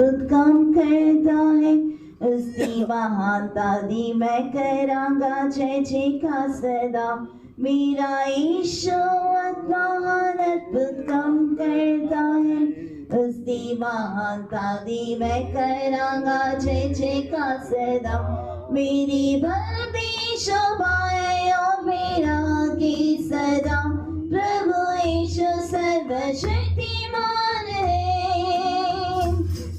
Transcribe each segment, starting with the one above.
अद्भुत काम करता है। उसकी महानता दी मैं करांगा जय जय का सदा। मेरा यीशु महान अद्भुत काम करता है। उसकी महानता दी मैं करांगा जय जय का सदा। मेरी बलती शोभाए और मेरा की सदा। प्रभु यीशु सर्वशक्तिमान है।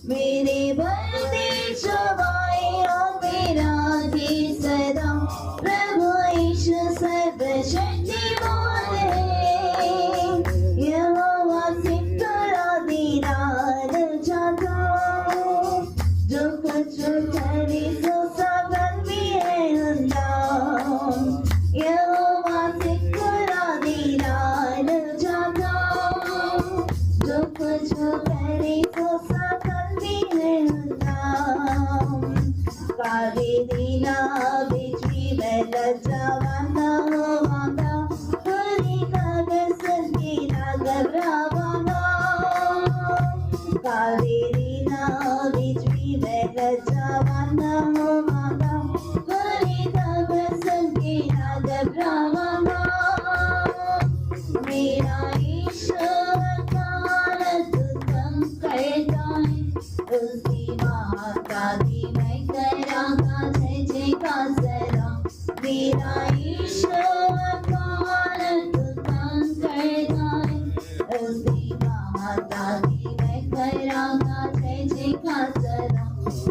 मेरी बलती शोभाए और मेरा की सदा। प्रभु यीशु सर्वशक्तिमान है। यहोवा से तेरा दीदार चाहता हूँ। जो कुछ करे सो सफल भी है अंजाम। यहोवा से तेरा दीदार चाहता हूँ। जो कुछ करे सो सफल भी है अंजाम। काले दीना बिजली में लज्जावाना होवांगा। हरी कागज की ना घबरावांगा। काले दीना बिजली में लज्जावाना होवांगा। हरी कागज की ना घबरावांगा। मेरा यीशु काम करता है। उसकी महानता दी मैं करांगा जय जय का सदा। मेरा यीशु काम करता है। उसकी महानता दी मैं करांगा जय जय का सदा।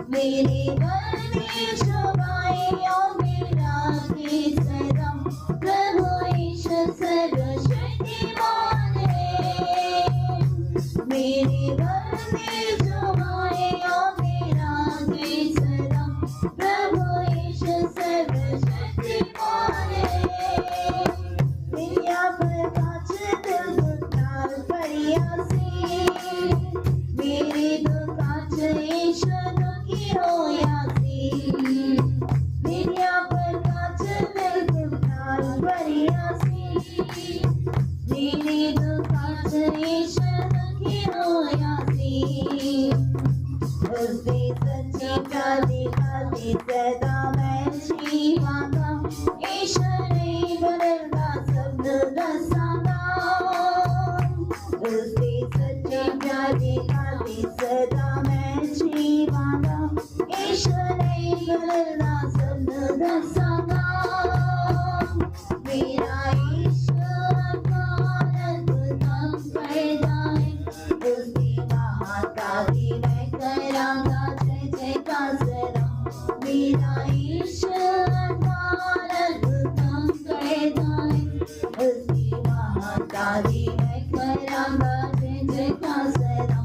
मेरी बलती शोभाए और मेरा की सदा। प्रभु यीशु सर्वशक्तिमान है। मेरी बलती शोभाए और मेरा की सदा। प्रभु यीशु सर्वशक्तिमान है। दुनिया पर कांच दिल दुकान परिया से। मेरी दुकान यीशु दुखी हो यासी। दुनिया पर कांच दिल दुकान परिया से। मेरी दुकान यीशु दुखी हो यासी। उसकी सच्ची प्यारी बातें सदा मैं जीवांगा। यीशु नहीं बदलता सब दसांगा। उसकी सच्ची प्यारी बातें सदा मैं जीवांगा। यीशु नहीं बदलता सब दसांगा। मेरा यीशु काम करता है। उसकी महानता दी मैं करांगा जय जय का सदा। मेरा यीशु काम करता है। उसकी महानता दी मैं करांगा जय जय का सदा।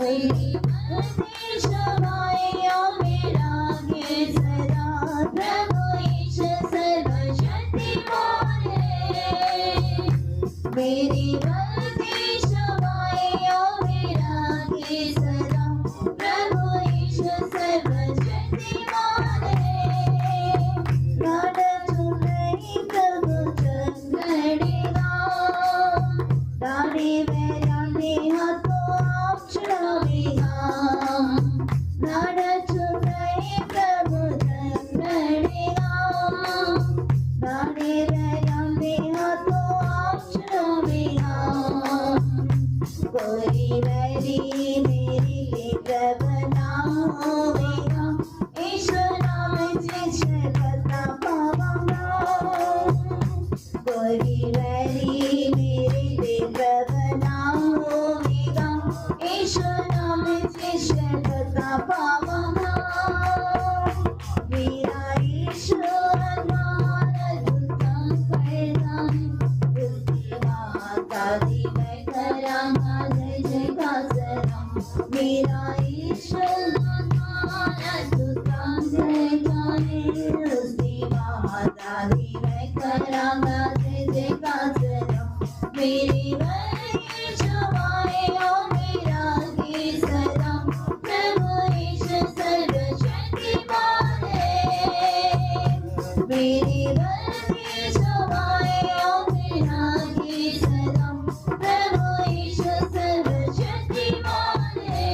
मेरी बलती शोभाए और मेरा की सदा। प्रभु यीशु सर्वशक्तिमान है। मेरी बलती शोभाए और मेरा की सदा। प्रभु यीशु सर्वशक्तिमान है। नाडचु नहीं प्रभु चंगड़ेगा। दाढ़ी में रांधे हाथों आप चढ़ावेगा। नाडचु नहीं प्रभु चंगड़ेगा। दाढ़ी में रांधे हाथों आप चढ़ावेगा। कोई मेरी लिए प्रभु ना होवेगा। यीशु नाम जिसे करता पावांगा। कोई मेरी लिए प्रभु ना होवेगा। यीशु नाम जिसे करता पावांगा। मेरा यीशु काम करता है। उसकी महानता दी मैं करांगा जय जय का सदा। मेरा यीशु काम करता है। उसकी महानता दी मैं करांगा जय जय का सदा। मेरी बलती शोभाए और मेरा की सदा। प्रभु यीशु सर्वशक्तिमान है। मेरी बलती शोभाए और मेरा की सदा। प्रभु यीशु सर्वशक्तिमान है।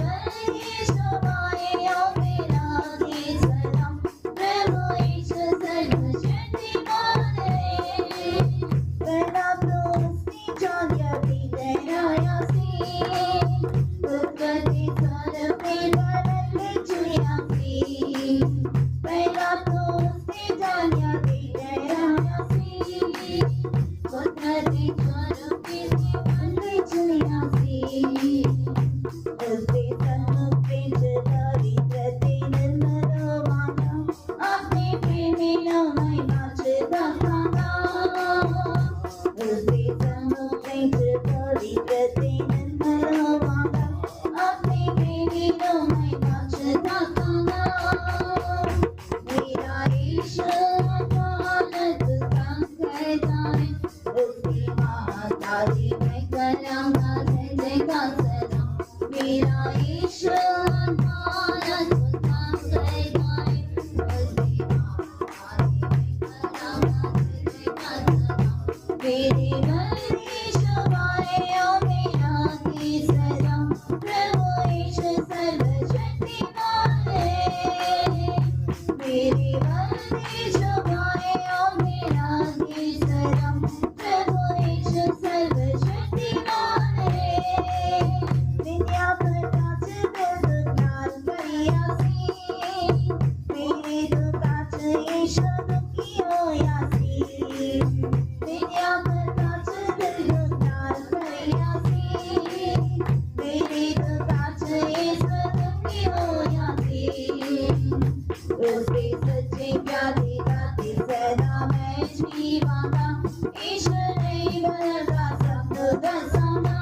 वल्लीशवाय ओ मेरा के सलाम प्रभु ईश सर्वशक्तिमान है पहला तो उसने जानिया भी लहराया से उत्पत्ति स्वर पे बदल चुया से पहला तो उसने जानिया भी लहराया से उत्पत्ति स्वर पे बदल चुया से उसके सन्मुखे चलारी प्रति निर्मलो माना अपने प्रेमियों में नाचता था उसके सन्मुखे चलारी प्रति निर्मलो माना अपने प्रेमियों में नाचता था मेरा ईश्वर हालत काम करता है उसकी महातारी में करांगा जय जय का सलाम मेरा ईश्वर हालत काम करता है उसकी महातारी में करांगा जय जय का सलाम मेरे वल्लीशवाय ओ मेरा के सलाम प्रभु ईश सर्वशक्तिमान है मेरे वल्लीशवाय ओ मेरा के सलाम प्रभु ईश सर्वशक्तिमान है विद्या प्रकाश दुर्गाल परियासी मेरे दुकाच ईश दुखी होयासी विद्या प्रकाश दुर्गाल परियासी मेरे दुकाच ईश दुखी होयासी उसके सच्चे प्यारे गाते सदा मैं जीवांगा ईश्वर नहीं बदलता सब दसाना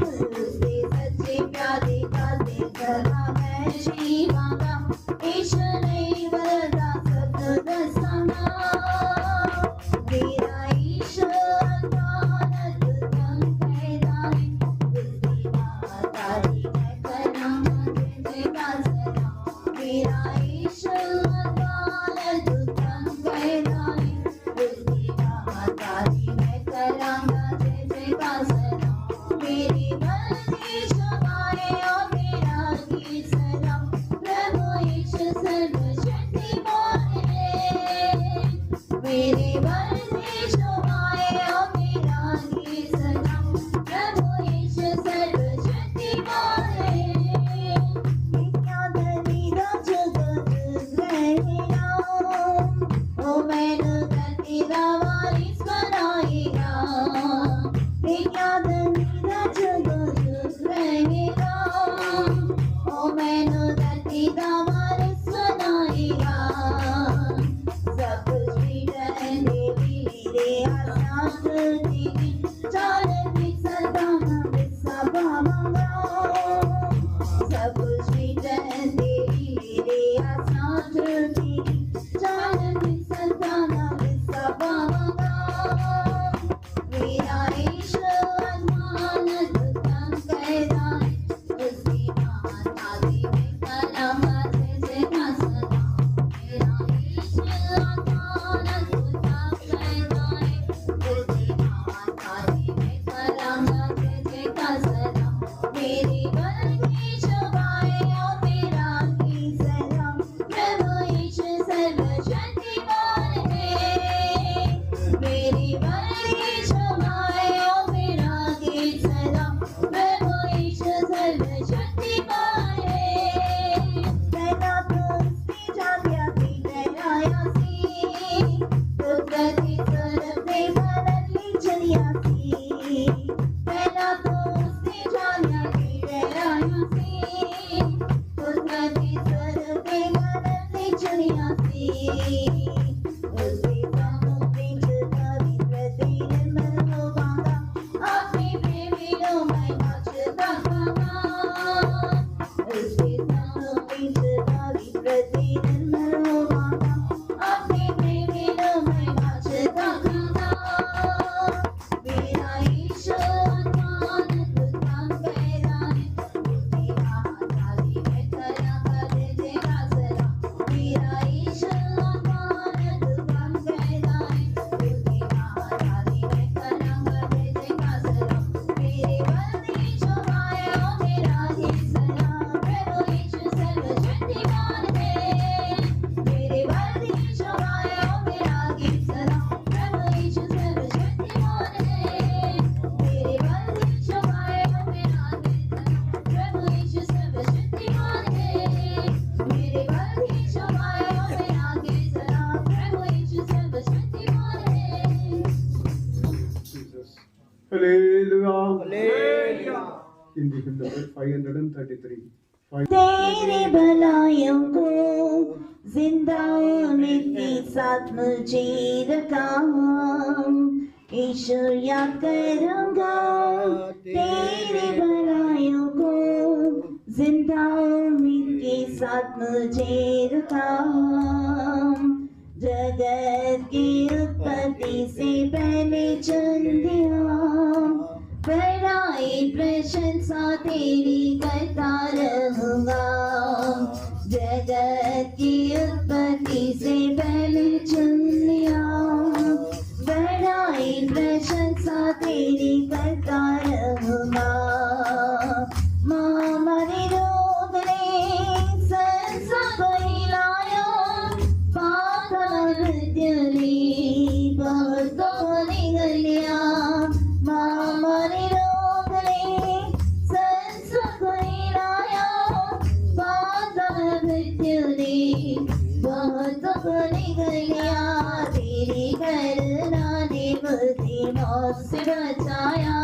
उसके सच्चे प्यारे गाते सदा मैं जीवांगा ईश्वर नहीं बदलता सब दसाना मेरा ईश्वर हालत कम पैदा है उसकी महातारी मैं करांगा जय जय का सलाम मेरा ईश्वर हालत कम पैदा है उसकी महातारी मैं करांगा जय जय का सलाम मेरे वल्लीशवाय ओ मेरा के सलाम प्रभु ईश सर्वशक्तिमान है मेरे वल्लीशवाय ओ मेरा के सलाम प्रभु ईश सर्वशक्तिमान है क्या धनीदा जगत रहेगा ओ मैंने धरतीदा वारिस बनाएगा क्या धनीदा जगत रहेगा ओ मैंने धरतीदा वारिस बनाएगा सब कुछ भी देवी रे आसात देवी चाल भी सदाना विसा बाबा सब कुछ भी देवी रे आसात देवी चाल भी सदाना विसा बाबा मेरा ईश्वर हालत कम पैदा है उसकी महातारी में करांगा जय जय का सलाम मेरा ईश्वर हालत कम पैदा है उसकी महातारी में करांगा जय जय का सलाम मेरे वल्लीशवाय ओ मेरा के सलाम प्रभु ईश in the hymn number 533. तेरी भलाइयों को जिंदा में साथ मुझे रखा, ईशु याद करूंगा तेरी भलाइयों को, जिंदा के साथ मुझे रखा। जगत की उत्पत्ति से पहले चुन दिया, बड़ाई प्रशंसा तेरी करता रहूंगा। जगत की उत्पत्ति से पहले चुन लिया, बड़ाई प्रशंसा तेरी करता रहूंगा। महामारी रोग ने संसार को हिलाया, पाताल मृत्यु ने बहुतों को निगल लिया। महामारी रोग ने संसार को हिलाया, पाताल मृत्यु ने बहुतों को निगल लिया। तेरी करुणा ने मुझे मौत से बचाया,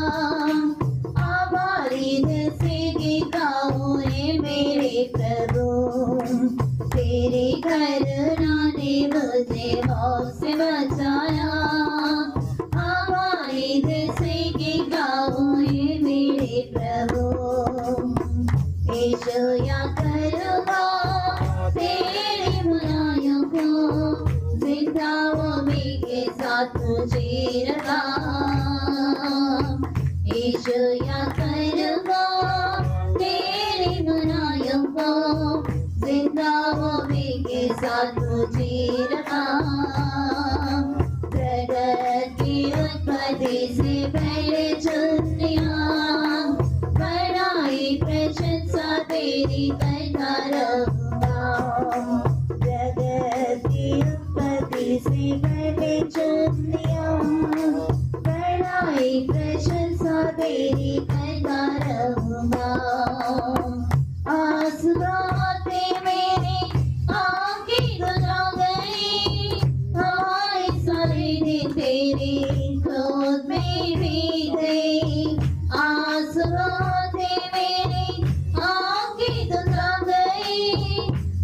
आभारी दिल से गीता हुए मेरे प्रभु। तेरी करुणा ने मुझे मौत से बचाया, आभारी दिल से गीता हुए मेरे प्रभु। ईशु याद करूंगा तेरी भलाइयों को, जिंदा में के साथ मुझे रखा। ईशु याद करूंगा तेरी भलाइयों को, जिंदा में के साथ मुझे रखा। जगत की उत्पत्ति से पहले चुन लिया, बड़ाई प्रशंसा तेरी करता रहूंगा। जगत की उत्पत्ति से पहले चुन लिया, बड़ाई प्रशंसा तेरी करता रहूंगा। आसमाते मेरे आंखें गुजरा गई, हमारे सारे दिन तेरी क्रोध में भी गई। आसमाते मेरे आंखें गुजरा गई,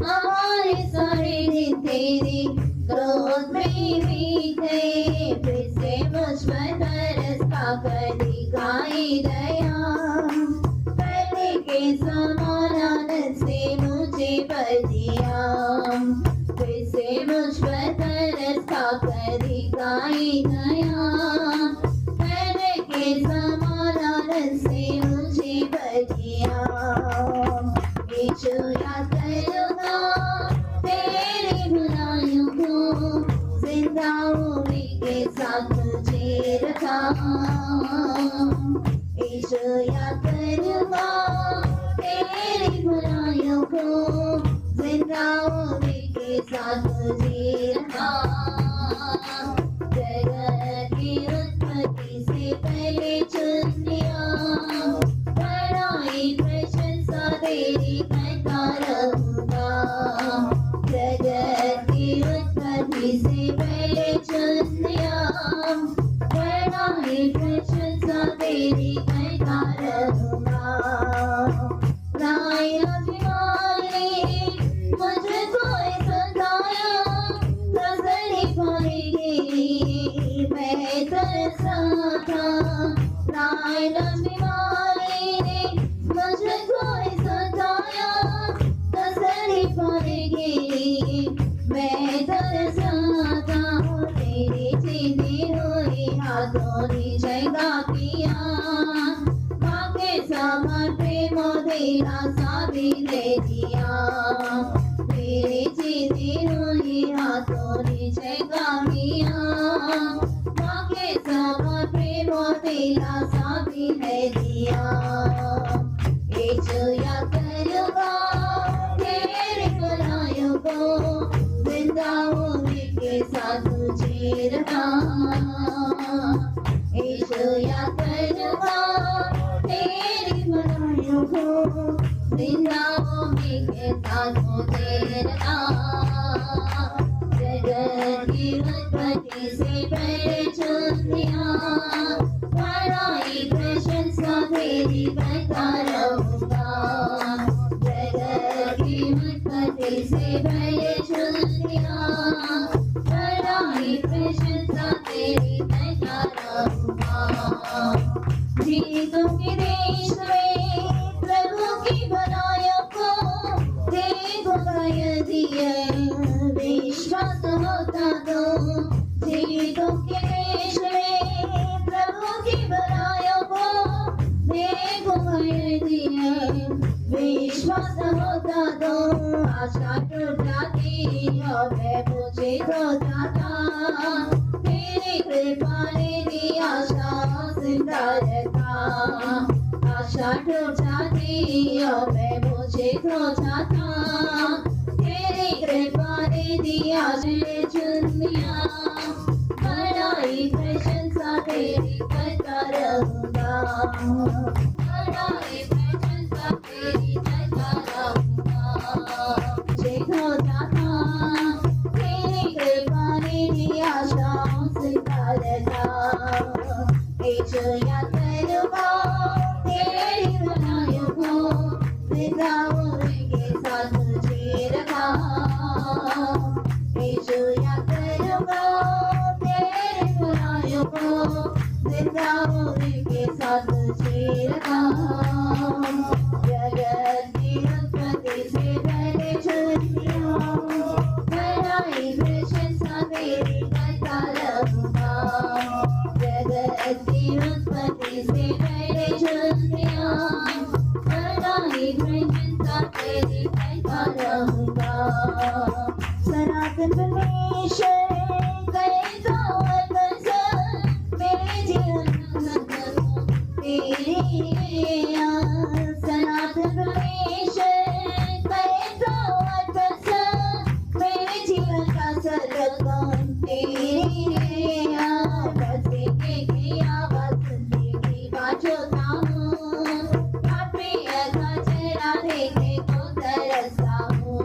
हमारे सारे दिन तेरी क्रोध में भी गए। फिर से मुझ पर तरस पाकर दिखाई दया, पहले के समान आनंद से मुझे भर दिया। फिर से मुझ पर तरस पाकर दिखाई दया, पहले के समान आनंद से मुझे भर दिया। ईशु याद करूंगा तेरी भलाइयों को, जिंदा के साथ मुझे रखा। ईशु याद करूंगा तेरी भलाइयों को, जिंदा के साथ मुझे रखा। जगत की उत्पत्ति से पहले चुन लिया, बड़ाई प्रशंसा तेरी करता रहूंगा। जगत की उत्पत्ति से पहले चुन लिया, बड़ाई प्रशंसा तेरी करता रहूंगा। राय अभिमानी मुझको सताया, तसल्ली पाएगी मैं तरसा था। राय अभिमानी ने मुझको सताया, तसल्ली पाएगी मैं तरसा था। तेरी सीधी हुई हाथों ने जगह किया, माँ के समान प्रेम तेरा साबी दे दिया। तेरी सीधी हुई हाथों ने जगह किया, माँ के समान प्रेम तेरा साबी दे दिया। ईशु याद करूंगा तेरी भलाइयों को, जिंदा के साथ मुझे रखा। ईशु याद करूंगा तेरी भलाइयों को, जिंदा के साथ मुझे रखा। जगत की उत्पत्ति से पहले चुन लिया, बड़ाई प्रशंसा तेरी करता से भले चुन लिया, बड़ा ही प्रशंसा तेरी मैं करूँगा। जीतों के देश में प्रभु की भलाइयों को देखूंगा यदि विश्वास होता तो। जीतों के देश में प्रभु की भलाइयों को देखूंगा यदि विश्वास होता तो। आशा टूट जाती और मैं मुझे तो जाता, तेरी कृपा ने दी आशा जिंदा रहता। आशा टूट जाती और मैं मुझे तो जाता, तेरी कृपा ने दी आशा चुन लिया, बड़ाई प्रशंसा तेरी करता रहूंगा। बड़ाई प्रशंसा तेरी करता रहूंगा। मुझे तो जाता, तेरी कृपा ने दी आशा जिंदा रहता। यीशु याद करूंगा तेरी भलाइयों को, जिंदाओं के साथ तुझे रखा। यीशु याद करूंगा तेरी भलाइयों को, जिंदाओं के साथ तुझे रखा। जगत की उत्पत्ति से पहले चुन लिया, बड़ाई प्रशंसा तेरी करता रहूंगा। जगत की उत्पत्ति से पहले चुन लिया, बड़ाई प्रशंसा तेरी करता रहूंगा। सनातन परमेश्वर करे तो अद्भुत, मेरे जीवन तेरी सनातन परमेश्वर करे तो अद्भुत, मेरे जीवन का सर्वोत्तम तेरी बसे की आवाज सुनने की बात होता हूँ, प्रिय का चेहरा देखने को तरसता हूँ।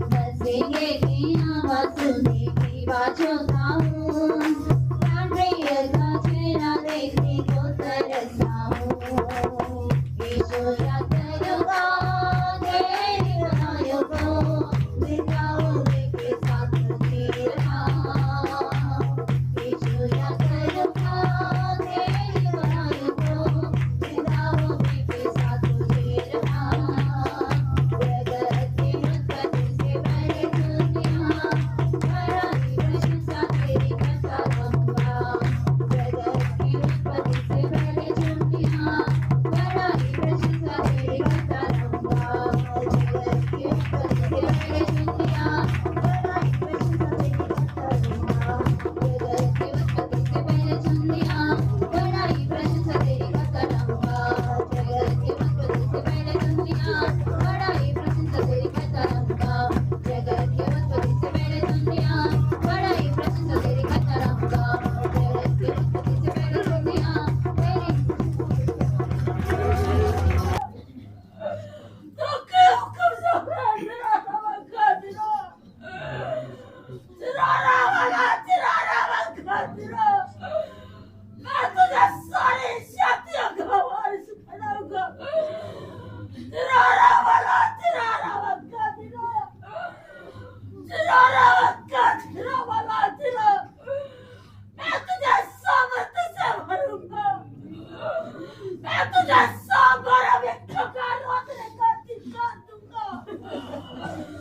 बसे की आवाज सुनने की बात होता हूँ, प्रिय का चेहरा देखने को तरसता हूँ। यीशु याद करूंगा तेरी भलाइयों को, जिंदाओं के साथ तुझे रखा। यीशु याद करूंगा तेरी भलाइयों को, जिंदाओं के साथ तुझे रखा। जगत की उत्पत्ति से पहले चुन लिया, बड़ाई प्रशंसा तेरी करता रहूंगा। जगत की उत्पत्ति से पहले चुन लिया, बड़ाई प्रशंसा तेरी करता रहूंगा। जगत की उत्पत्ति से पहले चुन लिया, बड़ाई प्रशंसा तेरी करता रहूंगा। जगत की उत्पत्ति से पहले चुन लिया, बड़ाई प्रशंसा तेरी करता रहूंगा। जगत की उत्पत्ति से पहले चुन लिया, बड़ाई प्रशंसा तेरी करता रहूंगा। जगत की उत्पत्ति से पहले चुन लिया, बड़ाई प्रशंसा तेरी करता रहूंगा। जगत की उत्पत्ति से पहले चुन लिया,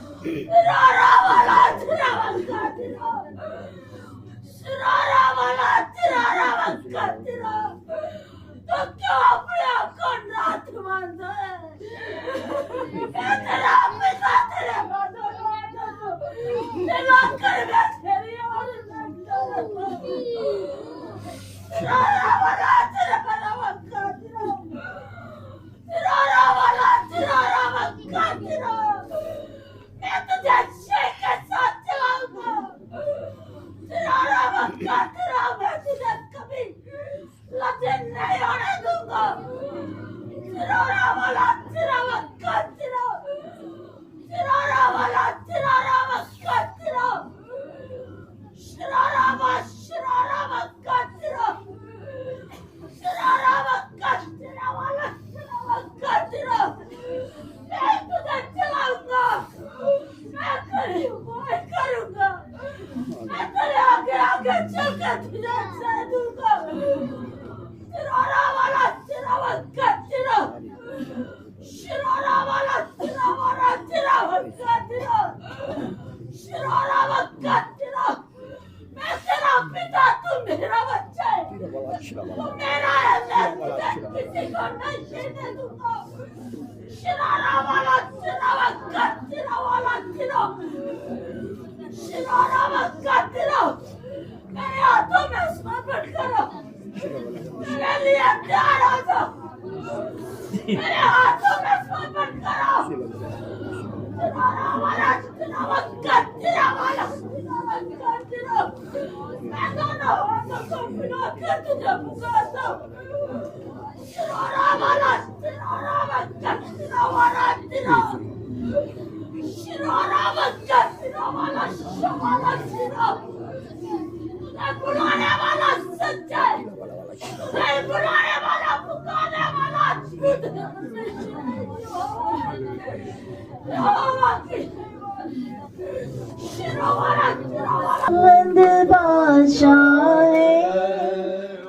बुलंद बादशाह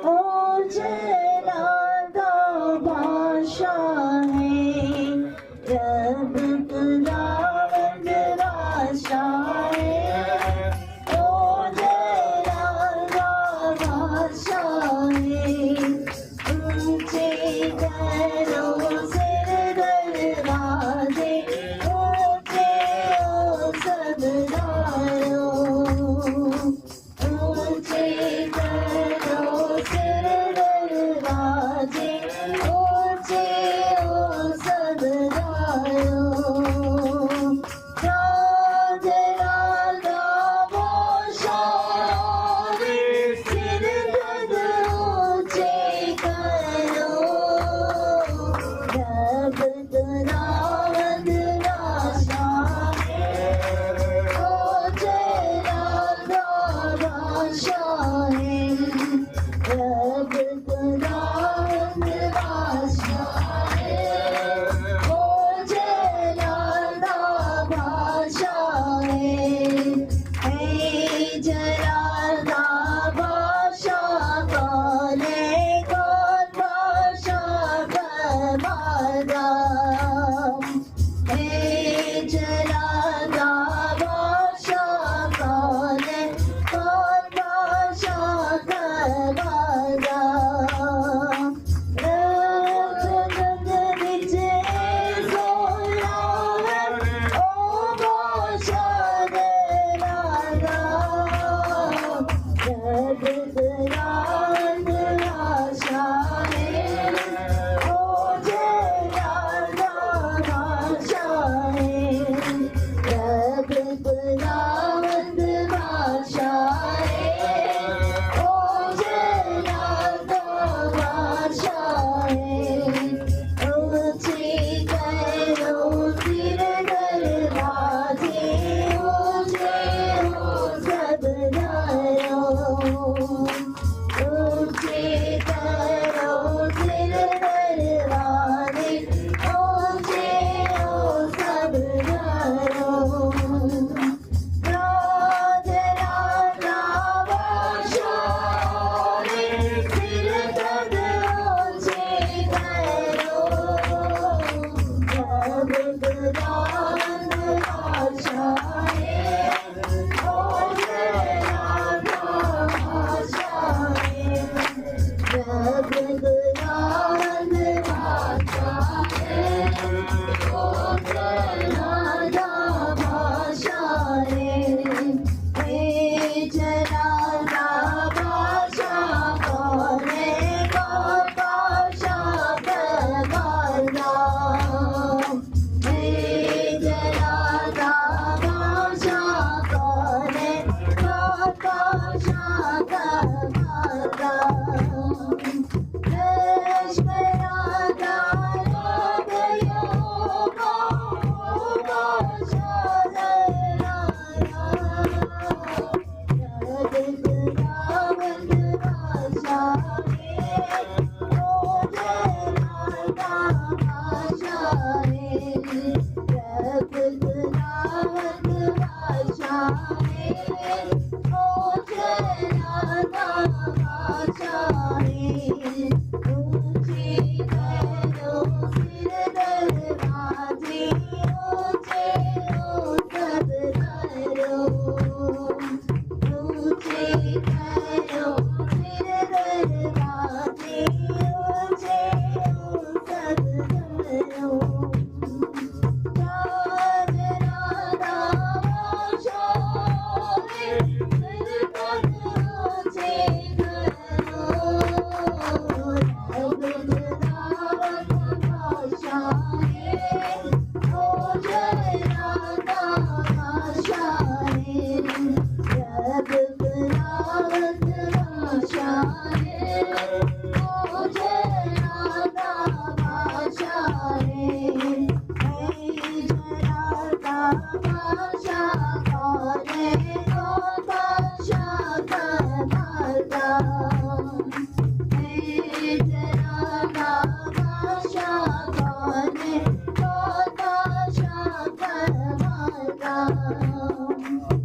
ओ जलादा बादशाह रब खुदावंद बादशाह ओ जलादा बादशाह ऊंचे दरों से दरवाजे ऊंचे ओ सबदारों ऊंचे दरों से दरवाजे ऊंचे ओ सबदारों तमाशा कौन है तो तमाशा कमाता है तेरा तमाशा कौन है तो तमाशा कमाता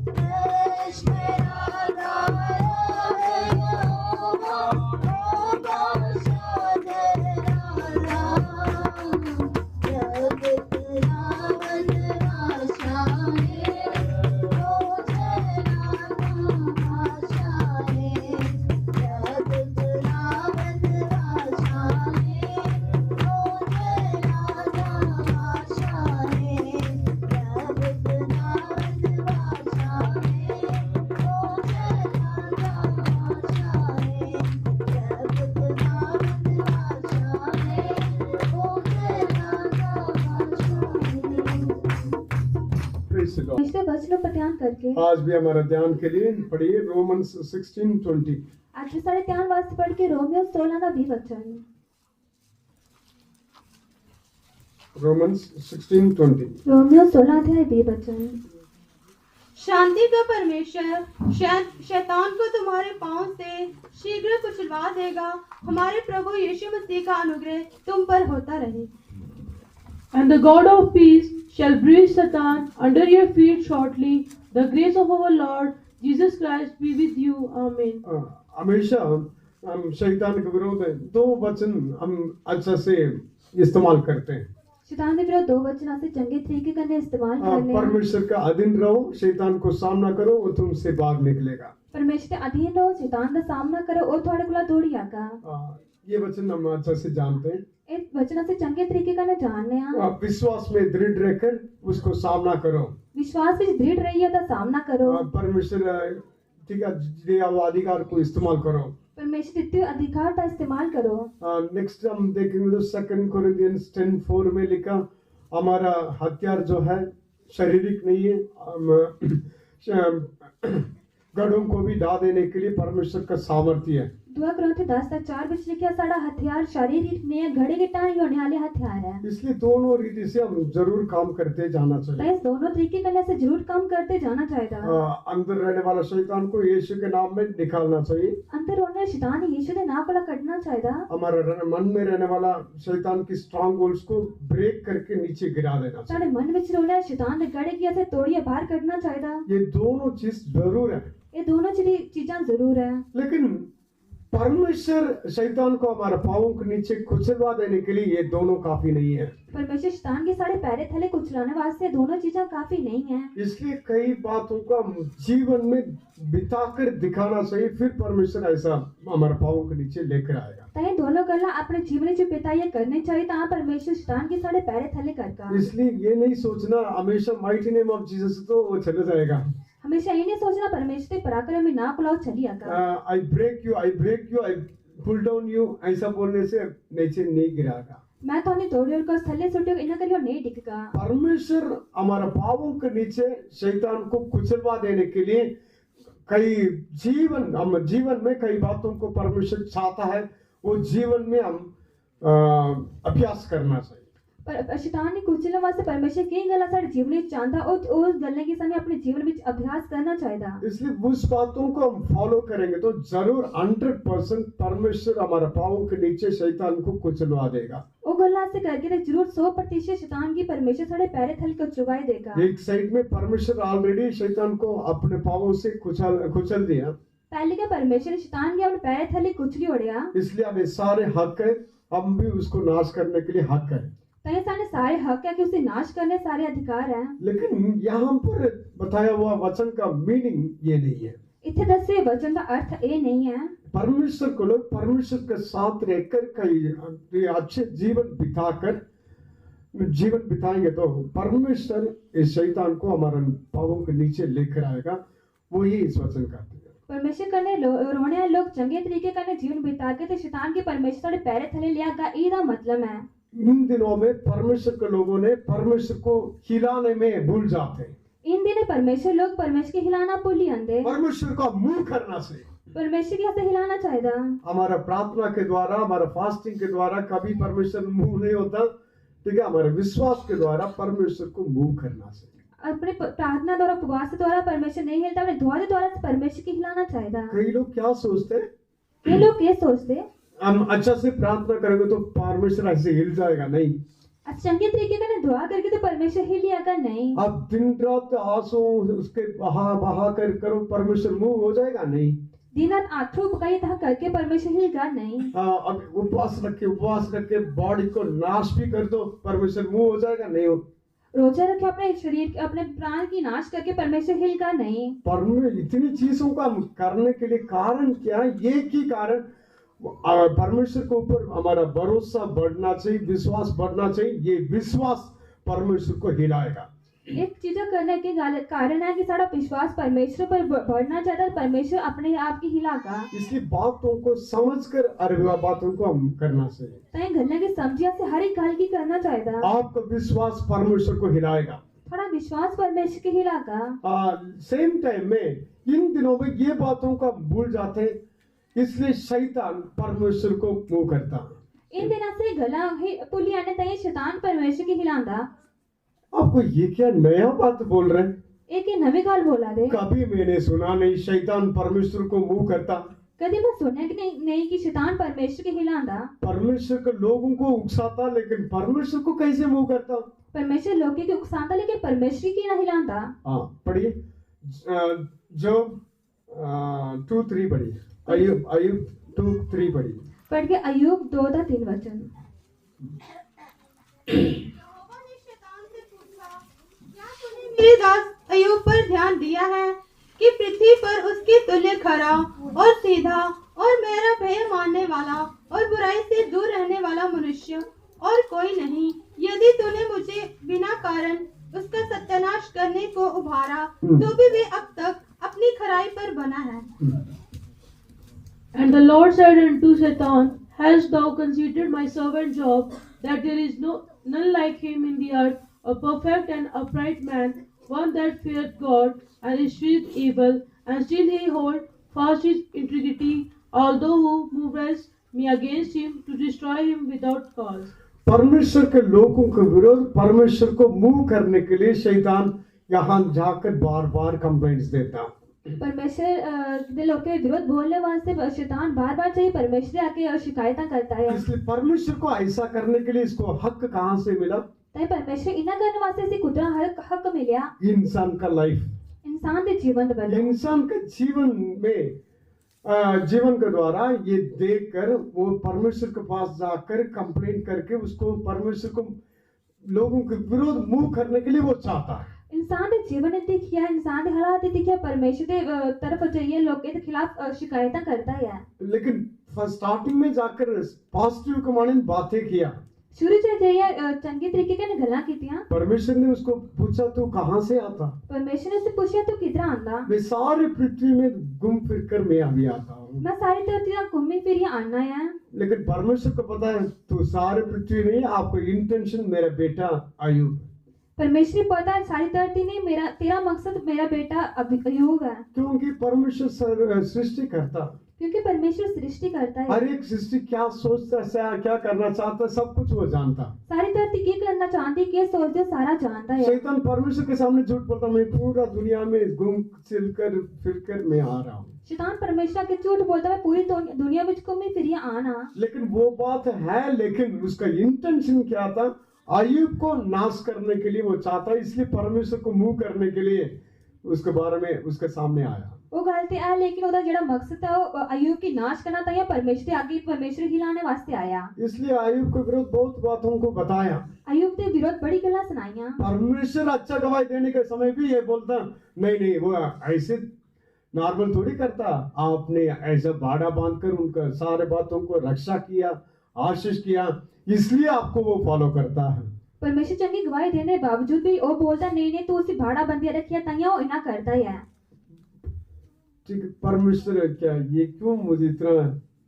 देश मेरा गाया है यहोवा ओ तमाशा तेरा जगत रावण आशा है ओ तेरा तमाशा है जगत रावण आशा है ओ तेरा तमाशा है जगत रावण आशा है ओ तेरा तमाशा है जगत रावण आशा है ओ तेरा Praise the God. पिछले वचनों पर ध्यान करके आज भी हमारा ध्यान के लिए पढ़िए रोमन्स 16:20। आज भी सारे ध्यान वास्ते पढ़ के रोमियो 16 का 20 वचन रोमन्स 16:20। रोमियो 16 अध्याय 20 वचन शांति का परमेश्वर शैतान को तुम्हारे पांव से शीघ्र कुचलवा देगा। हमारे प्रभु यीशु मसीह का अनुग्रह तुम पर होता रहे। And the God of peace shall bruise Satan under your feet shortly. The grace of our Lord Jesus Christ be with you. Amen. हमेशा हम शैतान के विरोध में दो वचन हम अच्छा से इस्तेमाल करते हैं। शैतान के विरुद्ध दो वचन से चंगे तरीके का इस्तेमाल करने परमेश्वर का अधीन रहो, शैतान को सामना करो, वो तुमसे भाग निकलेगा। परमेश्वर के अधीन रहो, शैतान का सामना करो और थोड़े गुला दौड़ी आगा। ये वचन हम अच्छा से जानते हैं। एक वचन से चंगे तरीके का जानने विश्वास में दृढ़ रहकर उसको सामना करो। विश्वास में दृढ़ रहिए तो सामना करो। परमेश्वर ठीक है दिया हुआ अधिकार को इस्तेमाल करो। परमेश्वर दिए अधिकार का इस्तेमाल करो। नेक्स्ट हम देखेंगे तो 2 कोरिन्थियंस 10:4 में लिखा हमारा हथियार जो है शारीरिक नहीं है, गढ़ों को भी ढा देने के लिए परमेश्वर का सामर्थ्य है। 2 कोरिन्थियों 10:4 में लिखा सारा हथियार शारीरिक नहीं है, घड़े के टाणी होने वाले हथियार है। इसलिए दोनों रीति से हम जरूर काम करते जाना चाहिए। इस दोनों तरीके करने से जरूर काम करते जाना चाहिए। अंदर रहने वाला शैतान को यीशु के नाम में निकालना चाहिए। अंदर होने शैतान यीशु के नाम पर कटना चाहिए। हमारा मन में रहने वाला शैतान की स्ट्रॉन्ग होल्ड्स को ब्रेक करके नीचे गिरा देना चाहिए। सारे मन में रोने शैतान ने गड़े की ऐसे तोड़िए बाहर कटना चाहिए। ये दोनों चीज जरूर है। ये दोनों चीजें जरूर है। लेकिन परमेश्वर शैतान को हमारे पांवों के नीचे कुचलवा देने के लिए ये दोनों काफी नहीं है। परमेश्वर शैतान के सारे पैरे थले कुचलाने वास्ते दोनों चीजें काफी नहीं है। इसलिए कई बातों का जीवन में बिताकर दिखाना चाहिए, फिर परमेश्वर ऐसा हमारे पांवों के नीचे लेकर आएगा। तय दोनों गल्ला अपने जीवन जो बिताइए करने चाहिए ता परमेश्वर शैतान के सारे पैरे थले करका। इसलिए ये नहीं सोचना हमेशा माइटी नेम ऑफ जीसस तो वो चले जाएगा। हमेशा ये नहीं सोचना परमेश्वर के पराक्रम में ना बुलाओ चली आगा। I break you, I pull down you, ऐसा बोलने से नीचे नहीं गिरागा। मैं तो नहीं तोड़ियों का थले सुटियों इन्हें करियो नहीं टिकेगा। परमेश्वर हमारा पापों के नीचे शैतान को कुचलवा देने के लिए कई जीवन में कई बातों को परमेश्वर चाहता है, वो जीवन में हम अभ्यास करना चाहिए। पर शैतान ने कुचलने वास्ते परमेश्वर की गल्ला सारे जीवन में चाहता और उस गल्ले की सामने अपने जीवन में अभ्यास करना चाहिए। इसलिए उस बातों को हम फॉलो करेंगे तो जरूर 100% परमेश्वर हमारे पांवों के नीचे शैतान को कुचलवा देगा। वो गल्ला से करके तो जरूर 100% शैतान की परमेश्वर सारे पैरे थल को चुबाई देगा। एक साइड में परमेश्वर ऑलरेडी शैतान को अपने पांवों से कुचल दिया। पहले क्या परमेश्वर शैतान के अपने पैरे थले कुचली ओढ़िया, इसलिए हमें सारे हक है, हम भी उसको नाश करने के लिए हक है। तय सारे हक है कि उसे नाश करने सारे अधिकार हैं। लेकिन यहाँ पर बताया हुआ वचन का मीनिंग ये नहीं है। इतने दसे वचन का अर्थ ये नहीं है। परमेश्वर को लोग परमेश्वर के साथ रहकर कई अच्छे जीवन बिताएंगे तो परमेश्वर इस शैतान को हमारे पांवों के नीचे लेकर आएगा। वो ही इस वचन का परमेश्वर करने रोने लोग चंगे तरीके करने जीवन बिता के तो शैतान के परमेश्वर सारे पैरे थले लिया गा इसका मतलब है। इन दिनों में परमेश्वर के लोगों ने परमेश्वर को हिलाने में भूल जाते हैं। इन दिनों परमेश्वर लोग परमेश्वर के हिलाना भूल आंदे। परमेश्वर का मुंह करना चाहिए। परमेश्वर के हिलाना चाहिए। हमारा प्रार्थना के द्वारा, हमारा फास्टिंग के द्वारा कभी परमेश्वर मुंह नहीं होता, ठीक है। हमारे विश्वास के द्वारा परमेश्वर को मुंह करना चाहिए। अपने प्रार्थना द्वारा उपवास द्वारा परमेश्वर नहीं हिलता, अपने दुआ के द्वारा परमेश्वर की हिलाना चाहिए। कई लोग क्या सोचते हैं, ये लोग क्या सोचते, हम अच्छा से प्रार्थना करेंगे तो परमेश्वर ऐसे हिल जाएगा, नहीं। चंगे तरीके का दुआ करके तो परमेश्वर हिलेगा नहीं। आप दिन रात आंसू उसके बहा बहा कर करो, परमेश्वर मुंह हो जाएगा, नहीं। दिन रात आंसू बगाई था करके परमेश्वर हिलेगा नहीं। अब उपवास रख के बॉडी को नाश भी कर दो, परमेश्वर मुंह हो जाएगा, नहीं। रोजा रखे अपने शरीर अपने प्राण की नाश करके परमेश्वर हिलेगा नहीं। परमेश्वर इतनी चीजों का करने के लिए कारण क्या है? ये की कारण परमेश्वर के ऊपर हमारा भरोसा बढ़ना चाहिए, विश्वास बढ़ना चाहिए। ये विश्वास परमेश्वर को हिलाएगा। एक चीज करने के कारण है कि सारा विश्वास परमेश्वर पर बढ़ना चाहता है, परमेश्वर अपने आप की हिलागा। इसलिए बातों को समझकर अरबा बातों को हम करना चाहिए। तय घरने की समझिया से हर एक गल की करना चाहिए। आपका विश्वास परमेश्वर को हिलाएगा। थोड़ा विश्वास परमेश्वर के हिलागा। सेम टाइम में इन दिनों में ये बातों का भूल जाते हैं, इसलिए शैतान परमेश्वर को मुंह करता। इन दिनों से गला पुली आने तय शैतान परमेश्वर की हिलांदा। आपको ये क्या नया बात बोल रहे हैं? एक नवी गाल बोला दे। कभी मैंने सुना नहीं शैतान परमेश्वर को मुंह करता। कभी मैं सुना कि नहीं कि शैतान परमेश्वर के हिलांदा। परमेश्वर के लोगों को उकसाता, लेकिन परमेश्वर को कैसे मुंह करता? परमेश्वर लोगों के उकसाता लेकिन परमेश्वर की ना हिलांदा। हाँ पढ़िए, जॉब 2:3 पढ़िए, अय्यूब 2:3 पढ़िए। पढ़ के अय्यूब 2-3 वचन। मेरे दास अय्यूब पर ध्यान दिया है कि पृथ्वी पर उसके तुल्य खरा और सीधा और मेरा भय मानने वाला और बुराई से दूर रहने वाला मनुष्य और कोई नहीं। यदि तूने मुझे बिना कारण उसका सत्यानाश करने को उभारा, तो भी वे अब तक अपनी खराई पर बना है। And the Lord said unto Satan, Hast thou considered my servant Job, that there is none like him in the earth, a perfect and upright man, one that feareth God, and escheweth evil, and still he hold fast his integrity, although who movest me against him to destroy him without cause. परमेश्वर के लोगों के विरोध परमेश्वर को मुंह करने के लिए शैतान यहाँ जाकर बार बार कंप्लेंट्स देता। परमेश्वर के लोग के विरोध बोलने वास्ते शैतान बार बार चाहिए परमेश्वर आके शिकायत करता है। इसलिए परमेश्वर को ऐसा करने के लिए इसको हक कहाँ से मिला? तय परमेश्वर इना करने वास्ते इसे कुतरा हक मिला। इंसान का लाइफ, इंसान के जीवन बदल। इंसान के जीवन में जीवन के द्वारा ये देखकर वो परमेश्वर के पास जाकर कंप्लेंट करके उसको परमेश्वर को लोगों के विरोध मुंह करने के लिए वो चाहता है। इंसान के जीवन ने देखिया, इंसान के हालात देखिया, परमेश्वर के तरफ जाइए लोग के खिलाफ शिकायत करता है। लेकिन स्टार्टिंग में जाकर पॉजिटिव कमांड बातें किया, शुरू से जाइए चंगे तरीके के गला कीतियां। परमेश्वर ने उसको पूछा तू कहाँ से आता? परमेश्वर ने उससे पूछा तू किधर आंदा? मैं सारे पृथ्वी में घूम फिर कर मैं अभी आता हूँ। मैं सारी धरती में घूमी फिर आना है। लेकिन परमेश्वर को पता है तू सारे पृथ्वी नहीं, आपको इंटेंशन मेरा बेटा अय्यूब। परमेश्वर को पता है सारी धरती नहीं, मेरा तेरा मकसद मेरा बेटा अय्यूब है। क्योंकि परमेश्वर सृष्टि करता, क्योंकि परमेश्वर सृष्टि करता है। हर एक सृष्टि क्या सोचता है, क्या करना चाहता है, सब कुछ वो जानता। सारी धरती क्या करना चाहती, क्या सोचते, सारा जानता है। शैतान परमेश्वर के सामने झूठ बोलता, मैं पूरा दुनिया में घूम फिर कर मैं आ रहा हूँ। शैतान परमेश्वर के झूठ बोलता है, पूरी दुनिया में घूमी फिर आना। लेकिन वो बात है, लेकिन उसका इंटेंशन क्या था? अय्यूब को नाश करने के लिए वो चाहता, इसलिए परमेश्वर को मुंह करने के लिए उसके बारे में उसके सामने आया। वो गलती है, लेकिन उसका जेड़ा मकसद था वो अय्यूब की नाश करना था या परमेश्वर आगे परमेश्वर हिलाने वास्ते आया। इसलिए अय्यूब के विरोध बहुत बातों को बताया। अय्यूब के विरोध बड़ी गल्ला सुनाइया। परमेश्वर अच्छा गवाही देने के समय भी ये बोलता नहीं, वो ऐसे नॉर्मल थोड़ी करता। आपने ऐसा भाड़ा बांधकर उनका सारे बातों को रक्षा किया, आशीष किया, इसलिए आपको वो फॉलो करता है। परमेश्वर चंगी गवाही देने के बावजूद भी वो बोलता नहीं तू उसे भाड़ा बंदिया रखिया तैया वो इना करता है। ठीक है, परमेश्वर क्या ये क्यों मुझे इतना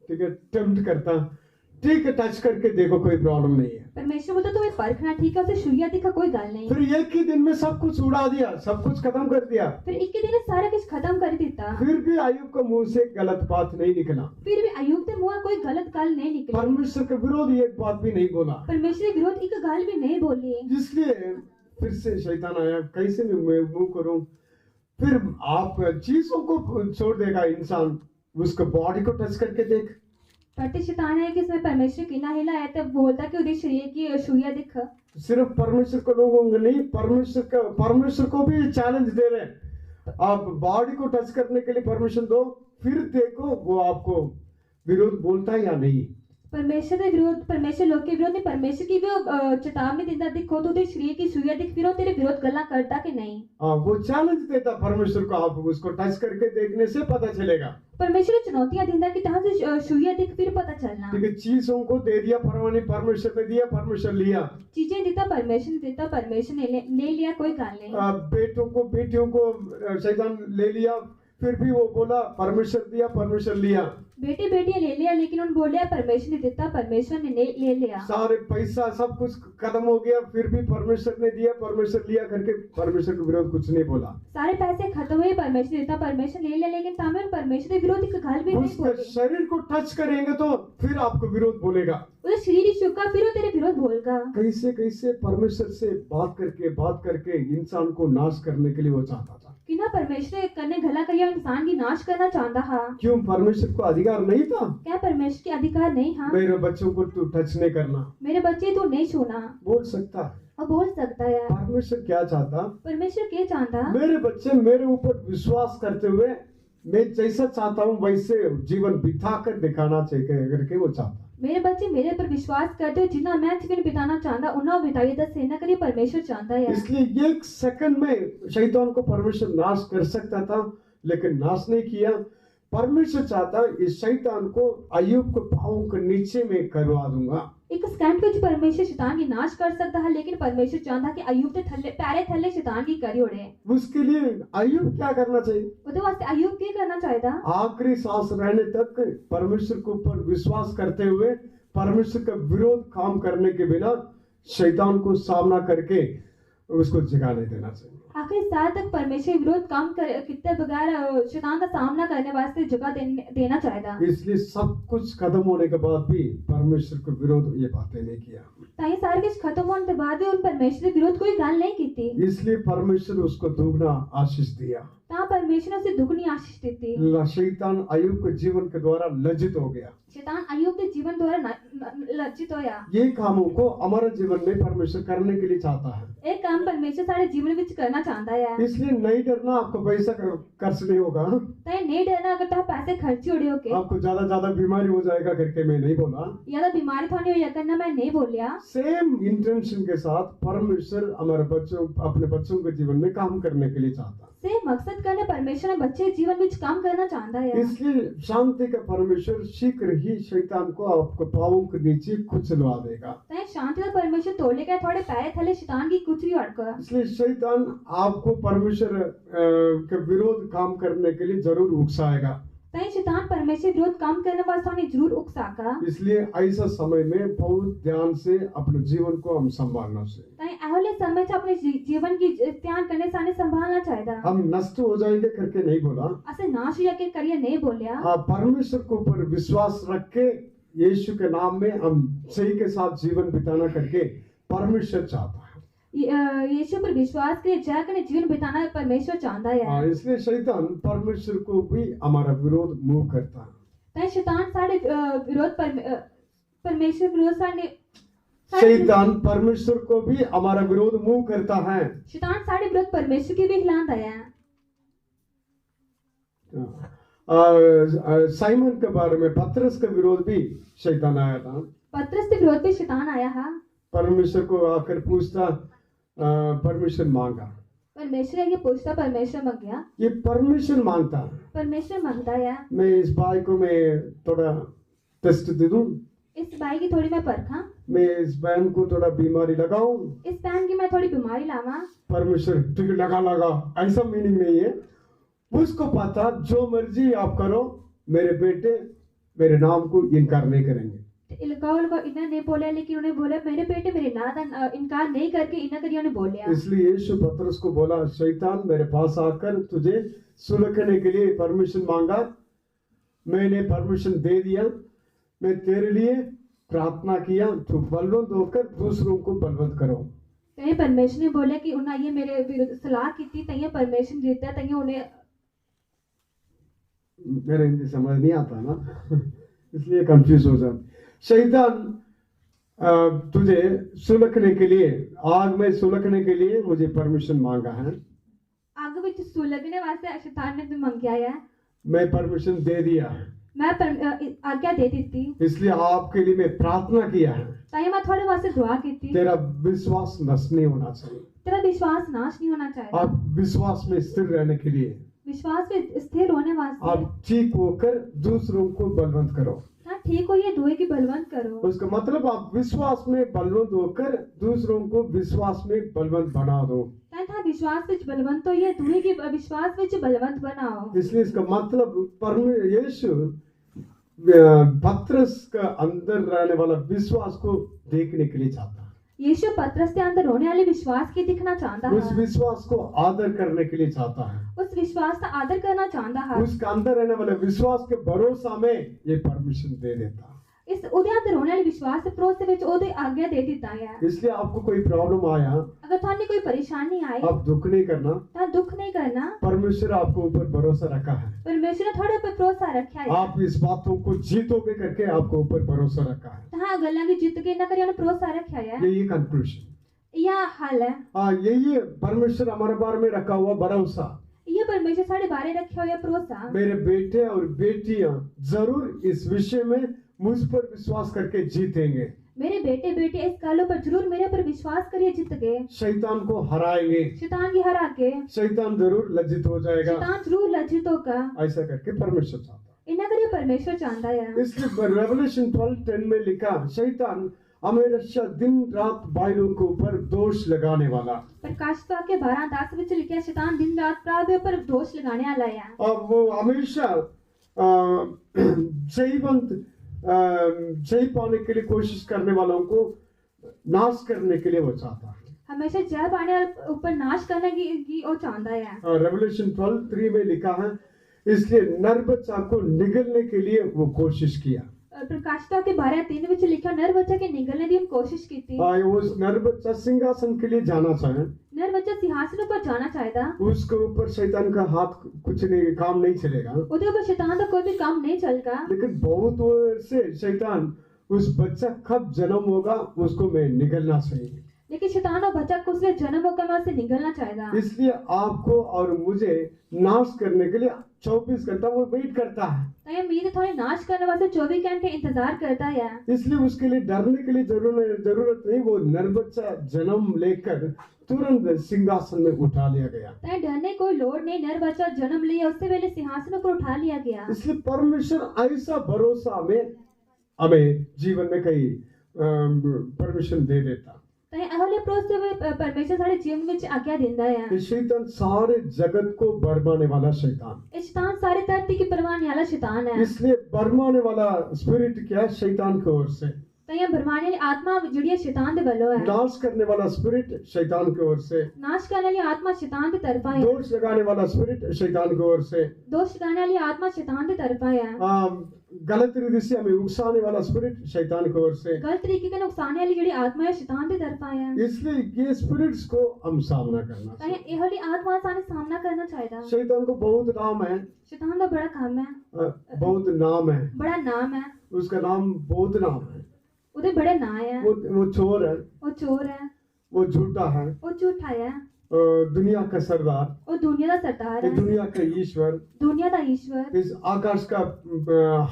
ठीक है टेम्प्ट करता? ठीक है, टच करके देखो, कोई प्रॉब्लम नहीं है। परमेश्वर बोलता तुम्हें परखना, ठीक है, उसे छुइया दिखा, कोई गल नहीं। फिर एक ही दिन में सब कुछ उड़ा दिया, सब कुछ खत्म कर दिया। फिर एक ही दिन में सारा कुछ खत्म कर दिता। फिर भी अय्यूब के मुंह से गलत बात नहीं निकला। फिर भी अय्यूब के मुंह कोई गलत गल नहीं निकली। परमेश्वर के विरोध एक बात भी नहीं बोला। परमेश्वर के विरोध एक गल भी नहीं बोली। इसलिए फिर से शैतान आया, कैसे मैं मूव करूं? फिर आप चीजों को छोड़ देगा इंसान, उसको बॉडी को टच करके देख। पति शैतान है कि इसमें परमेश्वर की ना हिला है तब बोलता कि उदी शरीर की छुइया दिख। सिर्फ परमेश्वर को लोगों को नहीं, परमेश्वर को भी चैलेंज दे रहे हैं। आप बॉडी को टच करने के लिए परमिशन दो, फिर देखो वो आपको विरोध बोलता है या नहीं। परमेश्वर के विरोध, परमेश्वर लोग के विरोध नहीं, परमेश्वर की भी चेतावनी देता दिखो तो उदी शरीर की छुइया दिख, फिर वो तेरे विरोध गल्ला करता कि नहीं। हाँ, वो चैलेंज देता परमेश्वर को, आप उसको टच करके देखने से पता चलेगा। परमेश्वर चुनौतियां देता कि तहां से छुइया दिख, फिर पता चलना। ठीक है, चीजों को दे दिया परवानी, परमेश्वर ने दिया, परमेश्वर लिया। चीजें देता परमेश्वर ने देता, परमेश्वर ने ले लिया, कोई गाल नहीं। बेटों को बेटियों को शैतान ले लिया, फिर भी वो बोला परमेश्वर दिया, परमेश्वर लिया। बेटे बेटियां ले लिया, लेकिन उन बोलिया परमेश्वर ने देता, परमेश्वर ने ले लिया। सारे पैसा सब कुछ खत्म हो गया, फिर भी परमेश्वर ने दिया, परमेश्वर लिया करके परमेश्वर के विरोध कुछ नहीं बोला। सारे पैसे खत्म हुए, परमेश्वर देता, परमेश्वर ले लिया, लेकिन तामे परमेश्वर के विरोध एक गाल भी नहीं उसके बोले। शरीर को टच करेंगे तो फिर आपको विरोध बोलेगा। उस शरीर ही चुका, फिर वो तेरे विरोध बोलगा। कैसे कैसे परमेश्वर से बात करके इंसान को नाश करने के लिए वो चाहता था। कि ना परमेश्वर करने गला करिया इंसान की नाश करना चाहता था। क्यों? परमेश्वर को अधिकार नहीं था? क्या परमेश्वर के अधिकार नहीं? हाँ, मेरे बच्चों को तू टच नहीं करना, मेरे बच्चे तू नहीं छूना, बोल सकता है। और बोल सकता है। परमेश्वर क्या चाहता? परमेश्वर क्या चाहता? मेरे बच्चे मेरे ऊपर विश्वास करते हुए मैं जैसा चाहता हूँ वैसे जीवन बिता कर दिखाना चाहिए करके वो चाहता। मेरे बच्चे मेरे पर विश्वास करते हुए जितना मैं जीवन बिताना चाहता उन्ना बिताइए, दस सेना करिए, परमेश्वर चाहता है। इसलिए एक सेकंड में शैतान को परमेश्वर नाश कर सकता था, लेकिन नाश नहीं किया। परमेश्वर चाहता इस शैतान को अय्यूब को पाँव के नीचे में करवा दूंगा। एक सेकंड में परमेश्वर शैतान की नाश कर सकता है, लेकिन परमेश्वर चाहता कि अय्यूब के थल्ले पैरे थल्ले शैतान की करी उड़े। उसके लिए अय्यूब क्या करना चाहिए? उदे वास्ते अय्यूब क्या करना चाहिए? आखिरी सांस रहने तक परमेश्वर के ऊपर विश्वास करते हुए परमेश्वर का विरोध काम करने के बिना शैतान को सामना करके उसको जगाने देना चाहिए। आखिरी साल तक परमेश्वर विरोध काम कितने बगैर शैतान का सामना करने वास्ते जगह देना चाहिए। इसलिए सब कुछ खत्म होने के बाद भी परमेश्वर को विरोध ये बातें नहीं किया। ताकि सारे कुछ खत्म होने के बाद भी उन परमेश्वर के विरोध कोई गाल नहीं की थी। इसलिए परमेश्वर उसको दुगना आशीष दिया। ता परमेश्वर ने उसे दुगनी आशीष दी थी। शैतान अय्यूब के जीवन के द्वारा लज्जित हो गया। शैतान अय्यूब के जीवन द्वारा लज्जित होया। ये कामों को हमारे जीवन में परमेश्वर करने के लिए चाहता है। एक काम परमेश्वर सारे जीवन में करना चाहता है। इसलिए नहीं डरना, आपको पैसा खर्च नहीं होगा। ताई नहीं डरना, अगर ता पैसे खर्ची उड़े होके आपको ज्यादा बीमारी हो जाएगा करके मैं नहीं बोला। ज्यादा बीमारी थानी हो करना मैं नहीं बोलिया। सेम इंटेंशन के साथ परमेश्वर हमारे बच्चों अपने बच्चों के जीवन में काम करने के लिए चाहता है। सेम मकसद करने परमेश्वर ने बच्चे जीवन में काम करना चाहता है। इसलिए शांति का परमेश्वर शीघ्र ही शैतान को आपको पाँवों के नीचे कुचलवा देगा। ताई शांति का परमेश्वर तोड़े के थोड़े पैर थले शैतान की कुचरी अड़का। इसलिए शैतान आपको परमेश्वर के विरोध काम करने के लिए जरूर उकसाएगा। ताई शैतान परमेश्वर विरोध काम करने वास्ते जरूर उकसाका। इसलिए ऐसा समय में बहुत ध्यान से अपने जीवन को हम संभालना चाहिए। ताई अहले समय से अपने जीवन की ध्यान करने से संभालना चाहिए। हम नष्ट हो जाएंगे करके नहीं बोला, असे नाश या के करिए नहीं बोलिया। परमेश्वर के ऊपर विश्वास रख के यीशु के नाम में हम सही के साथ जीवन बिताना करके परमेश्वर चाहता है। यीशु पर विश्वास के जाकर जीवन बिताना परमेश्वर चाहता है। इसलिए शैतान परमेश्वर को भी हमारा विरोध मुंह करता है। ताई शैतान सारे विरोध परमेश्वर विरोध सारे शैतान परमेश्वर को भी हमारा विरोध मुंह करता है। शैतान सारे विरोध परमेश्वर की भी हिलाता है। साइमन के बारे में पतरस का विरोध भी शैतान आया था। पतरस के विरोध भी शैतान आया है। परमेश्वर को आकर पूछता, परमेश्वर मांगा। परमेश्वर ये पूछता, परमेश्वर मांग गया। ये परमेश्वर मांगता, परमेश्वर मांगता है। मैं इस भाई को मैं थोड़ा टेस्ट दे दूं, इस भाई की थोड़ी मैं परखा, मैं इस बहन को थोड़ा बीमारी लगाऊं, इस बहन की मैं थोड़ी बीमारी लावा। परमेश्वर ठीक लगा, ऐसा मीनिंग नहीं है। उसको पता जो मर्जी आप करो, मेरे बेटे मेरे नाम को इनकार नहीं करेंगे। इन्हें नहीं बोला, लेकिन उन्हें बोला मेरे बेटे मेरे नाम इनकार नहीं करके इन्हें करिए उन्हें बोलिया। इसलिए यीशु पतरस को बोला, शैतान मेरे पास आकर तुझे सुलगने के लिए परमिशन मांगा, मैंने परमिशन दे दिया। मैं तेरे लिए प्रार्थना किया, तू बलवंत होकर दूसरों को बलवंत करो। कहीं परमेश्वर ने बोले कि उन्हें ये मेरे विरुद्ध सलाह की थी तैयार परमेश्वर जीता तैयार उन्हें मेरे हिंदी समझ नहीं आता ना इसलिए कंफ्यूज हो जाता। शैतान तुझे सुलगने के लिए, आग में सुलगने के लिए मुझे परमिशन मांगा है। आग विच सुलगने वास्ते शैतान ने तुम्हें मंगया है, मैं परमिशन दे दिया है, मैं आज्ञा दे दी थी, इसलिए आपके लिए मैं प्रार्थना किया है। ताई मैं थोड़े वास्ते दुआ की थी। तेरा विश्वास नष्ट नहीं होना चाहिए। तेरा विश्वास नाश नहीं होना चाहिए। आप विश्वास में स्थिर रहने के लिए, विश्वास में स्थिर होने वास्ते आप ठीक होकर दूसरों को बलवंत करो। हाँ ठीक हो ये दुए की बलवंत करो। उसका मतलब आप विश्वास में बलवंत होकर दूसरों को विश्वास में बलवंत बना दो। था विश्वास विच बलवंत तो ये दुए की विश्वास विच बलवंत बनाओ। इसलिए इसका मतलब यीशु पत्रस का अंदर रहने वाला विश्वास को देखने के लिए चाहता है। यीशु पत्रस के अंदर होने वाले विश्वास की दिखना चाहता है। उस विश्वास को आदर करने के लिए चाहता है। उस विश्वास का आदर करना चाहता है। उसके अंदर रहने वाले विश्वास के भरोसा में ये परमिशन दे देता है। इस उदय अंदर होने वाले विश्वास से भरोसे विच ओदे आज्ञा दे देता है। इसलिए आपको कोई प्रॉब्लम आया, अगर थाने कोई परेशानी आई, आप दुख नहीं करना, ता दुख नहीं करना। परमेश्वर आपको ऊपर भरोसा रखा है। परमेश्वर ने थोड़े पर भरोसा रखा है। आप इस बातों को जीतोगे करके आपको ऊपर भरोसा रखा है। हाँ गल्ला की जीत के ना करिए भरोसा रखा है। यही कंक्लूजन, यह हाल है। हाँ यही परमेश्वर हमारे बारे में रखा हुआ भरोसा। ये परमेश्वर साढ़े बारे रखे हुए भरोसा। मेरे बेटे और बेटियां जरूर इस विषय में मुझ पर विश्वास करके जीतेंगे। मेरे बेटे बेटे इस कालों पर जरूर मेरे पर विश्वास करिए जीत गए। शैतान को हराएंगे, शैतान की हरा के शैतान जरूर लज्जित हो जाएगा। शैतान जरूर लज्जित होगा। ऐसा करके परमेश्वर चाहता है। इन्ना करिए परमेश्वर चाहता है। इसलिए रेवलेशन 12:10 में लिखा, शैतान हमेशा दिन रात भाइयों के ऊपर दोष लगाने वाला। प्रकाशित वाक्य 12:10 में लिखा शैतान दिन रात प्रार्थना पर दोष लगाने वाला है। और वो हमेशा जय पाने के लिए कोशिश करने वालों को नाश करने के लिए वो चाहता है। हमेशा जय पाने ऊपर नाश करने की वो चाहता है। रेवलेशन 12:3 में लिखा है, इसलिए नर बच्चा को निगलने के लिए वो कोशिश किया। प्रकाशित वाक्य 12:3 में लिखा नर बच्चा के निगलने की कोशिश की थी। वो नर बच्चा सिंहासन के लिए जाना चाहे, नर बच्चा सिंहासन पर जाना चाहता, उसके ऊपर शैतान का हाथ कुछ नहीं, काम नहीं चलेगा। उसके ऊपर शैतान का कोई भी काम नहीं चलेगा। लेकिन बहुत वर्ष से शैतान उस बच्चा कब जन्म होगा उसको मैं निगलना चाहिए। लेकिन शैतान और बच्चा को उसने जन्म होकर से निगलना चाहेगा। इसलिए आपको और मुझे नाश करने के लिए 24 घंटा वो वेट करता है। मीर थोड़े नाश करने वास्ते 24 घंटे इंतजार करता है। इसलिए उसके लिए डरने के लिए जरूरत नहीं। वो नर बच्चा जन्म लेकर तुरंत सिंहासन में उठा लिया गया। डरने कोई लोड़ नहीं, नर बच्चा जन्म लिया उससे पहले सिंहासन पर उठा लिया गया। इसलिए परमेश्वर ऐसा भरोसा में हमें जीवन में कई परमिशन दे देता। परमेश्वर सारे जीवन में आज्ञा देता है। शैतान सारे जगत को बरमाने वाला शैतान, शैतान सारे धरती की परवाने वाला शैतान है। इसलिए बरमाने वाला स्पिरिट क्या है? शैतान की ओर से। भरमाने वाली आत्मा जुड़ी शैतान दे वालों है। नाश करने वाला स्पिरिट शैतान की ओर से। नाश करने वाली आत्मा शैतान की तरफा है। दोष लगाने वाला स्पिरिट शैतान की ओर से। दोष लगाने वाली आत्मा शैतान की तरफा है। गलत तरीके से हमें उकसाने वाला स्पिरिट शैतान की ओर से। गलत तरीके का नुकसान वाली जुड़ी आत्मा है शैतान की तरफा है। इसलिए ये स्पिरिट्स को हम सामना करना चाहिए। ये वाली आत्मा साने सामना करना चाहिए। शैतान को बहुत नाम है। शैतान का बड़ा काम है। बहुत नाम है। बड़ा नाम है। उसका नाम बहुत नाम है। उधर बड़े ना है। वो चोर है। वो चोर है। वो झूठा है। वो झूठा है। दुनिया का सरदार। वो दुनिया का सरदार है। दुनिया का ईश्वर। दुनिया का ईश्वर। इस आकाश का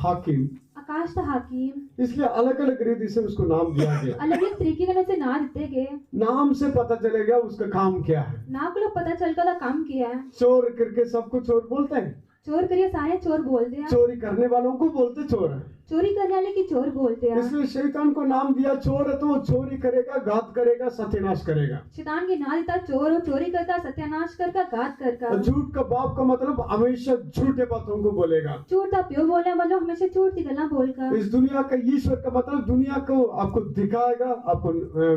हाकिम। आकाश का हाकिम। इसलिए अलग अलग रीति से उसको नाम दिया गया। अलग अलग तरीके का उसे नाम दिए गए। नाम से पता चलेगा उसका काम क्या है। नाम को पता चलता काम क्या है। चोर करके सबको चोर बोलते हैं। चोर करिए सारे चोर बोलते हैं। चोरी करने वालों को बोलते चोर है। चोरी करने वाले की चोर बोलते हैं। इसलिए शैतान को नाम दिया चोर है, तो वो चोरी करेगा, घात करेगा, सत्यानाश करेगा। शैतान के नाम देता चोर और चोरी करता, सत्यानाश करता, घात करता। झूठ का बाप का मतलब हमेशा झूठे बातों को बोलेगा। झूठ का प्यो बोले मतलब हमेशा झूठ की गल्ला बोलकर। इस दुनिया का ईश्वर का मतलब दुनिया को आपको दिखाएगा, आपको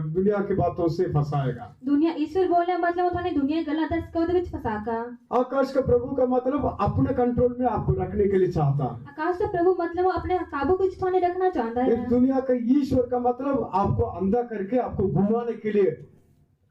दुनिया की बातों से फंसाएगा। दुनिया ईश्वर बोले मतलब उन्होंने दुनिया गला दस को दे विच फंसाका। आकाश का प्रभु का मतलब अपने कंट्रोल में आपको रखने के लिए चाहता। आकाश का प्रभु मतलब अपने काबू में थाने रखना चाहता है। इस दुनिया का ईश्वर का मतलब आपको अंधा करके आपको घुमाने के लिए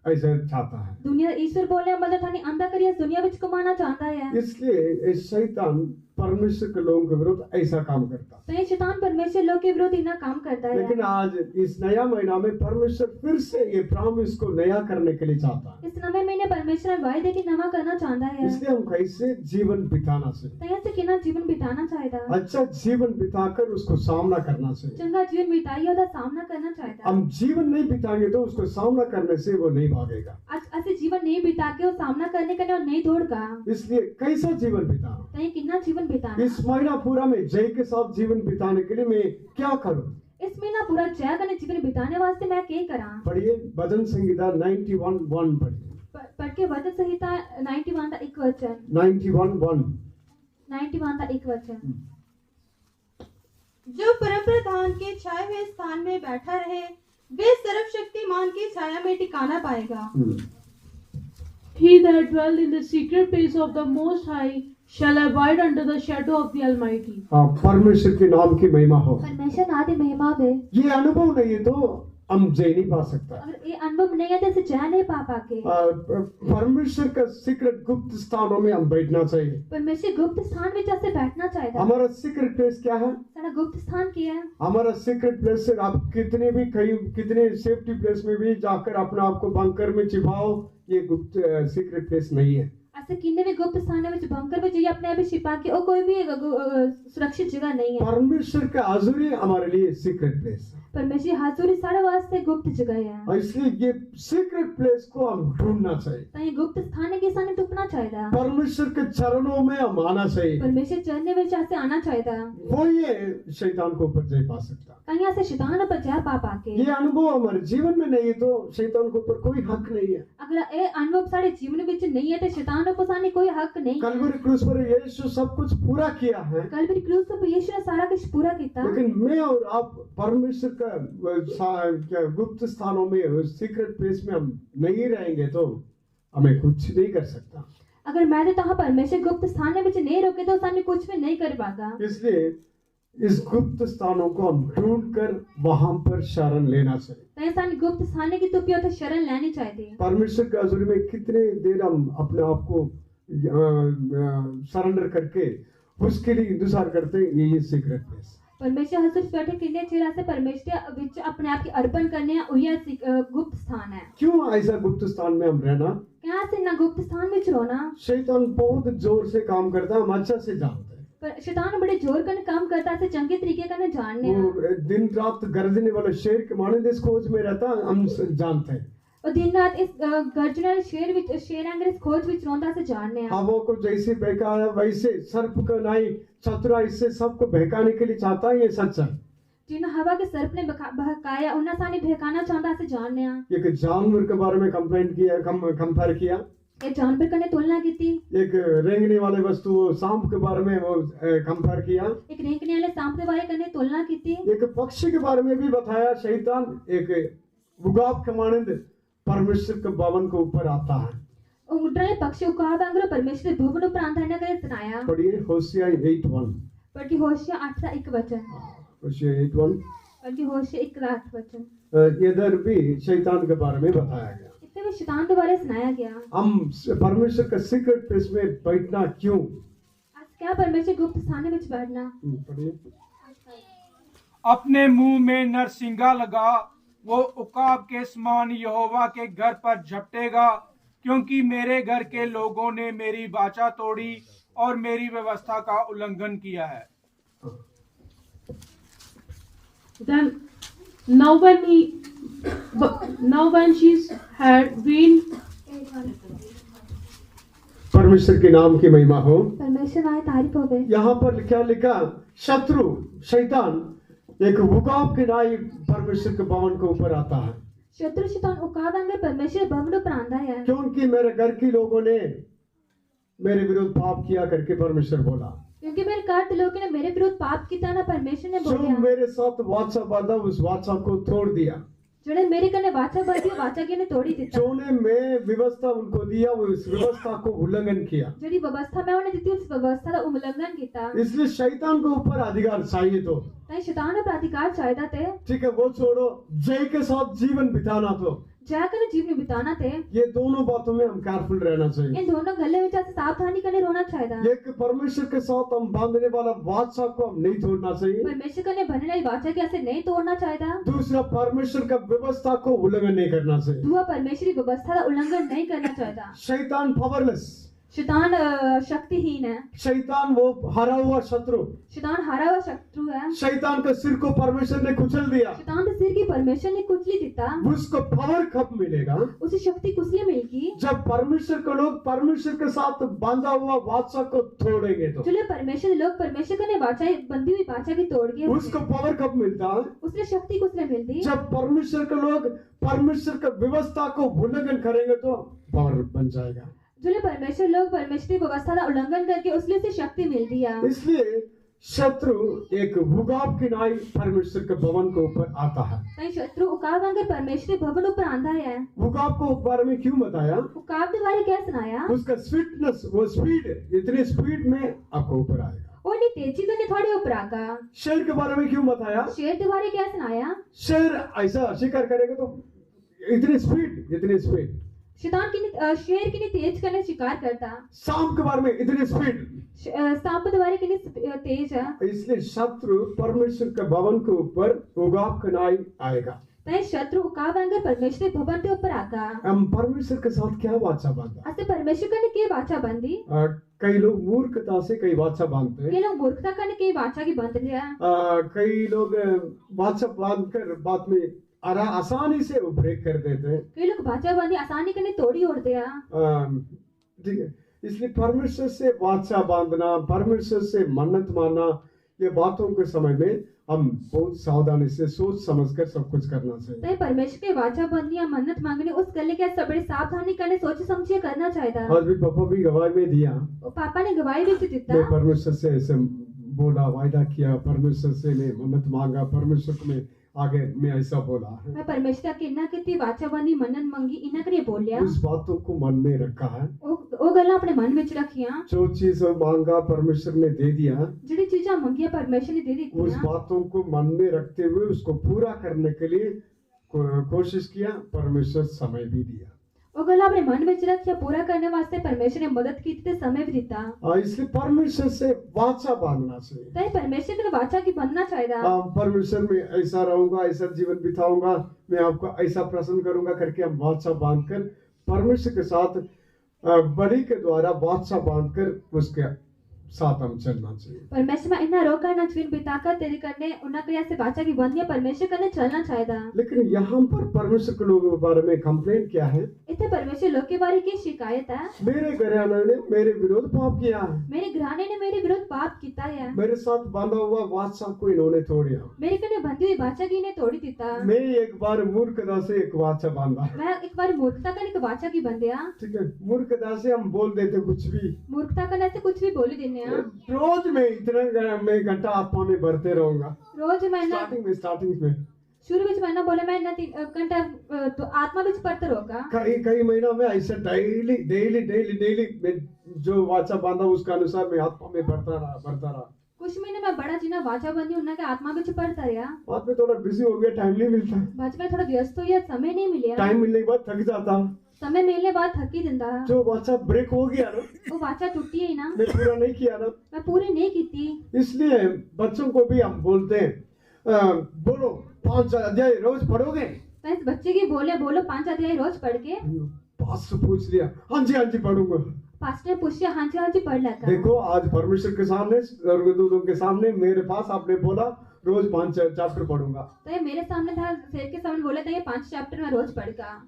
ऐसा चाहता है। दुनिया ईश्वर बोले मतलब थानी अंधा करिए दुनिया विच कमाना चाहता है। इसलिए शैतान परमेश्वर के लोगों के विरुद्ध ऐसा काम करता है। तो ये शैतान परमेश्वर लोग के विरुद्ध इतना काम करता है। लेकिन आज इस नया महीना में परमेश्वर फिर से ये प्रॉमिस को नया करने के लिए चाहता है। इस नवे महीने परमेश्वर वायदे की नवा करना चाहता है। इसलिए हम कैसे जीवन बिताना चाहिए, तो ऐसे किना जीवन बिताना चाहिए। अच्छा जीवन बिताकर उसको सामना करना चाहिए। चंगा जीवन बिताइए और सामना करना चाहिए। हम जीवन नहीं बिताएंगे तो उसको सामना करने से वो नहीं भागेगा। आज ऐसे जीवन नहीं बिता के और सामना करने के लिए और नहीं दौड़गा। इसलिए कैसा जीवन बिताना, तो ये कितना जीवन बिताना। इस महीना पूरा में जय के साथ जीवन बिताने के लिए मैं क्या करूं? इस महीना पूरा जय करने जीवन बिताने वास्ते मैं क्या करा? पढ़िए भजन संगीता 91:1 पढ़िए। पढ़ के वचन संहिता 91 का एक वचन। 91:1 91 का एक वचन। जो परमप्रधान के छाए हुए स्थान में बैठा रहे वे सर्वशक्तिमान की छाया में ठिकाना पाएगा। He that dwell in the secret place of the Most High shall abide under the shadow of the Almighty. हाँ, परमेश्वर के नाम की महिमा हो। परमेश्वर आदि महिमा में ये अनुभव नहीं है तो हम जय नहीं पा सकता। अगर ये अनुभव नहीं है तो इसे जय नहीं पा पाके। परमेश्वर का सीक्रेट गुप्त स्थानों में हम बैठना चाहिए। परमेश्वर गुप्त स्थान में जैसे बैठना चाहिए। हमारा सीक्रेट प्लेस क्या है? सारा गुप्त स्थान क्या है? हमारा सीक्रेट प्लेस से आप कितने भी कहीं कितने सेफ्टी प्लेस में भी जाकर अपने आप को बंकर में छिपाओ, ये गुप्त सीक्रेट प्लेस नहीं है। ऐसे किन्ने भी गुप्त स्थान में बंकर में जाइए अपने आप ही छिपा के और कोई भी सुरक्षित जगह नहीं है। परमेश्वर का हजूरी हमारे लिए सीक्रेट प्लेस है। परमेश्वर हाजुरी सारे वास्ते गुप्त जगह है। और इसलिए ये सीक्रेट प्लेस को हम ढूंढना चाहिए। तो ये गुप्त स्थान के सामने टुकना चाहिए। परमेश्वर के चरणों में हम आना चाहिए। परमेश्वर चरणों में जैसे आना चाहिए। वो ये शैतान को ऊपर जय पा सकता। कहीं ऐसे शैतान पर जय पा पाके। ये अनुभव हमारे जीवन में नहीं है तो शैतान के ऊपर कोई हक नहीं है। अगर ये अनुभव सारे जीवन में नहीं है तो शैतान को सामने कोई हक नहीं है। कलवरी क्रूस पर यीशु सब कुछ पूरा किया है। कलवरी क्रूस पर यीशु ने सारा कुछ पूरा किया। लेकिन मैं और आप परमेश्वर का क्या गुप्त स्थानों में सीक्रेट प्लेस में हम नहीं रहेंगे तो हमें कुछ नहीं कर सकता। अगर मैं तो परमेश्वर गुप्त स्थान में नहीं रोके तो सामने कुछ भी नहीं कर पाएगा। इसलिए इस गुप्त स्थानों को हम ढूंढ कर वहां पर शरण लेना चाहिए। तो गुप्त स्थान की तो क्यों शरण लेनी चाहिए। परमेश्वर के हजूरी में कितने देर हम अपने आप को सरेंडर करके उसके लिए इंतजार करते हैं, ये सीक्रेट प्लेस। परमेश्वर हजूर बैठे किन्ने चेहरा से परमेश्वर विच अपने आप की अर्पण करने वही गुप्त स्थान है। क्यों ऐसा गुप्त स्थान में हम रहना? क्या से ना गुप्त स्थान में रोना। शैतान बहुत जोर से काम करता है, हम अच्छा से जानते हैं। पर शैतान बड़े जोर कर काम करता है, चंगे तरीके का जानने। वो दिन रात गरजने वाला शेर के मानंद इस खोज में रहता है, हम जानते हैं। और दिन रात इस गर्जने वाले शेर अंग्रेज खोज विच रोंदा से जानने। हवा को जैसे बहकाया वैसे सर्प का नाई चतुरा इससे सबको बहकाने के लिए चाहता है, ये सच है। जिन हवा के सर्प ने बहकाया उन्हें सानी बहकाना चाहता से जानने। एक जानवर के बारे में कंप्लेंट किया, कंपेयर किया। एक जानवर करने तुलना की थी। एक रेंगने वाले वस्तु सांप के बारे में वो कंपेयर किया। एक रेंगने वाले सांप के बारे करने तुलना की थी। एक पक्षी के बारे में भी बताया। शैतान एक उगाब के मानंद परमेश्वर के भवन के ऊपर आता है। उड़ने पक्षी उकाब अंग्र परमेश्वर भवन पर आंधरने का सुनाया। पढ़िए होशिया 8:1। पढ़ के होशिया 8 का एक वचन। होशिया 8:1। पढ़ के होशिया 1 का 8 वचन। इधर भी शैतान के बारे में बताया गया। इतने में शैतान के बारे में सुनाया गया। हम परमेश्वर का सीक्रेट प्लेस में बैठना क्यों? आज क्या परमेश्वर गुप्त स्थान में बैठना। पढ़िए। अपने मुंह में नरसिंगा लगा, वो उकाब के समान यहोवा के घर पर झपटेगा, क्योंकि मेरे घर के लोगों ने मेरी वाचा तोड़ी और मेरी व्यवस्था का उल्लंघन किया है। Then now when she had been परमेश्वर के नाम की महिमा हो। परमेश्वर आए तारीफ हो गए। यहाँ पर क्या लिखा? शत्रु शैतान एक उकाब के नाई परमेश्वर के भवन के ऊपर आता है। शत्रु शैतान उकाब अंगे परमेश्वर भवन पर आंदा है। क्योंकि मेरे घर के लोगों ने मेरे विरुद्ध पाप किया करके परमेश्वर बोला। क्योंकि मेरे घर के लोगों ने मेरे विरुद्ध पाप किया ना परमेश्वर ने जो बोला। मेरे साथ वाचा बांधा उस वाचा को तोड़ दिया। जोने मेरे कने वाचा बांधी वाचा के ने तोड़ी दिता। जोने मैं व्यवस्था उनको दिया वो उस व्यवस्था को उल्लंघन किया। जड़ी व्यवस्था मैं उन्हें दी उस व्यवस्था का उल्लंघन किया। इसलिए शैतान को ऊपर अधिकार चाहिए तो ताई शैतान पर अधिकार चाहिए थे। ठीक है, वो छोड़ो, जय के साथ जीवन बिताना तो जाकर जीवन बिताना थे ये दोनों बातों में हम केयरफुल रहना चाहिए। इन दोनों गले में जैसे सावधानी करने रोना चाहिए एक परमेश्वर के साथ हम बांधने वाला वाचा को हम नहीं तोड़ना चाहिए। परमेश्वर करने बनने वाली वाचा के ऐसे नहीं तोड़ना चाहिए। दूसरा, परमेश्वर का व्यवस्था को उल्लंघन नहीं करना चाहिए। दुआ परमेश्वरी व्यवस्था का उल्लंघन नहीं करना चाहिए। शैतान पावरलेस, शैतान शक्तिहीन है। शैतान वो हरा हुआ शत्रु, शैतान हारा हुआ शत्रु है। शैतान के सिर को परमेश्वर ने कुचल दिया। शैतान के सिर की परमेश्वर ने कुचली दिता, उसको पावर कब मिलेगा? उसे शक्ति कुचले मिलेगी जब परमेश्वर के लोग परमेश्वर के साथ बांधा हुआ वाचा को तोड़ेंगे तो। जो परमेश्वर लोग परमेश्वर का ने वाचा बंधी हुई वाचा की तोड़ के उसको पावर कब मिलता है? उसने शक्ति कुचले मिलती। जब परमेश्वर के लोग परमेश्वर का व्यवस्था को उल्लंघन करेंगे तो पावर बन जाएगा। जो परमेश्वर लोग परमेश्वर की व्यवस्था का उल्लंघन करके उसलिए से शक्ति मिलती है। इसलिए शत्रु एक उगाव की नाई परमेश्वर के भवन के ऊपर आता है। कहीं शत्रु उकाब आकर परमेश्वर के भवन ऊपर आंधा है। उगाव को बारे में क्यों बताया? उकाब के बारे क्या सुनाया? उसका स्वीटनेस, वो स्पीड, इतनी स्पीड में आपको ऊपर आएगा। वो नहीं तेजी करने थोड़े ऊपर आगा। शेर के बारे में क्यों बताया? शेर के बारे क्या सुनाया? शेर ऐसा शिकार करेगा तो इतनी स्पीड। शैतान की शेर की तेज करने शिकार करता। सांप के बारे में इतनी स्पीड। सांप के बारे के लिए तेज है। इसलिए शत्रु परमेश्वर के भवन के ऊपर उगाव का नाई आएगा। तय शत्रु उकाब आकर परमेश्वर भवन के ऊपर आगा। हम परमेश्वर के साथ क्या वाचा बांधा? असे परमेश्वर करने के वाचा बंदी। कई लोग मूर्खता से कई वाचा बांधते हैं। कई लोग मूर्खता करने के वाचा की बंध लिया। कई लोग वाचा बांधकर बाद में आसानी से वो ब्रेक कर देते हैं। कई लोग वाचा बांधी आसानी करने तोड़ी उड़ते हैं। ठीक है, इसलिए परमेश्वर से वाचा बांधना, परमेश्वर से मन्नत मानना, ये बातों के समय में हम बहुत सावधानी से सोच समझकर सब कुछ करना चाहिए। तय परमेश्वर के वाचा बंदी या मन्नत मांगने उस गले के सब बड़ी सावधानी करने सोच समझ करना चाहिए। आज भी पापा भी गवाही में दिया। पापा ने गवाही भी देता। मैं परमेश्वर से ऐसे बोला, वायदा किया, परमेश्वर से मैं मन्नत मांगा, परमेश्वर को मैं आगे मैं ऐसा बोला है। मैं परमेश्वर के इन्ना कितनी वाचा बंदी मन्नत मांगी इन्ना करिए बोल लिया। उस बातों को मन में रखा है। वो गल्ला अपने मन में रखिया। जो चीज मांगा परमेश्वर ने दे दिया। जिड़ी चीजा मांगी परमेश्वर ने दे दी। उस बातों को मन में रखते हुए उसको पूरा करने के लिए कोशिश किया, परमेश्वर समय भी दिया। वो गल्ला अपने मन में रखिया, पूरा करने वास्ते परमेश्वर ने मदद की थी, समय भी दिता। इसलिए परमेश्वर से वाचा बांधना चाहिए। तय परमेश्वर के वाचा की बनना चाहिए। परमेश्वर में ऐसा रहूंगा, ऐसा जीवन बिताऊंगा, मैं आपको ऐसा प्रसन्न करूंगा करके हम वाचा बांधकर परमेश्वर के साथ बड़ी के द्वारा वाचा बांधकर उसके साथ हम चलना चाहिए। परमेश्वर में इन्ना रोका ना जीवन बिताकर तेरे करने उन्ना क्रिया से वाचा की बंदी परमेश्वर करने चलना चाहिए। लेकिन यहाँ पर परमेश्वर के लोगों के बारे में कंप्लेंट क्या है? इतने परमेश्वर लोग के बारे की शिकायत है। मेरे घराने ने मेरे विरोध पाप किया है। मेरे घराने ने मेरे विरोध पाप किया है। मेरे साथ बांधा हुआ वाचा को इन्होंने तोड़ा। मेरे कने बंधी हुई वाचा की ने तोड़ी दिता। मैं एक बार मूर्खता से एक वाचा बांधा। मैं एक बार मूर्खता करने के वाचा की बंधिया। ठीक है, मूर्खता से हम बोल देते कुछ भी। मूर्खता करने से कुछ भी बोली देने। रोज मैं इतना मैं घंटा आत्मा में बढ़ते रहूंगा। रोज मैं स्टार्टिंग में शुरू में महीना बोले मैं घंटा तो आत्मा में पढ़ते रहोगा। कई महीना में ऐसा डेली जो वाचा बांधा उसका अनुसार मैं आत्मा में बढ़ता रहा। कुछ महीने में बड़ा जिना वाचा बंदी उन्ना के आत्मा में पढ़ता रहा। बाद में थोड़ा बिजी हो गया, टाइम नहीं मिलता। बाद में थोड़ा व्यस्त हो गया, समय नहीं मिला। टाइम मिलने के बाद थक जाता। समय मिलने बाद थकी दिंदा। जो वाचा ब्रेक हो गया ना, वो वाचा टूटी है ना, मैं पूरा नहीं किया ना, मैं पूरी नहीं की थी। इसलिए बच्चों को भी हम बोलते हैं बोलो 5 अध्याय रोज पढ़ोगे। तो इस बच्चे की बोलो 5 अध्याय रोज पढ़ के। पास्टर पूछ लिया, हाँ जी पढ़ूंगा। पास्टर पूछिए, हाँ जी पढ़ लगा। देखो आज परमेश्वर के सामने, स्वर्गदूतों के सामने, मेरे पास आपने बोला रोज 5 चैप्टर पढ़ूंगा। तो ये मेरे सामने था, शेर के सामने बोला था ये 5 चैप्टर में रोज पढ़गा।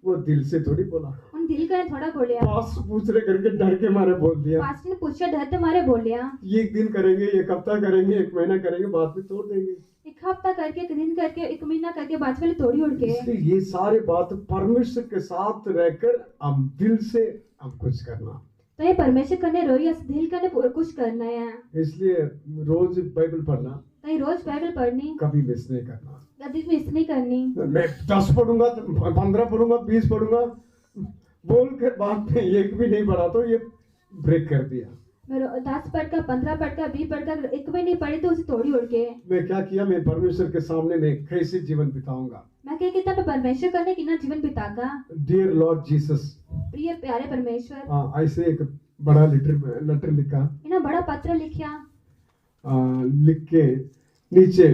वो दिल से थोड़ी बोला, उन दिल का थोड़ा बोलिया। पास्टर पूछ रहे करके डर के मारे बोल दिया। पास्टर ने पूछा डर के मारे बोलिया। ये 1 दिन करेंगे, 1 हफ्ता करेंगे, 1 महीना करेंगे, बाद में तोड़ देंगे। 1 हफ्ता करके, 1 दिन करके, 1 महीना करके, बाद वाले तोड़ी उड़ के। इसलिए ये सारे बात परमेश्वर के साथ रहकर हम दिल से हम कुछ करना। तो ये परमेश्वर करने रोई दिल करने कुछ करना है। इसलिए रोज बाइबल पढ़ना, तो ये रोज बाइबल पढ़नी, कभी मिस नहीं करना। कभी मिस नहीं करनी। मैं 10 पढ़ूंगा, 15 पढ़ूंगा, 20 पढ़ूंगा बोल कर बाद में 1 भी नहीं पढ़ा तो ये ब्रेक कर दिया। 10 पढ़ का 15 पढ़ का 20 पढ़ का एक भी नहीं पढ़ी तो उसे तोड़ी उड़ के मैं क्या किया, मैं परमेश्वर के सामने मैं कैसे जीवन बिताऊंगा। मैं क्या कहता मैं परमेश्वर करने की ना जीवन बितागा। डियर लॉर्ड जीसस, प्रिय प्यारे परमेश्वर, ऐसे एक बड़ा लेटर लिखा, इन्हें बड़ा पत्र लिखिया, लिख के नीचे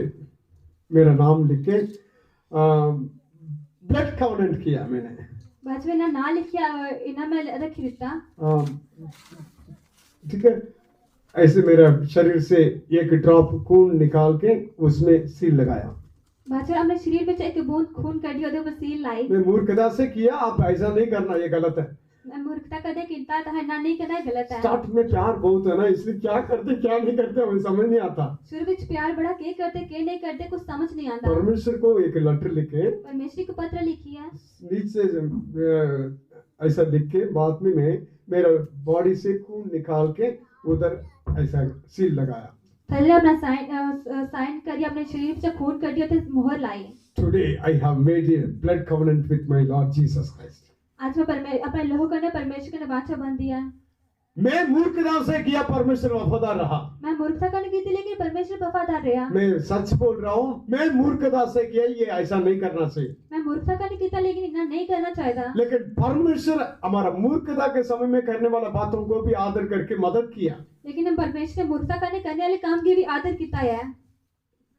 मेरा नाम लिख के ब्लड कवनेंट किया मैंने। बाद में ना लिखिया इन्हें मैं रखी दिता। ठीक है, ऐसे मेरा शरीर से एक ड्रॉप खून निकाल के उसमें सील लगाया। बाद में अपने शरीर में एक बूंद खून कर दिया, ऊपर सील लाई। मैं मूर्खता से किया, आप ऐसा नहीं करना, ये गलत है। मैं मूर्खता कदे किंता था ना नहीं करना गलत है। स्टार्ट में प्यार बहुत है ना, इसलिए क्या करते क्या नहीं करते हमें समझ नहीं आता। शुरू में प्यार बड़ा के करते के नहीं करते कुछ समझ नहीं आता। परमेश्वर को एक लेटर लिखे, परमेश्वर को पत्र लिखिया, नीचे ऐसा लिख के बाद में मैं मेरा बॉडी से खून निकाल के उधर ऐसा सील लगाया। पहले अपना साइन करिए, अपने शरीर से खून कर दिया तो मोहर लाई। Today I have made a blood covenant with my Lord Jesus Christ. आज मैं अपने लोगों ने परमेश्वर ने वाचा बंध दिया। मैं मूर्खता से किया, परमेश्वर वफादार रहा। मैं मूर्खता करने की थी लेकिन परमेश्वर वफादार रहा। मैं सच बोल रहा हूँ, मैं मूर्खता से किया, ये ऐसा नहीं करना चाहिए। मैं मूर्खता करने की था लेकिन इतना नहीं करना चाहिए। लेकिन परमेश्वर हमारा मूर्खता के समय में करने वाला बातों को भी आदर करके मदद किया। लेकिन हम परमेश्वर ने मूर्खता करने वाले काम की भी आदर किया है।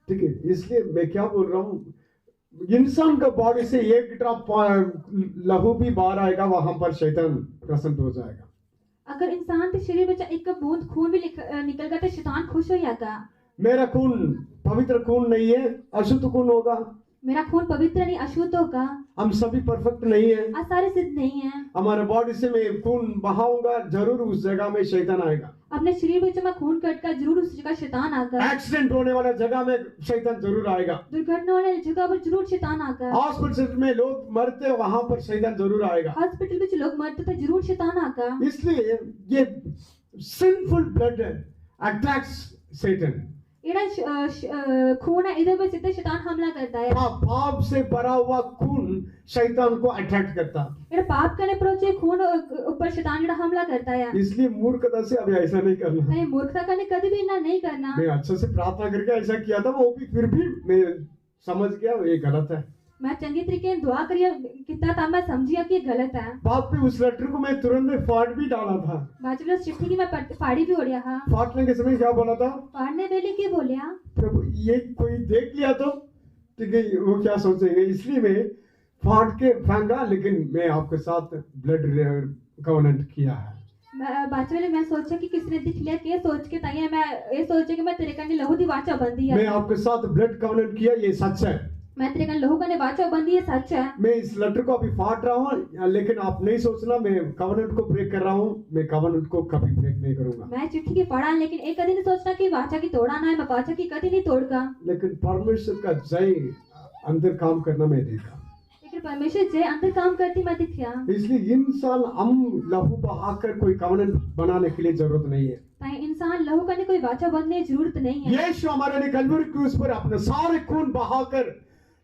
ठीक है, इसलिए मैं क्या बोल रहा हूँ, इंसान का बॉडी से एक ड्रॉप लहू भी बाहर आएगा, वहां पर शैतान प्रसन्न हो जाएगा। अगर इंसान के शरीर में एक बूंद खून भी निकल गया तो शैतान खुश हो जाएगा। मेरा खून पवित्र खून नहीं है, अशुद्ध खून होगा। मेरा खून पवित्र नहीं अशुद्ध होगा। हम सभी परफेक्ट नहीं है, आज सारे सिद्ध नहीं है। हमारे बॉडी से मैं खून बहाऊंगा, जरूर उस जगह में शैतान आएगा। अपने शरीर में जब मैं खून कटकर जरूर उस जगह शैतान आएगा। एक्सीडेंट होने वाला जगह में शैतान जरूर आएगा। दुर्घटना होने वाली जगह पर जरूर शैतान आएगा। हॉस्पिटल में लोग मरते, वहां पर शैतान जरूर आएगा। हॉस्पिटल में जो लोग मरते थे जरूर शैतान आएगा। इसलिए ये सिंफुल ब्लड अट्रैक्ट्स सैटन। खून है इधर पर सीधे शैतान हमला करता है। पाप से भरा हुआ खून शैतान को अट्रैक्ट करता है। पाप करने पर जो खून ऊपर शैतान जो हमला करता है। इसलिए मूर्खता से अभी ऐसा नहीं करना। नहीं, मूर्खता करने कभी भी ना नहीं करना। मैं अच्छे से प्रार्थना करके ऐसा किया था, वो भी फिर भी मैं समझ गया ये गलत है। मैं चंगी तरीके दुआ करिए कितना था, मैं समझिया कि गलत है। बाप पे उस लेटर को मैं तुरंत में फाड़ भी डाला था। बाद में चिट्ठी की मैं फाड़ी भी उड़िया। हाँ, फाड़ने के समय क्या बोला था? फाड़ने वेले के बोलिया प्रभु ये कोई देख लिया तो ठीक है, वो क्या सोचेंगे, इसलिए मैं फाड़ के फेंका, लेकिन मैं आपके साथ ब्लड कवनेंट किया है। बाचवे मैं सोचा कि किसने दिख लिया, के सोच के ताइया मैं ये सोचे कि मैं तेरे कने लहू दी वाचा बंदी है। मैं आपके साथ ब्लड कवनेंट किया, ये सच है। मैं तेरे कने लहू कने वाचा बंदी है, सच है। मैं इस लेटर को अभी फाड़ रहा हूँ, लेकिन आप नहीं सोचना मैं कवनेंट को ब्रेक कर रहा हूँ। मैं कवनेंट को कभी ब्रेक नहीं करूंगा। मैं चिट्ठी की फाड़ा, लेकिन एक कभी नहीं सोचना कि वाचा की तोड़ा ना है, मैं वाचा की कभी नहीं तोड़गा। लेकिन परमेश्वर का जय अंदर काम करना मैं देखा। लेकिन परमेश्वर जय अंदर काम करती मैं दिखिया। इसलिए इंसान हम लहू बहाकर कोई कवनेंट बनाने के लिए जरूरत नहीं है। इंसान लहू करने कोई वाचा बनने की जरूरत नहीं है। यीशु हमारे लिए कलवरी क्रूस पर अपने सारे खून बहाकर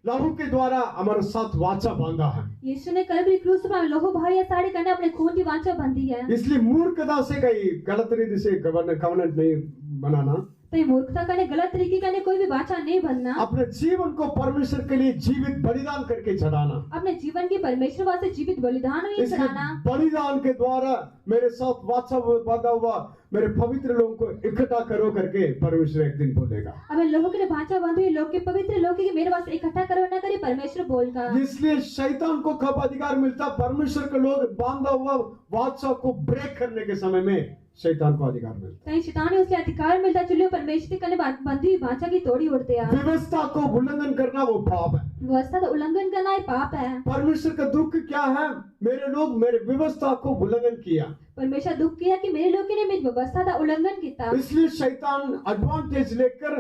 लहू के द्वारा हमारे साथ वाचा बांधा है। यीशु ने कलवरी क्रूस पर लहू बहाया साड़ी करने अपने खून की वाचा बांधी है। इसलिए मूर्खता से कहीं गलत रीति से कवनेंट नहीं बनाना। तो मूर्खता करने गलत तरीके करने कोई भी वाचा नहीं बनना। अपने जीवन को परमेश्वर के लिए जीवित बलिदान करके चढ़ाना। अपने जीवन की परमेश्वर वास्ते जीवित बलिदान ही चढ़ाना। बलिदान के द्वारा मेरे साथ वाचा बांधा हुआ मेरे पवित्र लोगों को इकट्ठा करो करके परमेश्वर एक दिन बोलेगा। अब लोगों के वाचा बांधे लोग के पवित्र लोग के मेरे वास्ते इकट्ठा करो ना करे परमेश्वर बोलगा। इसलिए शैतान को कब अधिकार मिलता? परमेश्वर के लोग बांधा हुआ वाचा को ब्रेक करने के समय में शैतान को अधिकार मिलता है। शैतान ने उसे अधिकार मिलता चलिए परमेश्वर कने बंधी हुई वाचा की तोड़ी उड़ते हैं। व्यवस्था को उल्लंघन करना वो पाप है। व्यवस्था का उल्लंघन करना ही पाप है। परमेश्वर का दुख क्या है? मेरे लोग मेरे व्यवस्था को उल्लंघन किया। परमेश्वर दुख किया कि मेरे लोग ने मेरी व्यवस्था का उल्लंघन किया। इसलिए शैतान एडवांटेज लेकर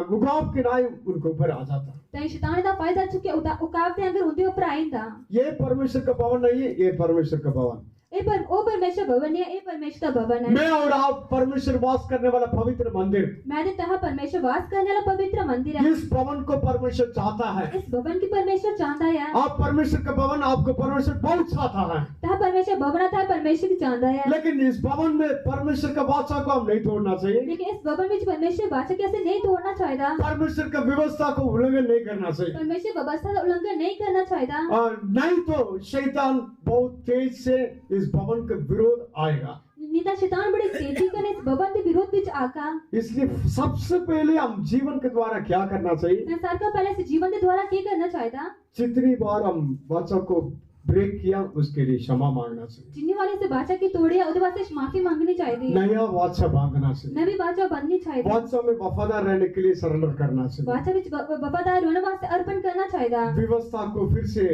उगाव के नाई उनके ऊपर आ जाता। शैतान का फायदा चुके उकावते अगर उनके ऊपर आइंदा। ये परमेश्वर का भवन नहीं है, ये परमेश्वर का भवन। ओ परमेश्वर भवन है, ए परमेश्वर का भवन है। मैं और आप परमेश्वर वास करने वाला पवित्र मंदिर, मैं ते तहा परमेश्वर वास करने वाला पवित्र मंदिर है। इस भवन को परमेश्वर चाहता है। इस भवन की परमेश्वर चाहता है। आप परमेश्वर का भवन, आपको परमेश्वर बहुत चाहता है, तहा परमेश्वर भवन था परमेश्वर की चाहता है। लेकिन इस भवन में परमेश्वर का वाचा को हम नहीं तोड़ना चाहिए। लेकिन इस भवन में परमेश्वर वाचा कैसे नहीं तोड़ना चाहिए। परमेश्वर का व्यवस्था को उल्लंघन नहीं करना चाहिए। परमेश्वर व्यवस्था का उल्लंघन नहीं करना चाहिए। और नहीं तो शैतान बहुत तेज से इस भवन के विरोध आएगा। नीता शैतान बड़ी तेजी करने इस भवन के विरोध विच आका। इसलिए सबसे पहले हम जीवन के द्वारा क्या करना चाहिए? संसार का पहले से जीवन के द्वारा क्या करना चाहिए। जितनी बार हम वाचा को ब्रेक किया उसके लिए क्षमा मांगना चाहिए। जिन्नी वाले से वाचा की तोड़ी उसके वास्ते माफी मांगनी चाहिए। नया वाचा बांधना चाहिए। नवी वाचा बननी चाहिए। वाचा में वफादार रहने के लिए सरेंडर करना चाहिए। वाचा विच वफादार होने वास्ते अर्पण करना चाहिए। व्यवस्था को फिर से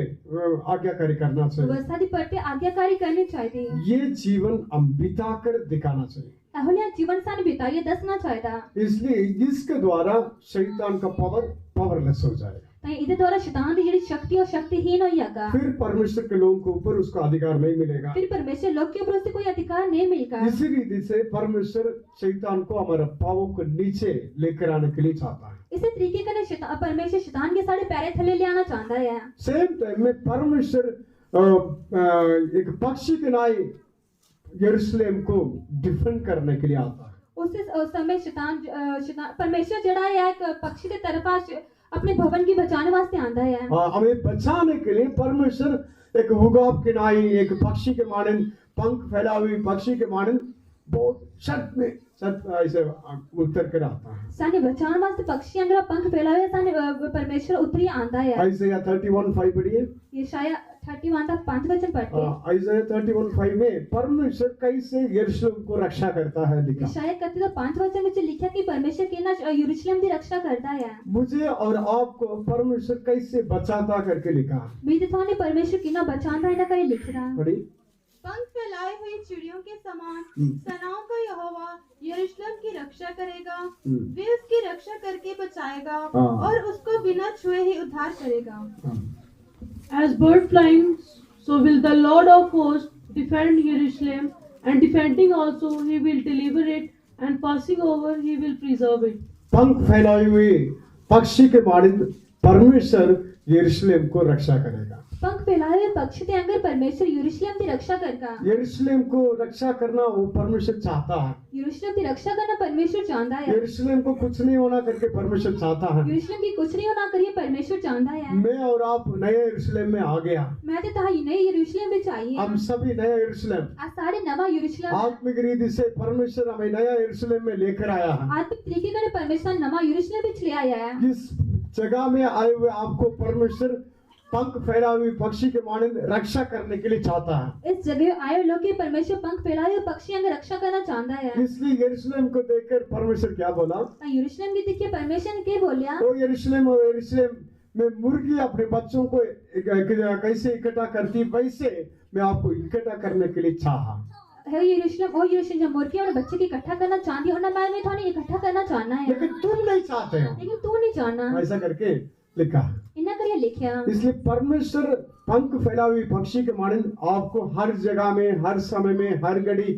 आज्ञाकारी करना चाहिए। व्यवस्था दी पड़ते आज्ञाकारी करनी चाहिए। ये जीवन हम बिताकर दिखाना चाहिए। अहुलिया जीवन सान बिताइए दसना चाहिए। इसलिए इसके द्वारा शैतान का पावरलेस हो जाएगा। इधर द्वारा शैतान की ਜਿਹੜੀ शक्ति और शक्तिहीन हो जाएगा। फिर परमेश्वर के लोगों के ऊपर उसका अधिकार नहीं मिलेगा। फिर परमेश्वर लोग के ऊपर उससे कोई अधिकार नहीं मिलेगा। इसी रीति से परमेश्वर शैतान को हमारे पावों को नीचे लेकर आने के लिए चाहता है। इसी तरीके का परमेश्वर शैतान के सारे पैरे थले ले आना चाहता है। सेम टाइम में परमेश्वर एक पक्षी के नाई यरूशलेम को डिफेंड करने के लिए आता है। उस समय शैतान परमेश्वर जड़ा है एक पक्षी के तरफा अपने भवन की बचाने वास्ते आंदा है। हमें बचाने के लिए परमेश्वर एक हुगाब के नाई, एक पक्षी के मानन, पंख फैला हुई पक्षी के मानन बहुत शर्त ऐसे उतर कर आता है। साने बचाने वास्ते पक्षी अंदर पंख फैलावे साने परमेश्वर उतरी आंदा है। आइज़ाया 31:5 पढ़िए। यशाया 31 का 5 वचन पढ़ते हैं। आइज़ाया 31:5 में परमेश्वर कैसे यरूशलेम को रक्षा करता है लिखा। यशाया 5 वचन में लिखा कि परमेश्वर केना यरूशलेम की रक्षा करता है। मुझे और आपको परमेश्वर कैसे बचाता करके लिखा। बीते थाने परमेश्वर केना बचाता है ना करे लिख रहा। पढ़ी। पंख फैलाए हुई चिड़ियों के समान सेनाओं का यहोवा यरूशलेम की रक्षा करेगा। वे उसकी रक्षा करके बचाएगा और उसको बिना छुए ही उद्धार करेगा। As bird flying, so will the Lord of hosts defend Jerusalem, and defending also he will deliver it, and passing over he will preserve it. पंख फैलाए हुए पक्षी के मानिंद परमेश्वर यरूशलेम को रक्षा करेगा। पंख फैलाए हुए पक्षी के अंदर परमेश्वर यरूशलेम की रक्षा करेगा। यरूशलेम को रक्षा करना वो परमेश्वर चाहता है। यरूशलेम की रक्षा करना परमेश्वर चाहता है। यरूशलेम को कुछ नहीं होना करके परमेश्वर चाहता है। यरूशलेम की कुछ नहीं होना करिए परमेश्वर चाहता है। मैं और आप नए यरूशलेम में आ गया। मैं तो ताही नए यरूशलेम में चाहिए। हम सभी नया यरूशलेम। आज सारे नवा यरूशलेम। आत्मिक रीति से परमेश्वर हमें नया यरूशलेम में लेकर आया है। आत्मिक तरीके का परमेश्वर नवा यरूशलेम में ले आया है। जिस जगह में आए हुए आपको परमेश्वर पंख फैलाए हुए पक्षी के मानंद रक्षा करने के लिए चाहता है। इस जगह आए लोग के परमेश्वर पंख फैलाए हुए पक्षियों की रक्षा करना चाहता है। इसलिए यरूशलेम को देखकर परमेश्वर क्या बोला? यरूशलेम की देखिए परमेश्वर ने क्या बोला? ओ यरूशलेम में मुर्गी अपने बच्चों को कैसे इकट्ठा करती वैसे मैं आपको इकट्ठा करने के लिए चाहा। है यरूशलेम जब मुर्गी और बच्चे की इकट्ठा करना चाहती है और मैं थोड़ी इकट्ठा करना चाहना है। लेकिन तुम नहीं चाहते हो। लेकिन तू नहीं चाहना। ऐसा करके लिखा है। इन्ना करिए लिखा। इसलिए परमेश्वर पंख फैलाए हुए पक्षी के मानंद आपको हर जगह में, हर समय में, हर घड़ी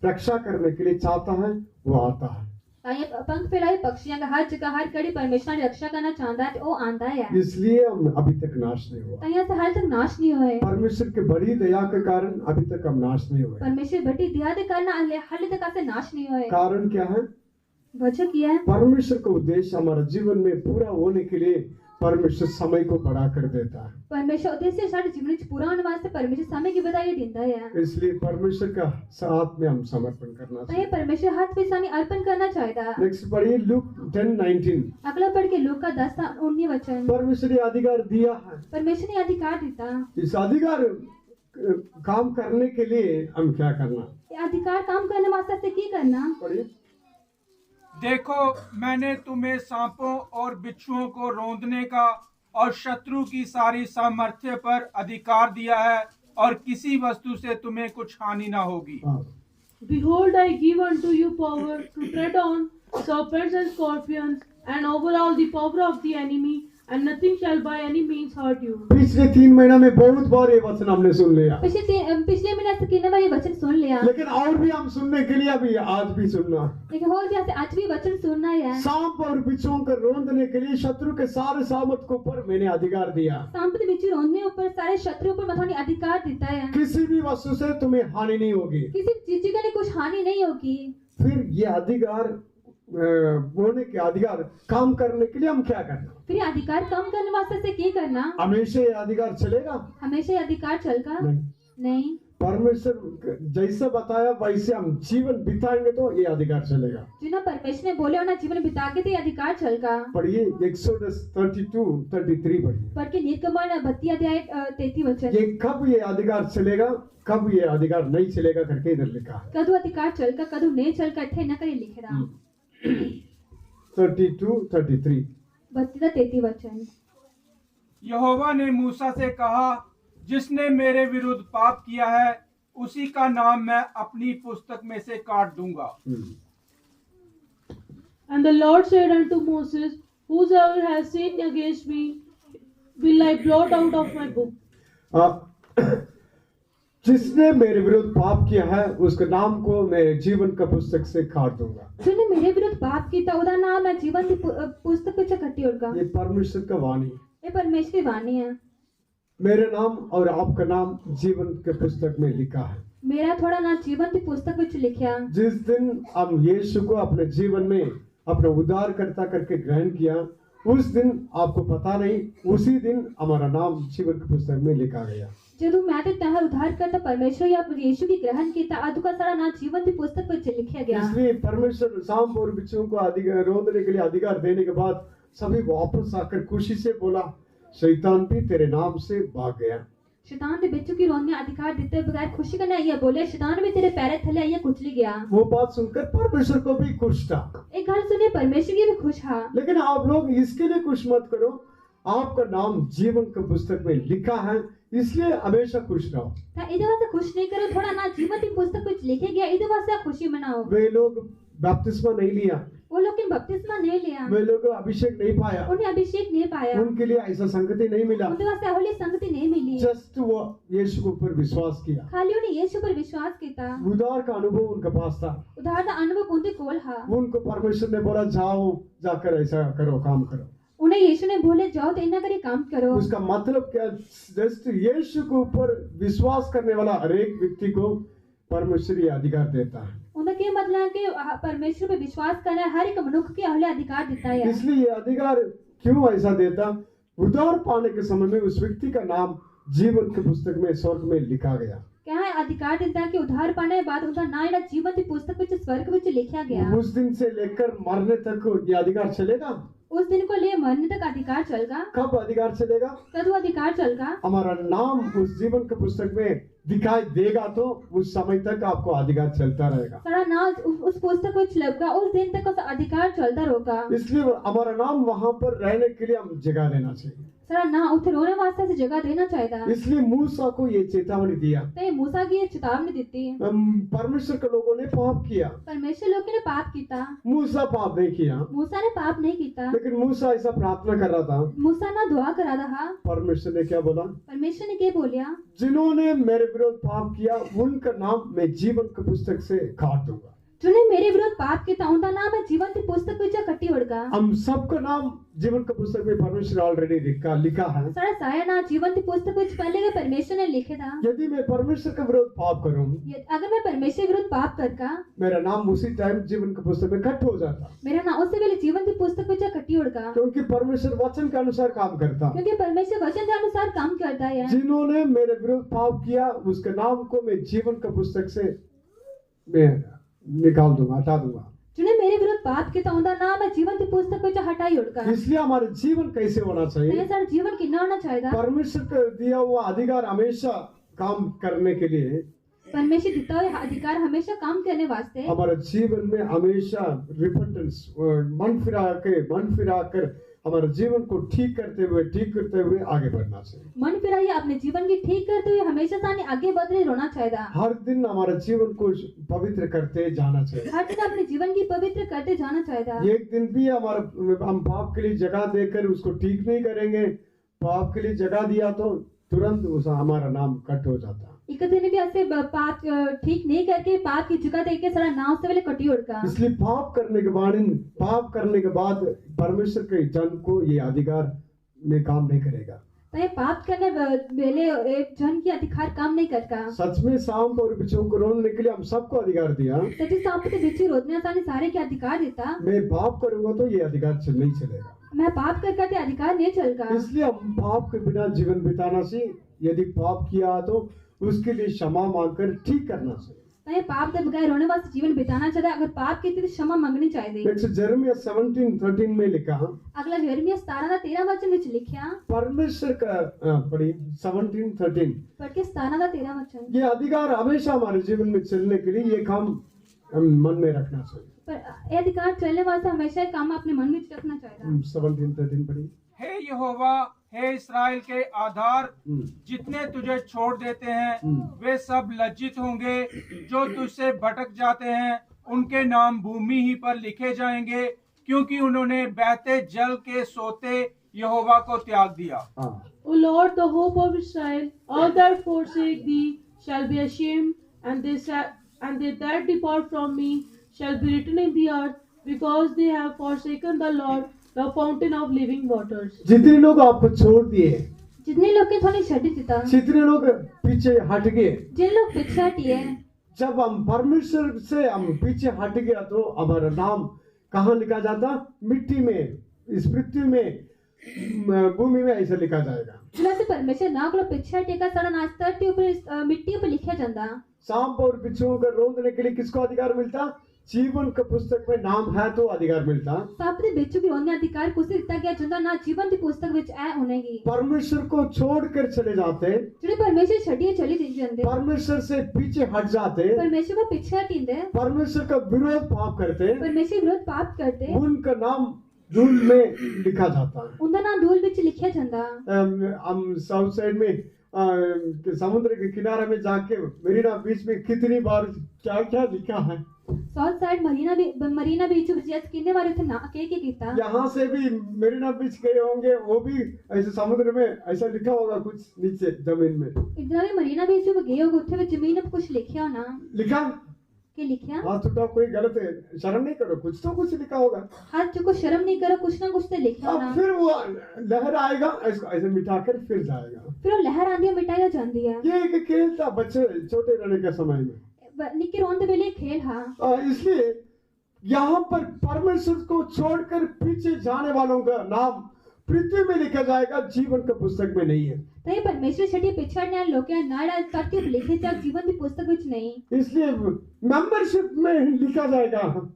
रक्षा करने के लिए चाहता है। वो आता है। पंख फैलाए पक्षियों का हर जगह हर घड़ी परमेश्वर ने रक्षा करना चाहता है। वो आंदा है। इसलिए हम अभी तक नाश नहीं हुआ। यहाँ से हर तक नाश नहीं हुए। परमेश्वर के बड़ी दया के कारण अभी तक हम नाश नहीं हुए। परमेश्वर बड़ी दया के कारण हाल तक ऐसे नाश नहीं हुए। कारण क्या है? वजह क्या है? परमेश्वर का उद्देश्य हमारे जीवन में पूरा होने के लिए परमेश्वर समय को बढ़ा कर देता है। परमेश्वर उद्देश्य सारे जीवन में पूरा होने वास्ते परमेश्वर समय की बधाई देता है। इसलिए परमेश्वर का साथ में हम समर्पण करना चाहिए। परमेश्वर हाथ पे सानी अर्पण करना चाहिए। नेक्स्ट पढ़िए लूक 10:19। अगला पढ़ के लूक का 10:19 वचन। परमेश्वर ने अधिकार दिया है। परमेश्वर ने अधिकार दिया। इस अधिकार काम करने के लिए हम क्या करना? अधिकार काम करने वास्ते से क्या करना? पढ़िए। देखो मैंने तुम्हें सांपों और बिच्छुओं को रौंदने का और शत्रु की सारी सामर्थ्य पर अधिकार दिया है और किसी वस्तु से तुम्हें कुछ हानि ना होगी। Behold, I give unto you power to tread on serpents and scorpions and over all the power of the enemy, and nothing shall by any means hurt you. पिछले 3 महीना में बहुत बार ये वचन हमने सुन लिया, पिछले महीने से कितने बार ये वचन सुन लिया, लेकिन और भी हम सुनने के लिए अभी आज भी सुनना। लेकिन और भी आज भी वचन सुनना है। सांप और बिच्छुओं को रोंदने के लिए शत्रु के सारे सामर्थ को ऊपर मैंने अधिकार दिया। सांप के बिच्छू रोंदने ऊपर सारे शत्रु पर मैंने अधिकार देता है। किसी भी वस्तु से तुम्हें हानि नहीं होगी, किसी चीज का कुछ हानि नहीं होगी। फिर ये अधिकार बोलने के अधिकार काम करने के लिए हम क्या करना? फिर ये अधिकार काम करने वास्ते से क्या करना? हमेशा ये अधिकार चलेगा? हमेशा ये अधिकार चलेगा नहीं। परमेश्वर जैसे बताया वैसे हम जीवन बिताएंगे तो ये अधिकार चलेगा। जिन्हें परमेश्वर ने बोले ना जीवन बिता के तो ये अधिकार चलेगा। पढ़िए एक्सोडस 32-33 पढ़िए। पढ़ के निर्गमन 32 अध्याय 33 वचन। ये कब ये अधिकार चलेगा, कब ये अधिकार नहीं चलेगा करके इधर लिखा है। कदू अधिकार चलेगा कदू नहीं चलेगा इतने न करे लिखे रहा। 32-33 32-33 वचन। यहोवा ने मूसा से कहा, जिसने मेरे विरुद्ध पाप किया है उसी का नाम मैं अपनी पुस्तक में से काट दूंगा। And the Lord said unto Moses, whosoever has sinned against me will I blot out of my book. जिसने मेरे विरुद्ध पाप किया है उसके नाम को मैं जीवन का पुस्तक से काट दूंगा। जिसने मेरे विरुद्ध पाप किया उदा नाम मैं जीवन की पुस्तक में से कटी होगा। ये परमेश्वर का वाणी, ये परमेश्वर की वाणी है। मेरे नाम और आपका नाम जीवन के पुस्तक में लिखा है। मेरा थोड़ा नाम जीवन की पुस्तक में लिखा। जिस दिन हम यीशु को अपने जीवन में अपना उद्धारकर्ता करके ग्रहण किया उस दिन आपको पता नहीं, उसी दिन हमारा नाम जीवन की पुस्तक में लिखा गया। जब मैं तहर उद्धारकर्ता परमेश्वर या यीशु की ग्रहण किया अधु का सारा नाम जीवन की पुस्तक में लिखा गया। इसलिए परमेश्वर सांप और बिच्छुओं को अधिकार रोकने के लिए अधिकार देने के बाद सभी वापस आकर खुशी से बोला, शैतान भी तेरे नाम से भाग गया। शैतान ने बिच्छू की रोकने अधिकार देते बगैर खुशी करने आइए बोले शैतान भी तेरे पैर थले आइए कुचली गया। वो बात सुनकर परमेश्वर को भी खुश था। एक गल सुनिए परमेश्वर की भी खुश था। लेकिन आप लोग इसके लिए खुश मत करो, आपका नाम जीवन की पुस्तक में लिखा है इसलिए हमेशा खुश रहो। इधर वास्ते खुश नहीं करो, थोड़ा ना जीवन की पुस्तक में लिखे गया इधर वास्ते खुशी मनाओ। वे लोग बपतिस्मा नहीं लिया, वो लोग ने बपतिस्मा नहीं लिया, वे लोग अभिषेक नहीं पाया, उन्हें अभिषेक नहीं पाया, उनके लिए ऐसा संगति नहीं मिला। उनके वास्ते होली संगति नहीं मिली। जस्ट वो यीशु के ऊपर विश्वास किया, खाली उन्हें यीशु पर विश्वास किया। उद्धार का अनुभव उनके पास था, उद्धार का अनुभव उनके कोल था। उनको परमेश्वर ने बोला जाओ जाकर ऐसा करो, काम करो। उन्हें यीशु ने बोले जाओ तो इन्ना करे काम करो। उसका मतलब क्या? जस्ट यीशु के ऊपर विश्वास करने वाला हर एक व्यक्ति को परमेश्वर ये अधिकार देता है। उनका क्या मतलब है कि परमेश्वर पे विश्वास करना हर एक मनुष्य के हवले अधिकार देता है। इसलिए ये अधिकार क्यों ऐसा देता? उद्धार पाने के समय में उस व्यक्ति का नाम जीवन की पुस्तक में स्वर्ग में लिखा गया। क्या है अधिकार देता है कि उद्धार पाने के बाद उनका नाम जीवन की पुस्तक में स्वर्ग में लिखा गया। उस दिन से लेकर मरने तक ये अधिकार चलेगा। उस दिन को लिए मरने तक अधिकार चलेगा। कब अधिकार चलेगा? कब अधिकार चलेगा? हमारा नाम उस जीवन के पुस्तक में दिखाई देगा तो उस समय तक आपको अधिकार चलता रहेगा। सारा नाम उस पुस्तक में चलेगा, उस दिन तक उस अधिकार चलता रहेगा। इसलिए हमारा नाम वहाँ पर रहने के लिए हम जगह देना चाहिए। सारा ना उठे रोने वास्ते से जगह देना चाहिए। इसलिए मूसा को ये चेतावनी दिया। तो ये मूसा की ये चेतावनी देती है। परमेश्वर के लोगों ने पाप किया, परमेश्वर लोगों ने पाप किया, मूसा पाप नहीं किया। मूसा ने पाप नहीं किया, लेकिन मूसा ऐसा प्रार्थना कर रहा था। मूसा ना दुआ करा था। परमेश्वर ने क्या बोला? परमेश्वर ने क्या बोलिया? जिन्होंने मेरे विरुद्ध पाप किया उनका नाम मैं जीवन की पुस्तक से काट दूंगा। जिन्हें मेरे विरुद्ध पाप किया उनका नाम मैं जीवन की पुस्तक में कटी होगा। हम सबका नाम जीवन की पुस्तक में परमेश्वर ऑलरेडी लिखा है। सारा साया ना जीवन की पुस्तक में पहले के परमेश्वर ने लिखे था। यदि मैं परमेश्वर के विरुद्ध पाप करूं, अगर मैं परमेश्वर विरुद्ध पाप करका, मेरा नाम उसी टाइम जीवन की पुस्तक में कट हो जाता। मेरा नाम उससे पहले जीवन की पुस्तक में कटी होगा। क्योंकि परमेश्वर वचन के अनुसार काम करता। क्योंकि परमेश्वर वचन के अनुसार काम करता है। जिन्होंने मेरे विरुद्ध पाप किया उसके नाम को मैं जीवन की पुस्तक से मैं निकाल दूंगा, हटा दूंगा। जिन्हें मेरे विरुद्ध पाप किया उनका नाम मैं जीवन की पुस्तक में हटाई होगा। इसलिए हमारे जीवन कैसे होना चाहिए? सारा जीवन कितना होना चाहिए? परमेश्वर का दिया हुआ अधिकार हमेशा काम करने के लिए, परमेश्वर देता हुआ अधिकार हमेशा काम करने वास्ते हमारे जीवन में हमेशा रिपेंटेंस, मन फिरा कर हमारे जीवन को ठीक करते हुए आगे बढ़ना चाहिए। मन फिराइए, अपने जीवन की ठीक करते हुए हमेशा सानी आगे बढ़ रहे रहना चाहिए। हर दिन हमारे जीवन को पवित्र करते जाना चाहिए। हर दिन अपने जीवन की पवित्र करते जाना चाहिए। एक दिन भी हम पाप के लिए जगह देकर उसको ठीक नहीं करेंगे, पाप के लिए जगह दिया तो तुरंत उस हमारा नाम कट हो जाता। एक दिन भी ऐसे पाप ठीक नहीं करके पाप की जगह देके सारा नाव से पहले कटी उड़का। इसलिए पाप करने के बाद परमेश्वर के जन को ये अधिकार में काम नहीं करेगा। तो पाप करने वेले एक जन की अधिकार काम नहीं करता। सच में सांप और बिच्छू को रोकने के लिए हम सबको अधिकार दिया। सच्ची सांप के बिच्छू रोकने सारे सारे के अधिकार देता। मैं पाप करूंगा तो ये अधिकार नहीं चलेगा। मैं पाप करके अधिकार नहीं चलेगा। इसलिए हम पाप के बिना जीवन बिताना चाहिए। यदि पाप किया तो उसके लिए क्षमा मांगकर ठीक करना चाहिए। तो पाप के बगैर रोने वाले जीवन बिताना चाहिए। अगर पाप की तो क्षमा मांगनी चाहिए। नेक्स्ट यिर्मयाह 17:13 में लिखा, अगला यिर्मयाह 17:13 वचन में लिखा, परमेश्वर का पढ़ी 17:13 पढ़ के 17:13 वचन। ये अधिकार हमेशा हमारे जीवन में चलने के लिए ये काम हम मन में रखना चाहिए। पर ये अधिकार चलने वास्ते हमेशा ये काम अपने मन में रखना चाहिए। 17:13 पढ़ी। हे यहोवा, हे इस्राएल के आधार, जितने तुझे छोड़ देते हैं वे सब लज्जित होंगे। जो तुझसे भटक जाते हैं उनके नाम भूमि ही पर लिखे जाएंगे, क्योंकि उन्होंने बहते जल के सोते यहोवा को त्याग दिया। O Lord, the hope of Israel, all that forsake thee shall be ashamed, and they that depart from me shall be written in the earth, because they have forsaken the Lord, the fountain of living waters. जितने लोग आपको छोड़ दिए, जितने लोग के थोड़ी छड़ी देता, जितने लोग पीछे हट गए, जिन लोग पीछे हटिए, जब हम परमेश्वर से हम पीछे हट गया तो हमारा नाम कहाँ लिखा जाता? मिट्टी में, इस पृथ्वी में, भूमि में ऐसा लिखा जाएगा। जैसे परमेश्वर ना को पीछे हटेगा सारा नाच धरती ऊपर मिट्टी ऊपर लिखा जाता। सांप और बिच्छुओं को रोकने के लिए किसको अधिकार मिलता? जीवन के पुस्तक में नाम है तो अधिकार मिलता। सांप ने बिच्छू की रोकने अधिकार कुछ दिता गया जंदा ना जीवन की पुस्तक विच है उन्हेंगी। परमेश्वर को छोड़कर चले जाते, जिन्हें परमेश्वर छड़िए चली जाते, परमेश्वर से पीछे हट जाते, परमेश्वर को पीछे हटिंदे, परमेश्वर का विरोध पाप करते, परमेश्वर विरोध पाप करते, उनका नाम धूल में लिखा जाता है। उनका नाम धूल विच लिखा जाता। हम साउथ साइड में समुद्र के किनारे में जाके मरीना बीच में कितनी बार क्या क्या लिखा है। साउथ साइड मरीना बीच कितने बार थे ना के कीता। यहाँ से भी मरीना बीच गए होंगे, वो भी ऐसे समुद्र में ऐसा लिखा होगा कुछ नीचे जमीन में। इधर भी मरीना बीच में गए होगे, उत्थे जमीन पर कुछ लिखा हो ना। लिखा के लिखा? हाथ उठाओ, कोई गलत है, शर्म नहीं करो, कुछ तो कुछ लिखा होगा। हाथ चुको, शर्म नहीं करो, कुछ ना कुछ तो लिखा हो ना। फिर वो लहर आएगा, ऐसे मिटाकर फिर जाएगा। फिर वो लहर आंधी है, मिटाया जाती है। ये एक खेल था बच्चे छोटे रहने के समय में। निक्के रोंदे वेले खेल हाँ। इसलिए यहाँ पर परमेश्वर को छोड़कर पीछे जाने वालों का नाम पृथ्वी में लिखा जाएगा, जीवन के पुस्तक में नहीं है। तो ये परमेश्वर छठी पिछड़ने वाले लोग हैं, नाड़ा करके लिखे जाए जीवन की पुस्तक विच नहीं। इसलिए मेंबरशिप में लिखा जाएगा,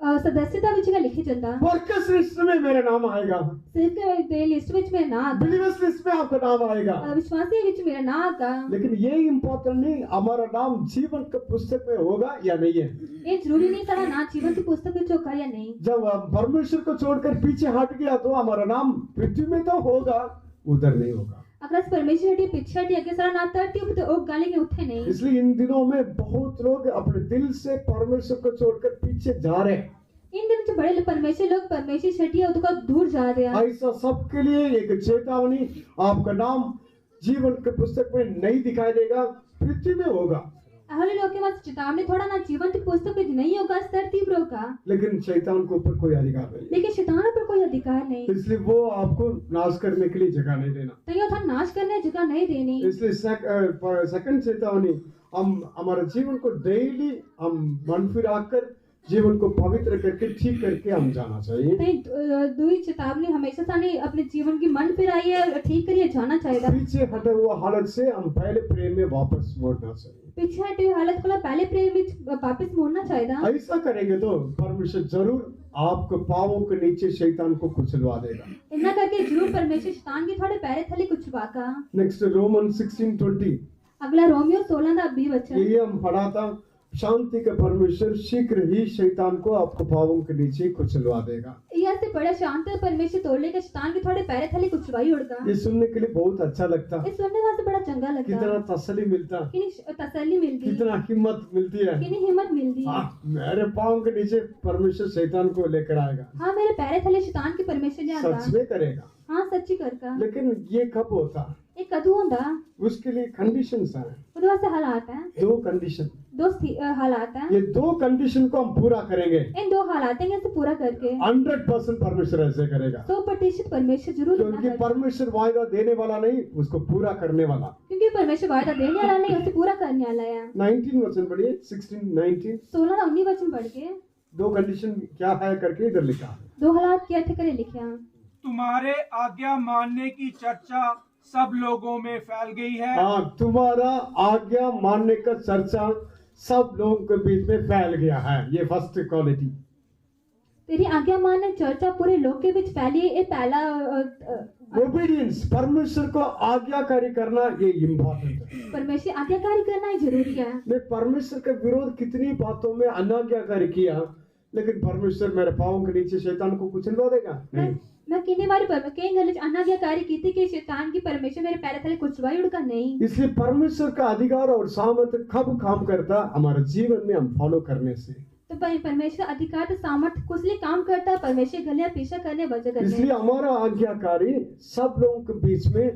सदस्यता विच का लिखे जाता। वर्कर्स लिस्ट में मेरा नाम आएगा, सिर्फ के लिस्ट विच में ना आता। बिलीवर्स लिस्ट में आपका नाम आएगा, विश्वासी विच मेरा नाम आएगा। लेकिन ये इम्पोर्टेंट नहीं हमारा नाम जीवन के पुस्तक में होगा या नहीं है। ये जरूरी नहीं सारा ना जीवन की पुस्तक विच होगा या नहीं। जब परमेश्वर को छोड़कर पीछे हट गया तो हमारा नाम पृथ्वी में तो होगा, उधर नहीं होगा। अगर परमेश्वर हटी पीछे हटी अगे सारा ना धरती ऊपर तो ओग गाली के उठे नहीं। इसलिए इन दिनों में बहुत लोग अपने दिल से परमेश्वर को छोड़कर पीछे जा रहे हैं। इन दिनों में बड़े परमेश्वर लोग परमेश्वर छठी है तो दूर जा रहे हैं। ऐसा सबके लिए एक चेतावनी, आपका नाम जीवन के पुस्तक में नहीं दिखाई देगा, पृथ्वी में होगा। हमारे लोग के पास चेतावनी थोड़ा ना जीवन की पुस्तक में नहीं होगा, धरती पर होगा, लेकिन शैतान को ऊपर कोई अधिकार नहीं। लेकिन शैतान पर कोई अधिकार नहीं। इसलिए वो आपको नाश करने के लिए जगह नहीं देना। तो ये था नाश करने जगह नहीं देनी। इसलिए सेकंड चेतावनी, हम हमारे जीवन को डेली हम मन फिराकर जीवन को पवित्र करके ठीक करके हम जाना चाहिए। दूसरी चेतावनी हमेशा सानी अपने जीवन की मन फिराइए और ठीक करिए जाना चाहिए। पीछे हटे हुआ हालत से हम पहले प्रेम में वापस मोड़ना चाहिए। पीछे हटे हुए हालत को पहले प्रेम में वापस मोड़ना चाहिए। ऐसा करेंगे तो परमेश्वर जरूर आपको पांवों के नीचे शैतान को कुचलवा देगा। इतना करके जरूर परमेश्वर शैतान के थोड़े पैरे थले कुचलवागा। Next Roman 16:20। अगला रोमियो 16:20 वचन। ये हम पढ़ा था, शांति का परमेश्वर शीघ्र ही शैतान को आपको पांवों के नीचे कुचलवा देगा। ये दुनिया से बड़ा शांत परमेश्वर तोड़ने का शैतान के थोड़े पैरे थले कुछ छुपाई उड़का ये सुनने के लिए बहुत अच्छा लगता, ये सुनने वास्ते बड़ा चंगा लगता कितना तसल्ली मिलता, कितनी तसल्ली मिलती कितना हिम्मत मिलती है। कितनी हिम्मत मिलती हाँ, मेरे पाँव के नीचे परमेश्वर शैतान को लेकर आएगा, हाँ मेरे पैरे थले शैतान के परमेश्वर ने आता सच में करेगा। हाँ सच्ची करका लेकिन ये कब होता? एक कदू होंदा उसके लिए कंडीशंस हैं, उदे वास्ते हालात हैं, दो कंडीशन। दो हालात हैं। ये दो कंडीशन को हम पूरा करेंगे, इन दो हालात हैं से पूरा करके 100% परमेश्वर ऐसे करेगा, 100% परमेश्वर जरूर इतना क्योंकि करेगा। परमेश्वर वायदा देने वाला नहीं, उसको पूरा करने वाला। क्योंकि परमेश्वर वायदा देने वाला नहीं, उसे पूरा करने वाला है। 19 वचन पढ़िए, 16-19। 16 और 19 वचन पढ़ के दो कंडीशन क्या है करके इधर लिखा है। दो हालात क्या थे करे लिखा। तुम्हारे आज्ञा मानने की चर्चा सब लोगों में फैल गई है। हाँ, तुम्हारा आज्ञा मानने का चर्चा सब लोगों के बीच में फैल गया है। ये फर्स्ट क्वालिटी। तेरी आज्ञा मानने चर्चा पूरे लोग के बीच फैली है। ये पहला ओबीडियंस, परमेश्वर को आज्ञाकारी करना, ये इम्पोर्टेंट है। परमेश्वर आज्ञाकारी करना ही जरूरी है। मैं परमेश्वर के विरोध कितनी बातों में अनाज्ञाकारी किया, लेकिन परमेश्वर मेरे पाँव के नीचे शैतान को कुचलवा देगा नहीं। मैं कितनी बारी कई गल अनाज्ञाकारी की थी कि शैतान की परमेश्वर मेरे पैर थले कुचलवाई उड़का नहीं। इसलिए परमेश्वर का अधिकार और सामर्थ कब काम करता? हमारे जीवन में हम फॉलो करने से। तो परमेश्वर अधिकार सामर्थ्य कुछ लिए काम करता है, परमेश्वर गलियां पीछा करने वजह करने। इसलिए हमारा आज्ञाकारी सब लोगों के बीच में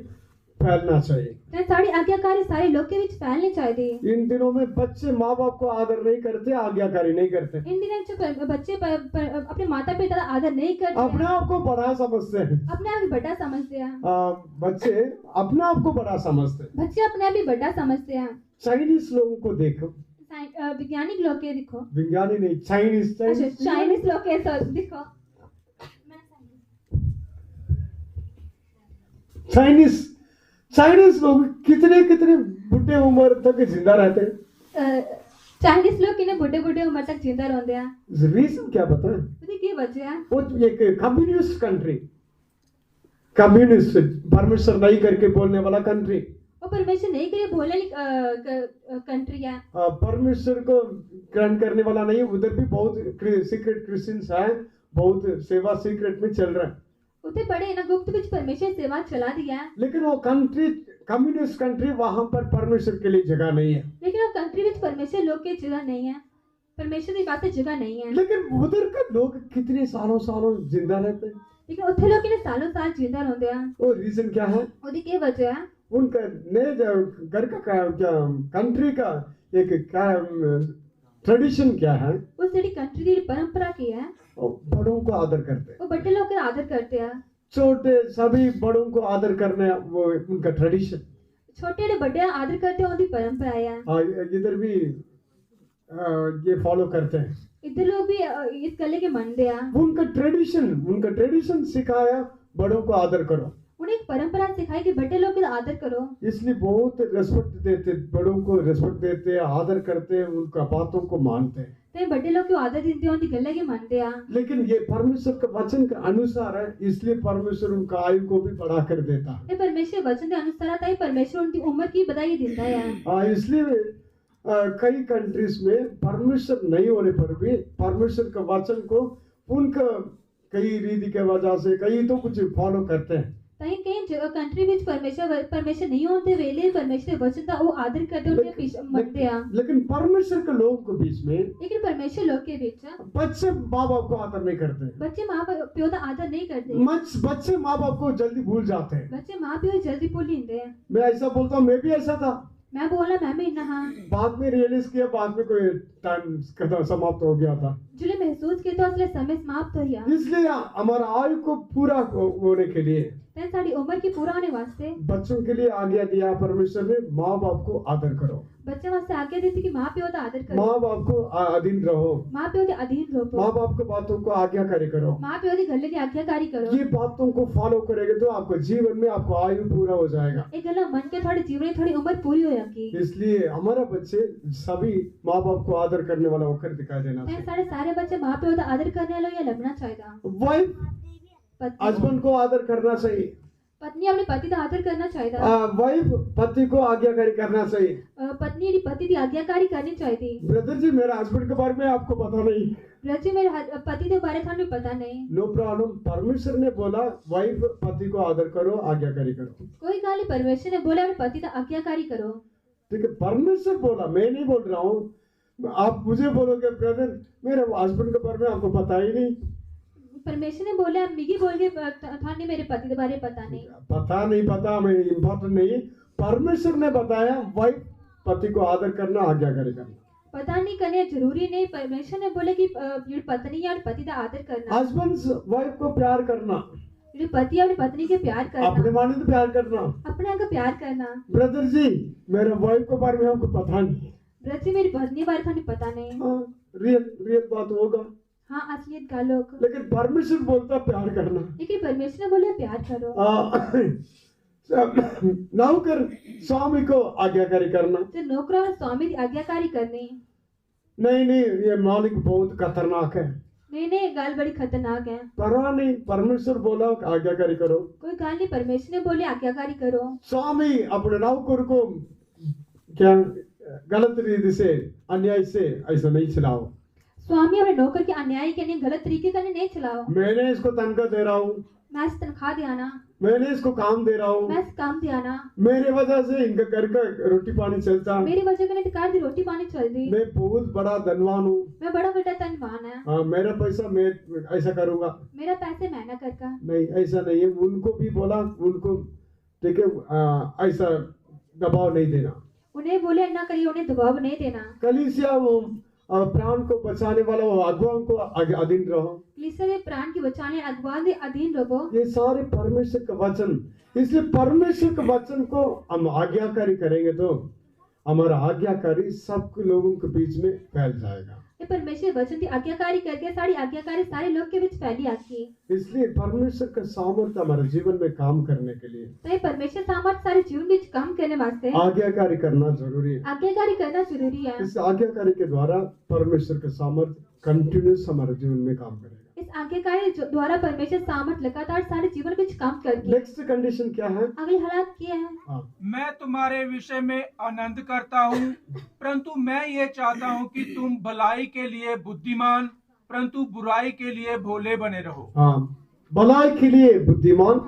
फैलना चाहिए। सारी आज्ञाकारी सारे लोग के बीच फैलनी चाहिए। इन दिनों में बच्चे माँ बाप को आदर नहीं करते, आज्ञाकारी नहीं करते। इन दिनों जो बच्चे अपने माता पिता का आदर नहीं करते, अपने आप को बड़ा समझते हैं। अपने आप ही बड़ा समझते हैं। बच्चे अपने आप को बड़ा समझते हैं। बच्चे अपने आप ही बड़ा समझते हैं। चाइनीज लोगों को देखो, वैज्ञानिक लोग के देखो, विज्ञानी नहीं, चाइनीज चाइनीज लोग के देखो, चाइनीज लोग कितने कितने बुढ़े उम्र तक जिंदा रहते हैं। चाइनीज लोग कितने बुढ़े बुढ़े उम्र तक जिंदा रहते हैं। रीजन क्या पता है? उसकी क्या वजह है? वो एक कम्युनिस्ट कंट्री, कम्युनिस्ट परमेश्वर नहीं करके बोलने वाला कंट्री, वो परमेश्वर नहीं करे बोलने कंट्री है। परमेश्वर को ग्रहण करने वाला नहीं। उधर भी बहुत सीक्रेट क्रिश्चियंस हैं, बहुत सेवा सीक्रेट में चल रहा है। उतने बड़े ना गुप्त बीच परमेश्वर सेवा चला दिया है। लेकिन वो कंट्री, कम्युनिस्ट कंट्री, वहां पर परमेश्वर के लिए जगह नहीं है। लेकिन वो कंट्री बीच परमेश्वर लोग के जगह नहीं है, परमेश्वर की बात जगह नहीं है। लेकिन उधर के लोग कितने सालों सालों जिंदा रहते हैं। लेकिन उतने लोग कितने सालों साल जिंदा रहते हैं। वो रीजन क्या है? उसकी क्या वजह है? उनका नए घर का क्या, कंट्री का एक क्या ट्रेडिशन क्या है? उस तेरी कंट्री की परंपरा की है, वो बड़ों को आदर करते हैं। वो बड़े लोग का आदर करते हैं। छोटे सभी बड़ों को आदर करने, वो उनका ट्रेडिशन। छोटे बड़े आदर करते हैं, उनकी परंपरा है। इधर भी ये फॉलो करते हैं। इधर लोग भी इस गले के मानते हैं। उनका ट्रेडिशन सिखाया बड़ों को आदर करो। उन्हें एक परंपरा सिखाई कि बड़े लोग का आदर करो। इसलिए बहुत रेस्पेक्ट देते, बड़ों को रेस्पेक्ट देते, आदर करते, उनका बातों को मानते हैं। तो बड़े लोग की आदर देते हैं, उनकी गले के मानते हैं। लेकिन ये परमेश्वर के वचन के अनुसार है, इसलिए परमेश्वर उनका आयु को भी बढ़ा कर देता है। ये परमेश्वर वचन के अनुसार आता है, परमेश्वर उनकी उम्र की बधाई देता है। इसलिए कई कंट्रीज में परमेश्वर नहीं होने पर भी परमेश्वर के वचन को उनका कई रीति के वजह से कई तो कुछ फॉलो करते हैं। कहीं कंट्री में परमेश्वर नहीं होते वेले परमेश्वर वचन का वो आदर करते, उनके पीछे मरते हैं। लेकिन परमेश्वर के लोगों के बीच में, लेकिन परमेश्वर लोग के बीच बच्चे माँ बाप को आदर नहीं करते। बच्चे माँ प्यो का आदर नहीं करते। बच्चे माँ बाप को जल्दी भूल जाते हैं। बच्चे माँ प्यो जल्दी भूल लेते हैं। मैं ऐसा बोलता हूँ, मैं भी ऐसा था। मैं बोला मैं भी ना, हाँ बाद में रियलाइज किया, बाद में कोई टाइम समाप्त हो गया था। जुले महसूस किया तो असले समय समाप्त हो गया। इसलिए हमारा आयु को पूरा होने के लिए, साड़ी उम्र की पूरा होने वास्ते बच्चों के लिए आज्ञा दिया परमेश्वर ने, माँ बाप को आदर करो। बच्चे वास्ते आज्ञा दी थी कि माँ प्यो का आदर करो, माँ बाप को अधीन रहो, माँ प्यो के अधीन रहो, माँ बाप की बातों को आज्ञाकारी करो, माँ प्यो की गले की आज्ञाकारी करो। ये बातों को फॉलो करेंगे तो आपको जीवन में आपको आयु पूरा हो जाएगा। एक गला मन के थोड़ी जीवन में थोड़ी उम्र पूरी हो जाएगी। इसलिए हमारा बच्चे सभी माँ बाप को आदर करने वाला होकर दिखाई देना चाहिए। सारे बच्चे माँ प्यो का आदर करने वाले या लगना चाहिए। वाइफ हस्बैंड को आदर करना चाहिए। पत्नी अपने पति का आदर करना चाहिए वाइफ पति को आज्ञाकारी करना चाहिए। पत्नी अपनी पति की आज्ञाकारी करनी चाहिए ब्रदर जी मेरे हस्बैंड के बारे में आपको पता नहीं, ब्रजी मेरे पति के बारे थाने पता नहीं। No problem. परमेश्वर ने बोला वाइफ पति को आदर करो, आज्ञाकारी करो। कोई गाल नहीं, परमेश्वर ने बोला अपने पति का आज्ञाकारी करो। ठीक है, परमेश्वर बोला, मैं नहीं बोल रहा हूँ। आप मुझे बोलोगे ब्रदर मेरे हस्बैंड के बारे में आपको पता ही नहीं। परमेश्वर ने बोला मिगी बोल के थाने मेरे पति के बारे में पता नहीं। पता मैं इम्पोर्टेंट नहीं। परमेश्वर ने बताया वाइफ पति को आदर करना, आज्ञाकारी करना। पता नहीं करने जरूरी नहीं। परमेश्वर ने बोले कि ये पत्नी या पति का आदर करना, हस्बैंड वाइफ को प्यार करना, ये पति अपनी पत्नी के प्यार अपने करना, माने तो प्यार करना। अपने का प्यार करना। ब्रदर जी मेरे वाइफ के बारे में हमको पता नहीं। ब्रजी मेरी पत्नी बारे थाने पता नहीं। हाँ, रियल बात होगा, हाँ असलियत गालों को। लेकिन परमेश्वर बोलता प्यार करना। लेकिन परमेश्वर ने बोले प्यार करो। नौकर स्वामी को आज्ञाकारी करना। जो नौकर और स्वामी की आज्ञाकारी करनी। नहीं ये मालिक बहुत खतरनाक है। नहीं गाल बड़ी खतरनाक है। परवाह नहीं, परमेश्वर बोला आज्ञाकारी करो। कोई गाल नहीं, परमेश्वर ने बोले आज्ञाकारी करो। स्वामी अपने नौकर को क्या गलत रीति से अन्याय से ऐसा नहीं चलाओ। स्वामी अपने नौकर के अन्याय के लिए गलत तरीके का नहीं चलाओ। मैंने इसको तनख्वाह दे रहा हूँ, मैं इस तनख्वाह दे आना, मैंने इसको काम दे रहा हूँ, मैं इस काम दे आना, मेरे वजह से इनका घर का रोटी पानी चलता, मेरी वजह के लिए कार दी रोटी पानी चल रही, मैं बहुत बड़ा धनवान हूँ, मैं बड़ा बड़ा धनवान है, हाँ मेरा पैसा मैं ऐसा करूँगा। मेरा पैसे मैं ना कर का। नहीं ऐसा नहीं है। उनको भी बोला, उनको ठीक है ऐसा दबाव नहीं देना। उन्हें बोले ना करिए, उन्हें दबाव नहीं देना। कलीसिया वो प्राण को बचाने वाला वो अगुवाओं को अधीन रहो। कलीसिया के प्राण की बचाने अगुवान के अधीन रहो। ये सारे परमेश्वर का वचन, इसलिए परमेश्वर के वचन को हम आज्ञाकारी करेंगे तो हमारा आज्ञाकारी सब लोगों के बीच में फैल जाएगा। ये परमेश्वर वचन की आज्ञाकारी करके सारी आज्ञाकारी सारे लोग के बीच फैली आती। इसलिए परमेश्वर का सामर्थ्य हमारे जीवन में काम करने के लिए, तो ये परमेश्वर सामर्थ्य सारे जीवन में काम करने वास्ते आज्ञाकारी करना जरूरी है। आज्ञाकारी करना जरूरी है। इस आज्ञाकारी के द्वारा परमेश्वर का सामर्थ्य कंटिन्यूस हमारे जीवन में काम करेगा। इस आज्ञाकारी द्वारा परमेश्वर सामर्थ्य लगातार सारे जीवन में काम करके। नेक्स्ट कंडीशन क्या है? अगली हालात क्या है? मैं तुम्हारे विषय में आनंद करता हूँ, परंतु मैं ये चाहता हूँ कि तुम भलाई के लिए बुद्धिमान परंतु बुराई के लिए भोले बने रहो। हाँ, भलाई के लिए बुद्धिमान,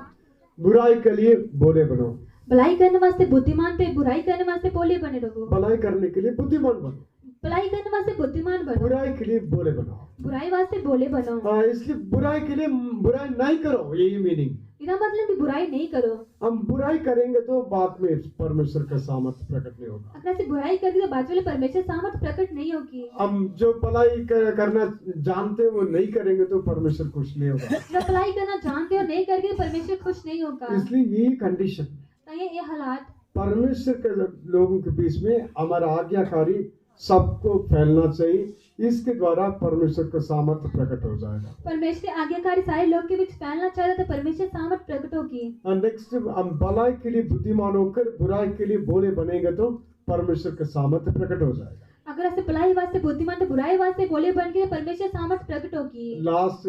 बुराई के लिए भोले बनो। भलाई करने वास्ते बुद्धिमान थे, बुराई करने वास्ते भोले बने रहो। भलाई करने के लिए बुद्धिमान बनो, भलाई करने वास्ते बुद्धिमान बनो, बुराई के लिए भोले बनो। बुराई वास्ते भोले बनो। हाँ, इसलिए बुराई के लिए बुराई नहीं करो, यही मीनिंग। इसका मतलब कि बुराई नहीं करो। हम बुराई करेंगे तो बाद में परमेश्वर का सामर्थ्य प्रकट नहीं होगा। अगर से बुराई करके तो बाद में परमेश्वर सामर्थ्य प्रकट नहीं होगी। हम जो भलाई करना जानते वो नहीं करेंगे तो परमेश्वर खुश नहीं होगा। जो भलाई करना जानते हो नहीं करके परमेश्वर खुश नहीं होगा। इसलिए यही कंडीशन, तो ये हालात परमेश्वर के लोगों के बीच में हमारा आज्ञाकारी सबको फैलना चाहिए। इसके द्वारा परमेश्वर का सामर्थ्य प्रकट हो जाएगा। परमेश्वर आज्ञाकारी सारे लोग के बीच फैलना चाहिए तो परमेश्वर सामर्थ्य प्रकट होगी। नेक्स्ट, हम भलाई के लिए बुद्धिमान होकर बुराई के लिए भोले बनेंगे तो परमेश्वर का सामर्थ्य प्रकट हो जाएगा। अगर ऐसे भलाई वास्ते बुद्धिमान तो बुराई वास्ते भोले बन के परमेश्वर सामर्थ्य प्रकट होगी। लास्ट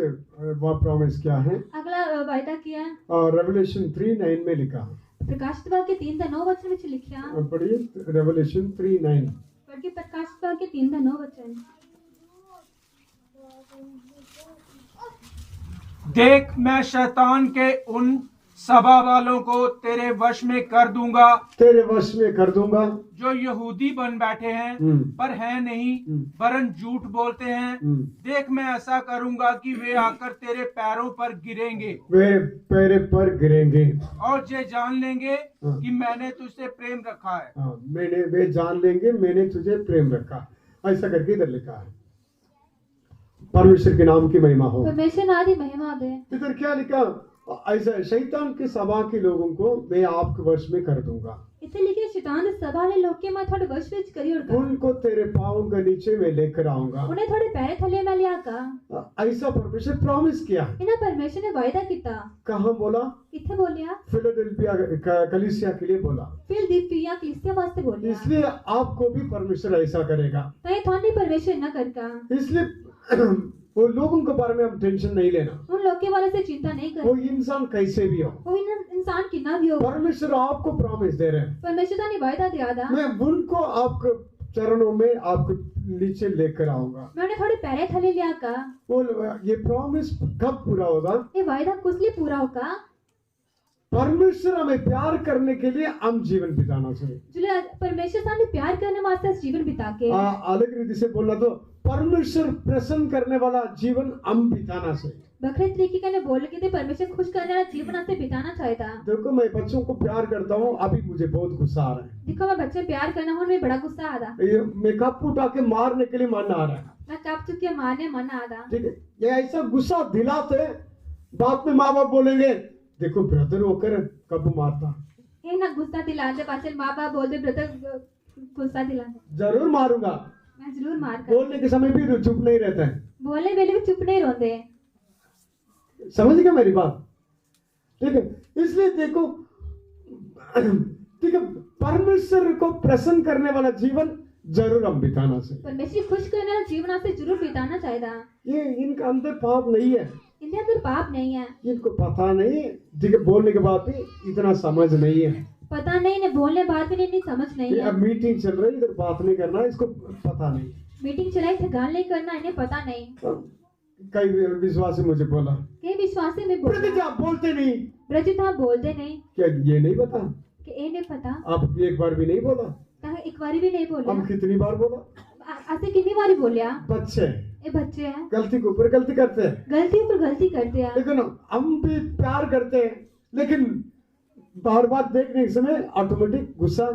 वह प्रॉमिस क्या है? अगला वायदा किया है रेवलेशन 3:9 में लिखा, प्रकाशित वाक्य 3:9 वचन में लिखा। पढ़िए रेवलेशन 3:9। पढ़िए प्रकाशित वाक्य 3:9 वचन। देख मैं शैतान के उन सभा वालों को तेरे वश में कर दूंगा, तेरे वश में कर दूंगा, जो यहूदी बन बैठे हैं पर हैं नहीं, वरन झूठ बोलते हैं। देख मैं ऐसा करूंगा कि वे आकर तेरे पैरों पर गिरेंगे, वे पैरे पर गिरेंगे और ये जान लेंगे कि मैंने तुझसे प्रेम रखा है। वे जान लेंगे मैंने तुझे प्रेम रखा। ऐसा करके इधर लिखा है। परमेश्वर के नाम की महिमा हो। परमेश्वर नाम की महिमा दे। इधर क्या लिखा? ऐसा शैतान के सभा के लोगों को मैं आपके वश में कर दूंगा। इथे लिखे शैतान सभा ने लोग के मैं थोड़े वश विच करी और उनको तेरे पाँव के नीचे में लेकर आऊंगा। उन्हें थोड़े पैर थले में ले आका। ऐसा परमेश्वर प्रॉमिस किया। इन्हें परमेश्वर ने वायदा किया। कहाँ बोला? इथे बोलिया फिलाडेल्फिया कलीसिया के लिए बोला। फिलाडेल्फिया कलीसिया वास्ते बोलिया। इसलिए आपको भी परमेश्वर ऐसा करेगा। तो ये थाने परमेश्वर न करता। इसलिए वो लोगों के बारे में हम टेंशन नहीं लेना, उन लोग के बारे से चिंता नहीं वो करनी। इंसान कैसे भी हो, वो इंसान कितना भी हो, परमेश्वर आपको प्रॉमिस दे रहे हैं, परमेश्वर ने वायदा दिया था, मैं उनको आपके चरणों में आपको नीचे लेकर आऊंगा। मैं उन्हें थोड़े पैरे थले लिया का। वो ये प्रॉमिस कब पूरा होगा? ये वायदा कुछ लिए पूरा होगा? परमेश्वर हमें प्यार करने के लिए हम जीवन बिताना चाहिए। जो परमेश्वर सामने प्यार करने वास्ते जीवन बिता के, अलग रीति से बोलना तो परमेश्वर प्रसन्न करने वाला जीवन हम बिताना चाहिए। बखरे तरीके का बोल के थे परमेश्वर खुश करने वाला जीवन आपसे बिताना चाहिए था। देखो मैं बच्चों को प्यार करता हूँ, अभी मुझे बहुत गुस्सा आ रहा है। देखो मैं बच्चे प्यार करना हूँ, मुझे बड़ा गुस्सा आ रहा, ये मैं कप उठा के मारने के लिए मन आ रहा है। मैं कब चुके मारने मन आ रहा। ठीक है, ये ऐसा गुस्सा दिलाते बाद में माँ बाप बोलेंगे देखो ब्रदर होकर कब मारता। ये ना गुस्सा दिलाते पाचल माँ बाप बोलते ब्रदर गुस्सा दिलाते। जरूर मारूंगा, मैं जरूर मार कर, बोलने के समय भी चुप नहीं रहता है। बोलने वेले भी चुप नहीं रोते। समझ गया मेरी बात? ठीक है, इसलिए देखो ठीक है, परमेश्वर को प्रसन्न करने वाला जीवन जरूर हम बिताना चाहिए। परमेश्वर खुश करने वाला जीवन आपसे जरूर बिताना चाहिए था। ये इनका अंदर पाप नहीं है, इनके अंदर पाप नहीं है, इनको पता नहीं, ठीक है, बोलने के बाद भी इतना समझ नहीं है। पता नहीं, इन्हें बोलने बाद भी नहीं समझ नहीं ये है। अब मीटिंग चल रही है, इधर बात नहीं करना, इसको पता नहीं। मीटिंग चलाई थे, गान नहीं करना, इन्हें पता नहीं। कई विश्वासी मुझे बोला कई विश्वासी में ब्रदर जी आप बोलते नहीं, ब्रजित आप बोलते नहीं क्या ये नहीं पता? कि ए नहीं पता, आप एक बार भी नहीं बोला, ताकि एक बारी भी नहीं बोलिया। हम कितनी बार बोला? ऐसे कितनी बारी बोलिया? बच्चे ये बच्चे हैं, गलती के ऊपर गलती करते हैं, गलती पर गलती करते हैं। लेकिन हम भी प्यार करते हैं, लेकिन बार बार देखने के समय ऑटोमेटिक गुस्सा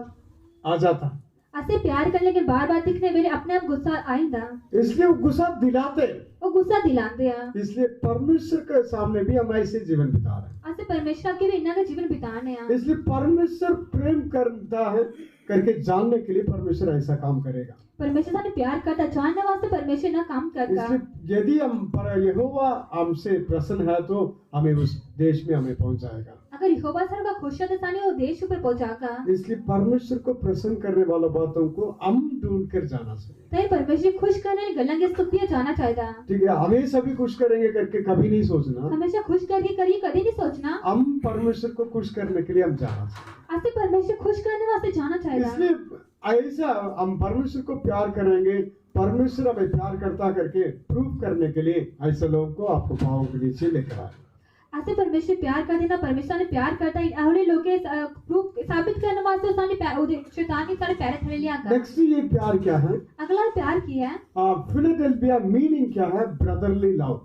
आ जाता, ऐसे प्यार करने के बार बार दिखने वेले अपने आप गुस्सा आइंदा, इसलिए वो गुस्सा दिलाते। वो गुस्सा दिलाते हैं। इसलिए परमेश्वर के सामने भी हम ऐसे जीवन बिता रहे हैं। ऐसे परमेश्वर के भी इन्ना का जीवन बिताने हैं। इसलिए परमेश्वर प्रेम करता है करके जानने के लिए परमेश्वर ऐसा काम करेगा। परमेश्वर ने प्यार करता जानने वास्ते परमेश्वर ना काम करता। इसलिए यदि हम पर यहोवा हमसे प्रसन्न है तो हमें उस देश में हमें पहुंचाएगा। अगर यहोवा सर का खुश है तो वो देश ऊपर पहुंचागा। इसलिए परमेश्वर को प्रसन्न करने वाला बातों को हम ढूंढ कर जाना चाहिए। तो परमेश्वर खुश करने वाली गल्ला के स्तुतियां जाना चाहिए। ठीक है, हमें सभी खुश करेंगे करके कभी नहीं सोचना, हमेशा खुश करके करिए, कभी नहीं सोचना। हम परमेश्वर को खुश करने के लिए हम जाना चाहिए। ऐसे परमेश्वर खुश करने वास्ते जाना चाहिए। इसलिए ऐसा हम परमेश्वर को प्यार करेंगे, परमेश्वर हमें प्यार करता करके प्रूव करने के लिए ऐसे लोगों को आपको पाँव के नीचे लेकर आए। ऐसे परमेश्वर प्यार करते ना, परमेश्वर ने प्यार करता है आवले लोग के प्रूफ साबित करने वास्ते उसने शैतान के सारे पैर थले लिया कर। नेक्स्ट ये प्यार क्या है? अगला प्यार किया है फिलाडेल्फिया मीनिंग क्या है? Brotherly love.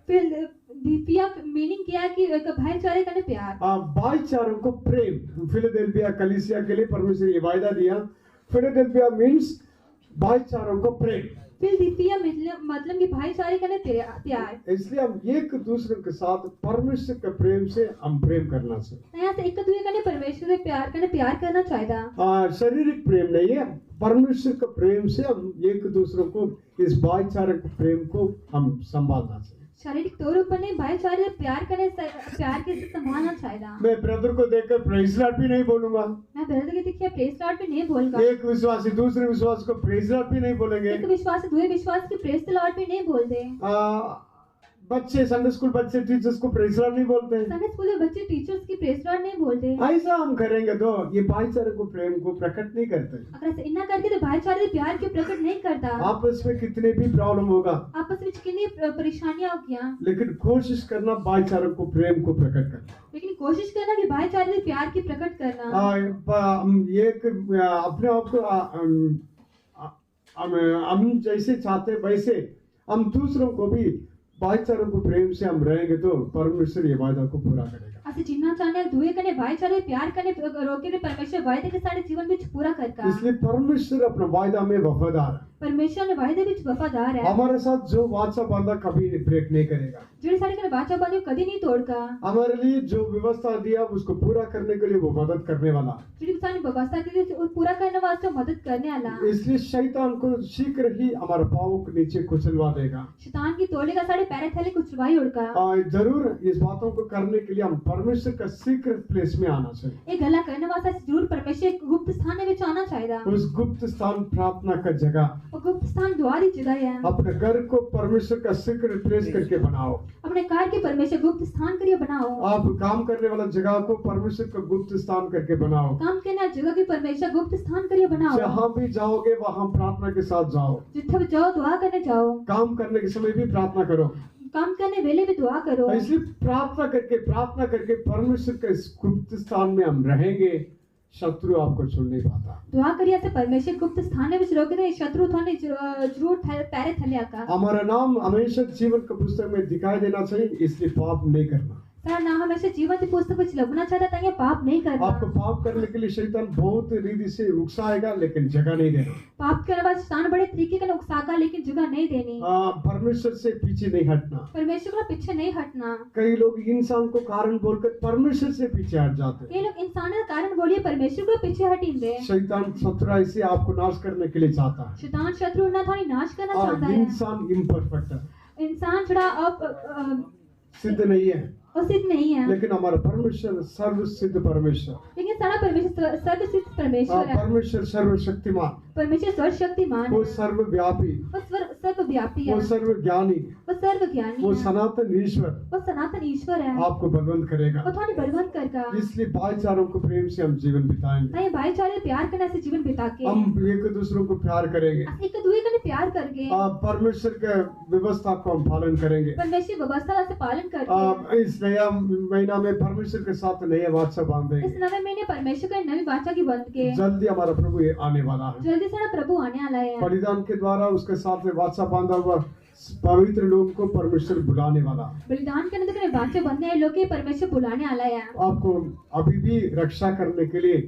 फिलाडेल्फिया मीनिंग किया है कि एक भाईचारे का प्यार, भाईचारों को प्रेम। फिलाडेल्फिया कलीसिया के लिए परमेश्वर ये वायदा दिया, फिलाडेल्फिया मीन्स भाईचारों को प्रेम। फिलाडेल्फिया मतलब कि भाईचारे का प्यार। इसलिए हम एक दूसरे के साथ परमेश्वर के प्रेम से हम प्रेम करना चाहिए। यहाँ से एक दूसरे का परमेश्वर के प्यार करना चाहिए। शारीरिक प्रेम नहीं है, परमेश्वर के प्रेम से हम एक दूसरे को इस भाईचारे के प्रेम को हम संभालना चाहिए। शारीरिक तौर पर नहीं, भाईचारे प्यार करने प्यार के संभालना चाहिए। मैं ब्रदर को देखकर प्रेज लॉर्ड भी नहीं बोलूंगा, मैं ब्रदर के देखिए प्रेज लॉर्ड भी नहीं बोलूंगा। एक विश्वासी दूसरे विश्वास को प्रेज लॉर्ड भी नहीं बोलेंगे, एक विश्वास दूसरे विश्वास की प्रेज लॉर्ड भी नहीं बोलते। बच्चे संडे स्कूल बच्चे टीचर्स को प्रेज लॉर्ड नहीं बोलते हैं। संडे स्कूल में बच्चे टीचर्स की प्रेज लॉर्ड नहीं बोलते। ऐसा हम करेंगे तो ये भाईचारे को प्रेम को प्रकट नहीं करते। अगर ऐसे इन्ना करके तो भाईचारे प्यार के प्रकट नहीं करता। आपस में कितने भी प्रॉब्लम होगा, आपस में कितनी परेशानियां होगी, लेकिन कोशिश करना भाईचारे को प्रेम को प्रकट करना। लेकिन कोशिश करना कि भाईचारे से प्यार की प्रकट करना। एक अपने आप को हम जैसे चाहते वैसे हम दूसरों को भी भाईचारे को प्रेम से हम रहेंगे तो परमेश्वर ये वायदा को पूरा करेगा। ऐसे जिन्ना चाहने दुए करने भाईचारे प्यार करने रोके परमेश्वर वायदे के सारे जीवन में पूरा करता। इसलिए परमेश्वर अपना वायदा में वफादार है। परमेश्वर ने वायदे में वफादार है। हमारे साथ जो वाचा बांधा कभी ब्रेक नहीं करेगा, जो सारे के वाचा बांधे कभी नहीं तोड़गा। हमारे लिए जो व्यवस्था दिया उसको पूरा करने के लिए वो मदद करने वाला, जो सारी व्यवस्था के लिए पूरा करने वास्ते मदद करने वाला। इसलिए शैतान को शीघ्र ही हमारे पाँव के नीचे कुचलवा देगा। शैतान की तोड़ेगा सारे पैर थैले कुचलवाई उड़का। जरूर इस बातों को करने के लिए हम परमेश्वर का सीक्रेट प्लेस में आना चाहिए। ਇਹ ਗੱਲਾਂ ਕਰਨ ਵਾਸਤੇ ਜ਼ਰੂਰ ਪਰਮੇਸ਼ਰ ਇੱਕ ਗੁਪਤ ਸਥਾਨ ਦੇ ਵਿੱਚ ਆਉਣਾ ਚਾਹੀਦਾ। उस गुप्त स्थान प्रार्थना का जगह, ਉਹ ਗੁਪਤ ਸਥਾਨ ਦੁਆਰ ਦੀ ਜਗ੍ਹਾ ਹੈ। अपने घर को परमेश्वर का सीक्रेट प्लेस करके बनाओ। ਆਪਣੇ ਘਰ के परमेश्वर गुप्त स्थान करिए बनाओ। आप काम करने वाला जगह को परमेश्वर का गुप्त स्थान करके बनाओ। काम करने वाली जगह की परमेश्वर गुप्त स्थान करिए बनाओ। जहाँ भी जाओगे वहाँ प्रार्थना के साथ जाओ। जिथे भी जाओ दुआ करने जाओ। काम करने के समय भी प्रार्थना करो। काम करने वेले भी दुआ करो। इसलिए प्रार्थना करके परमेश्वर के इस गुप्त स्थान में हम रहेंगे, शत्रु आपको छू नहीं पाता। दुआ करिए से परमेश्वर गुप्त स्थान में रहोगे तो शत्रु थाने जरूर पैरे थले आका। हमारा नाम हमेशा जीवन के पुस्तक में दिखाई देना चाहिए, इसलिए पाप नहीं करना। सारा नाम हमेशा जीवन की पुस्तक में लगना चाहता ताकि पाप नहीं करना। आपको पाप करने के लिए शैतान बहुत रीति से उकसाएगा, लेकिन जगह नहीं देना। पाप करने वाला शैतान बड़े तरीके का उकसाएगा, लेकिन जगह नहीं देनी। परमेश्वर से पीछे नहीं हटना। परमेश्वर को पीछे नहीं हटना। कई लोग इंसान को कारण बोलकर परमेश्वर से पीछे हट जाते हैं। कई लोग इंसान का कारण बोलिए परमेश्वर को पीछे हटिंदे। शैतान शत्रु ऐसे आपको नाश करने के लिए चाहता है। शैतान शत्रु ना थानी नाश करना चाहता है। इंसान इम्परफेक्ट है, इंसान थोड़ा सिद्ध नहीं है, सिद्ध नहीं है, लेकिन हमारा परमेश्वर सर्व सिद्ध परमेश्वर, लेकिन सारा परमेश्वर सर्वसिद्ध परमेश्वर है। परमेश्वर सर्वशक्तिमान, परमेश्वर सर्वशक्तिमान, वो सर्वव्यापी, वो सर्वव्यापी है, वो सर्वज्ञानी, वो सर्वज्ञानी, वो है, सनातन ईश्वर वो सनातन ईश्वर है। आपको बलवंत करेगा। वो थाने बलवंत करेगा। इसलिए भाईचारों को प्रेम से हम जीवन बिताएंगे। ताकि भाईचारे प्यार करने से जीवन बिता के हम एक दूसरों को प्यार करेंगे। एक दूसरे का प्यार करके परमेश्वर के व्यवस्था को हम पालन करेंगे। परमेश्वर व्यवस्था से पालन करके इस नया महीना में परमेश्वर के साथ नए वाचा बांधेंगे। इस नवे महीने परमेश्वर का नवी वाचा की बंध के जल्दी हमारा प्रभु ये आने वाला है। जल्दी से प्रभु आने वाला है। बलिदान के द्वारा उसके साथ वाचा बांधा हुआ पवित्र लोगों को परमेश्वर बुलाने वाला। बलिदान करने के लिए वाचा बंधने वाले लोग के परमेश्वर बुलाने वाला है। आपको अभी भी रक्षा करने के लिए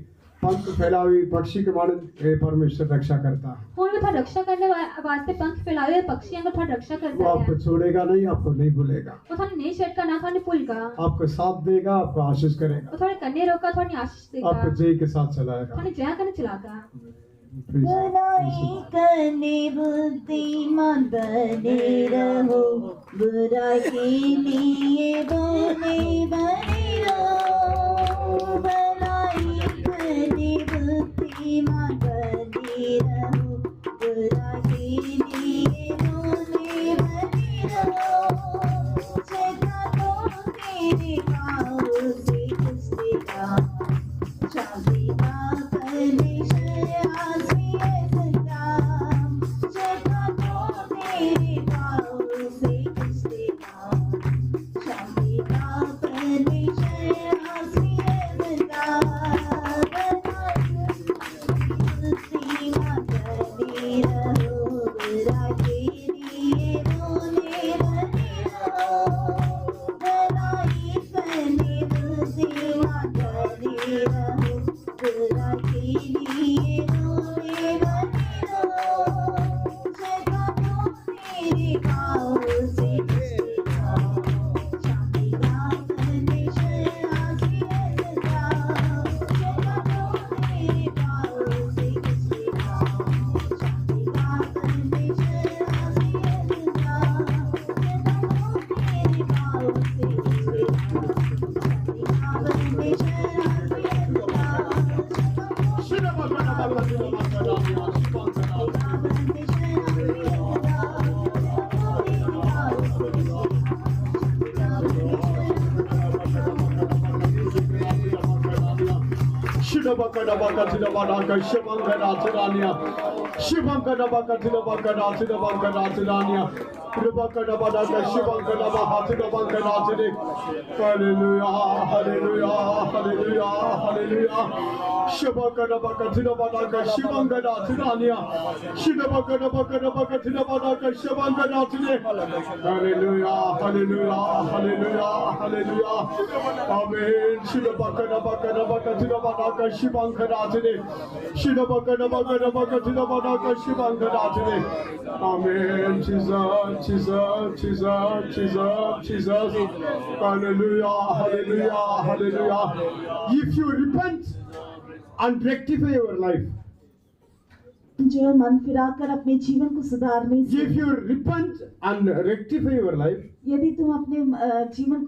पंख फैलाए हुए पक्षी के मानन परमेश्वर रक्षा करता है। कौन भी रक्षा करने वास्ते पंख फैलाए हुए पक्षी अगर थोड़ा रक्षा वो करता आपको है। छोड़ेगा नहीं, आपको नहीं भूलेगा, वो थोड़ी नहीं छटका ना थोड़ी पुलगा, आपको साथ देगा, आपको आशीष करेगा, वो थोड़े कन्ने रोका थोड़ी आशीष देगा, आपको जय के साथ चलाएगा। थोड़ी जया करने चलागा। बुराई करने बुद्धिमान बने रहो, बुराई के लिए बने रहो, बुराई करने बुद्धिमान बने रहो, बुराई के लिए बने रहो, जगा तो तेरे पाँव से किसका शादी ना करने Amen. Jesus, Jesus, Jesus, Jesus, Jesus. Hallelujah, hallelujah, hallelujah. If you repent and rectify your life, जो मन फिराकर अपने जीवन को सुधारने से, if you repent and rectify your life, यदि तुम अपने जीवन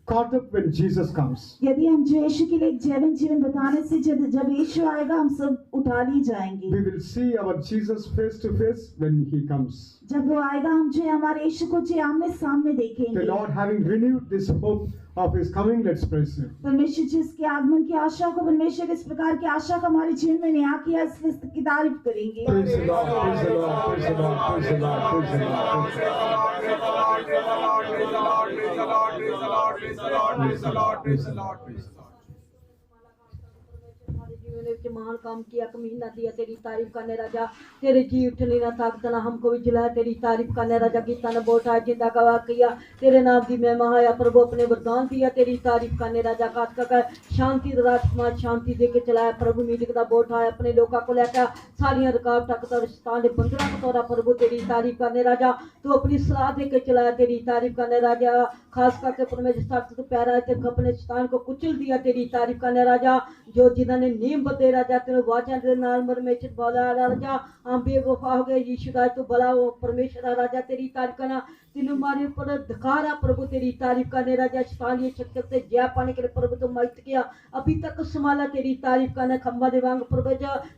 caught up when Jesus comes. यदि हम जो यीशु के लिए एक जीवन बताने से जब यीशु आएगा हम सब उठा ली जाएंगे। We will see our Jesus face to face when he comes. जब वो आएगा हम जो हमारे यीशु को जो आमने सामने The देखेंगे। Lord having renewed this hope of his coming, let's praise him. परमेश्वर जिसके आगमन की आशा को परमेश्वर इस प्रकार की आशा को हमारे जीवन में नया किया इस की तारीफ करेंगे। Praise the Lord, praise the Lord, praise the Lord, praise the Lord, praise the Lord, praise the Lord. महान काम किया महीना दिया तेरी तारीफ करने राजा तेरे जी उठने ना ताकत ना हमको भी जिलाया तेरी तारीफ करने राजा गीता ने बोटा जिंदा गवाह किया तेरे नाम की महिमा है प्रभु अपने वरदान दिया तेरी तारीफ करने राजा खास कर शांति राजकुमार शांति दे के चलाया प्रभु मीटिंग का बोटा है अपने लोगों को लेकर सारियां रुकावट तक शैतान ने बंधना को तोड़ा प्रभु तेरी तारीफ करने राजा तू अपनी सलाह दे के चलाया तेरी तारीफ करने राजा खास करके परमेश्वर तू प्यारा है तेरे अपने शैतान को कुचल दिया तेरी तारीफ करने राजा जो जिन्होंने नियम बदले राजा तेरे वाचा दे नाल परमेश्वर बोला राजा हम बेवफा हो गए यीशु दा तू भला वो परमेश्वर राजा तेरी तारीफ करना तीनों हमारे ऊपर धकारा प्रभु तेरी तारीफ करने राजा शैतानी शक्ति से जय पाने के लिए प्रभु तो मत किया अभी तक संभाला तेरी तारीफ करने खंबा दे वांग प्रभु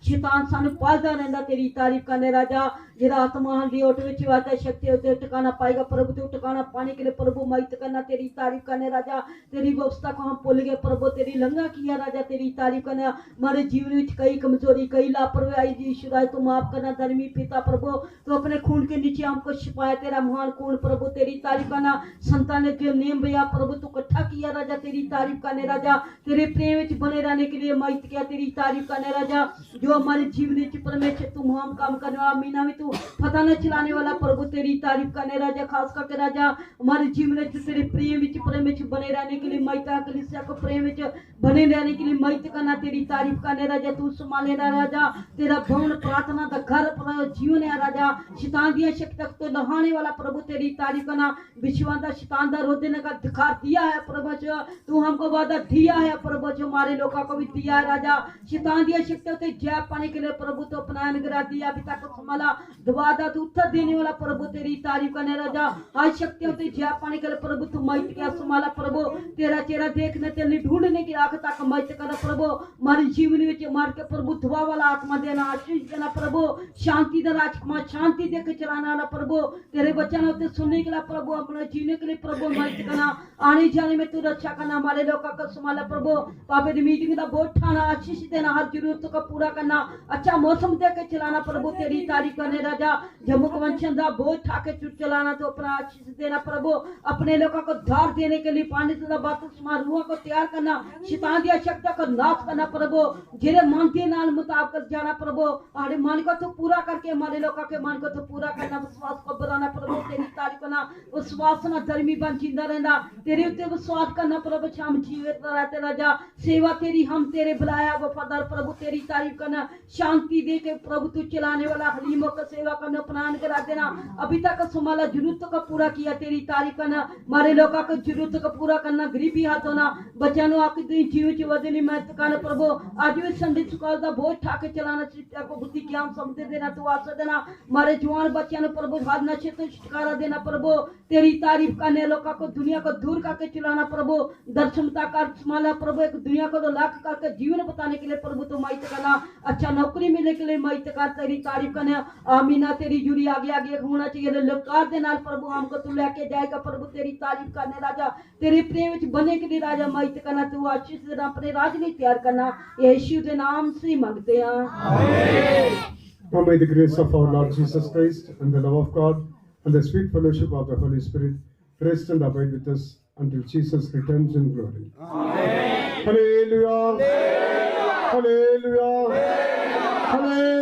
शैतान सानू पालदा रहंदा तेरी तारीफ करने राजा जेड़ा आत्मा दी ओट विच वाता शक्ति उते ठिकाना पाएगा प्रभु तो ठिकाना पाने के लिए प्रभु मत करना तेरी तारीफ करने राजा तेरी व्यवस्था को हम भूल गए प्रभु तेरी लंघा किया राजा तेरी तारीफ करना हमारे जीवन में कई कमजोरी कई लापरवाही यीशु दा तू माफ करना धर्मी पिता प्रभु तो अपने खून के नीचे हमको छिपाया तेरा महान खून प्रभु तेरी तारीफ करना संतान ने जो नियम भैया प्रभु तू इकट्ठा किया राजा तेरी तारीफ करने राजा तेरे प्रेम में बने रहने के लिए मत किया तेरी तारीफ करने राजा जो हमारे जीवन में परमेश्वर तू महान काम करने वाला मीना में तू पता न चलाने वाला प्रभु तेरी तारीफ करने राजा खास करके राजा हमारे जीवन में तेरे प्रेम में परमेश्वर बने रहने के लिए मत कलीसिया को प्रेम में बने रहने के लिए मत करना तेरी तारीफ करने राजा तू संभाले राजा तेरा भवन प्रार्थना का घर जीवन है राजा शैतान दी शक्ति तो लहाने वाला प्रभु तेरी तारीफ करना विश्वास का शैतान दा रोकने का अधिकार दिया है प्रभु तू हमको वादा दिया है प्रभु जो हमारे लोगों को भी दिया है राजा शैतान दी शक्ति से जय पाने के लिए प्रभु तो अपना अनुग्रह दिया अभी तक संभाला दबादा तू उत्तर देने वाला प्रभु तेरी तारीफ करने राजा आज शक्तियों से जय पाने के लिए प्रभु तू मत क्या संभाला प्रभु तेरा चेहरा देखने तेरे ढूंढने की आंख तक मत कर प्रभु हमारे जीवन में मार के प्रभु दुआ वाला आत्मा देना आशीष देना प्रभु शांति दा राजकुमार शांति दे के चलाने वाला प्रभु तेरे वचन होते सुनने के लिए प्रभु अपने जीने के लिए प्रभु मत करना आने जाने में तू रक्षा करना हमारे लोगों का संभाला प्रभु पापे दी मीटिंग दा बोझ उठाना आशीष देना हर जरूरत का पूरा करना अच्छा मौसम दे के चलाना प्रभु तेरी तारीफ करने राजा जम्मू कवंशन दा बोझ उठा के चलाना तो अपना आशीष देना प्रभु अपने लोगों को धार देने के लिए पानी से बपतिस्मा रूह को तैयार करना शैतान दी शक्ति को नाश करना प्रभु जेरे मन के नाल मुताबिक जाना प्रभु हमारे मन को तो पूरा करके हमारे लोगों के मन को तो पूरा करना विश्वास को बढ़ाना प्रभु तेरी तारीफ करना विश्वास ना धर्मी बन जिंदा रहना तेरे उत्ते विश्वास करना प्रभु हम जीवित रहते राजा सेवा तेरी हम तेरे बुलाया वफादार प्रभु तेरी तारीफ करना शांति दे के प्रभु तू चलाने वाला हलीमों का सेवा करना अपनान करा देना अभी तक संभाला जरूरत का पूरा किया तेरी तारीफ करना हमारे लोगों को जरूरत का पूरा करना गरीबी हाथ होना बच्चों को आपकी जीवन च वधने मेहनत करना प्रभु आज भी संडे स्कूल का बोझ उठा के चलाना शिक्षा को बुद्धि ज्ञान समझ देना तू आशा देना हमारे जवान बच्चों ने प्रभु हर नशे तो छुटकारा देना प्रभु तेरी तारीफ करने लोगों को दुनिया को दूर करके चलाना प्रभु दर्शनता कर संभाला प्रभु एक दुनिया को तो लाख करके जीवन बताने के लिए प्रभु तो माइट करना अच्छा नौकरी मिलने के लिए माइट कर तेरी तारीफ करना आमीना तेरी जुड़ी आगे आगे होना चाहिए ललकार दे नाल प्रभु हमको तू लेके जाएगा प्रभु तेरी तारीफ करने राजा तेरे प्रेम में बने के लिए राजा माइट करना तू आशीष देना अपने राज लिए तैयार करना यीशु के नाम से मांगते हैं Now may the grace of our Lord Jesus Christ and the love of God and the sweet fellowship of the Holy Spirit rest and abide with us until Jesus returns in glory. Amen. Hallelujah. Hallelujah. Hallelujah.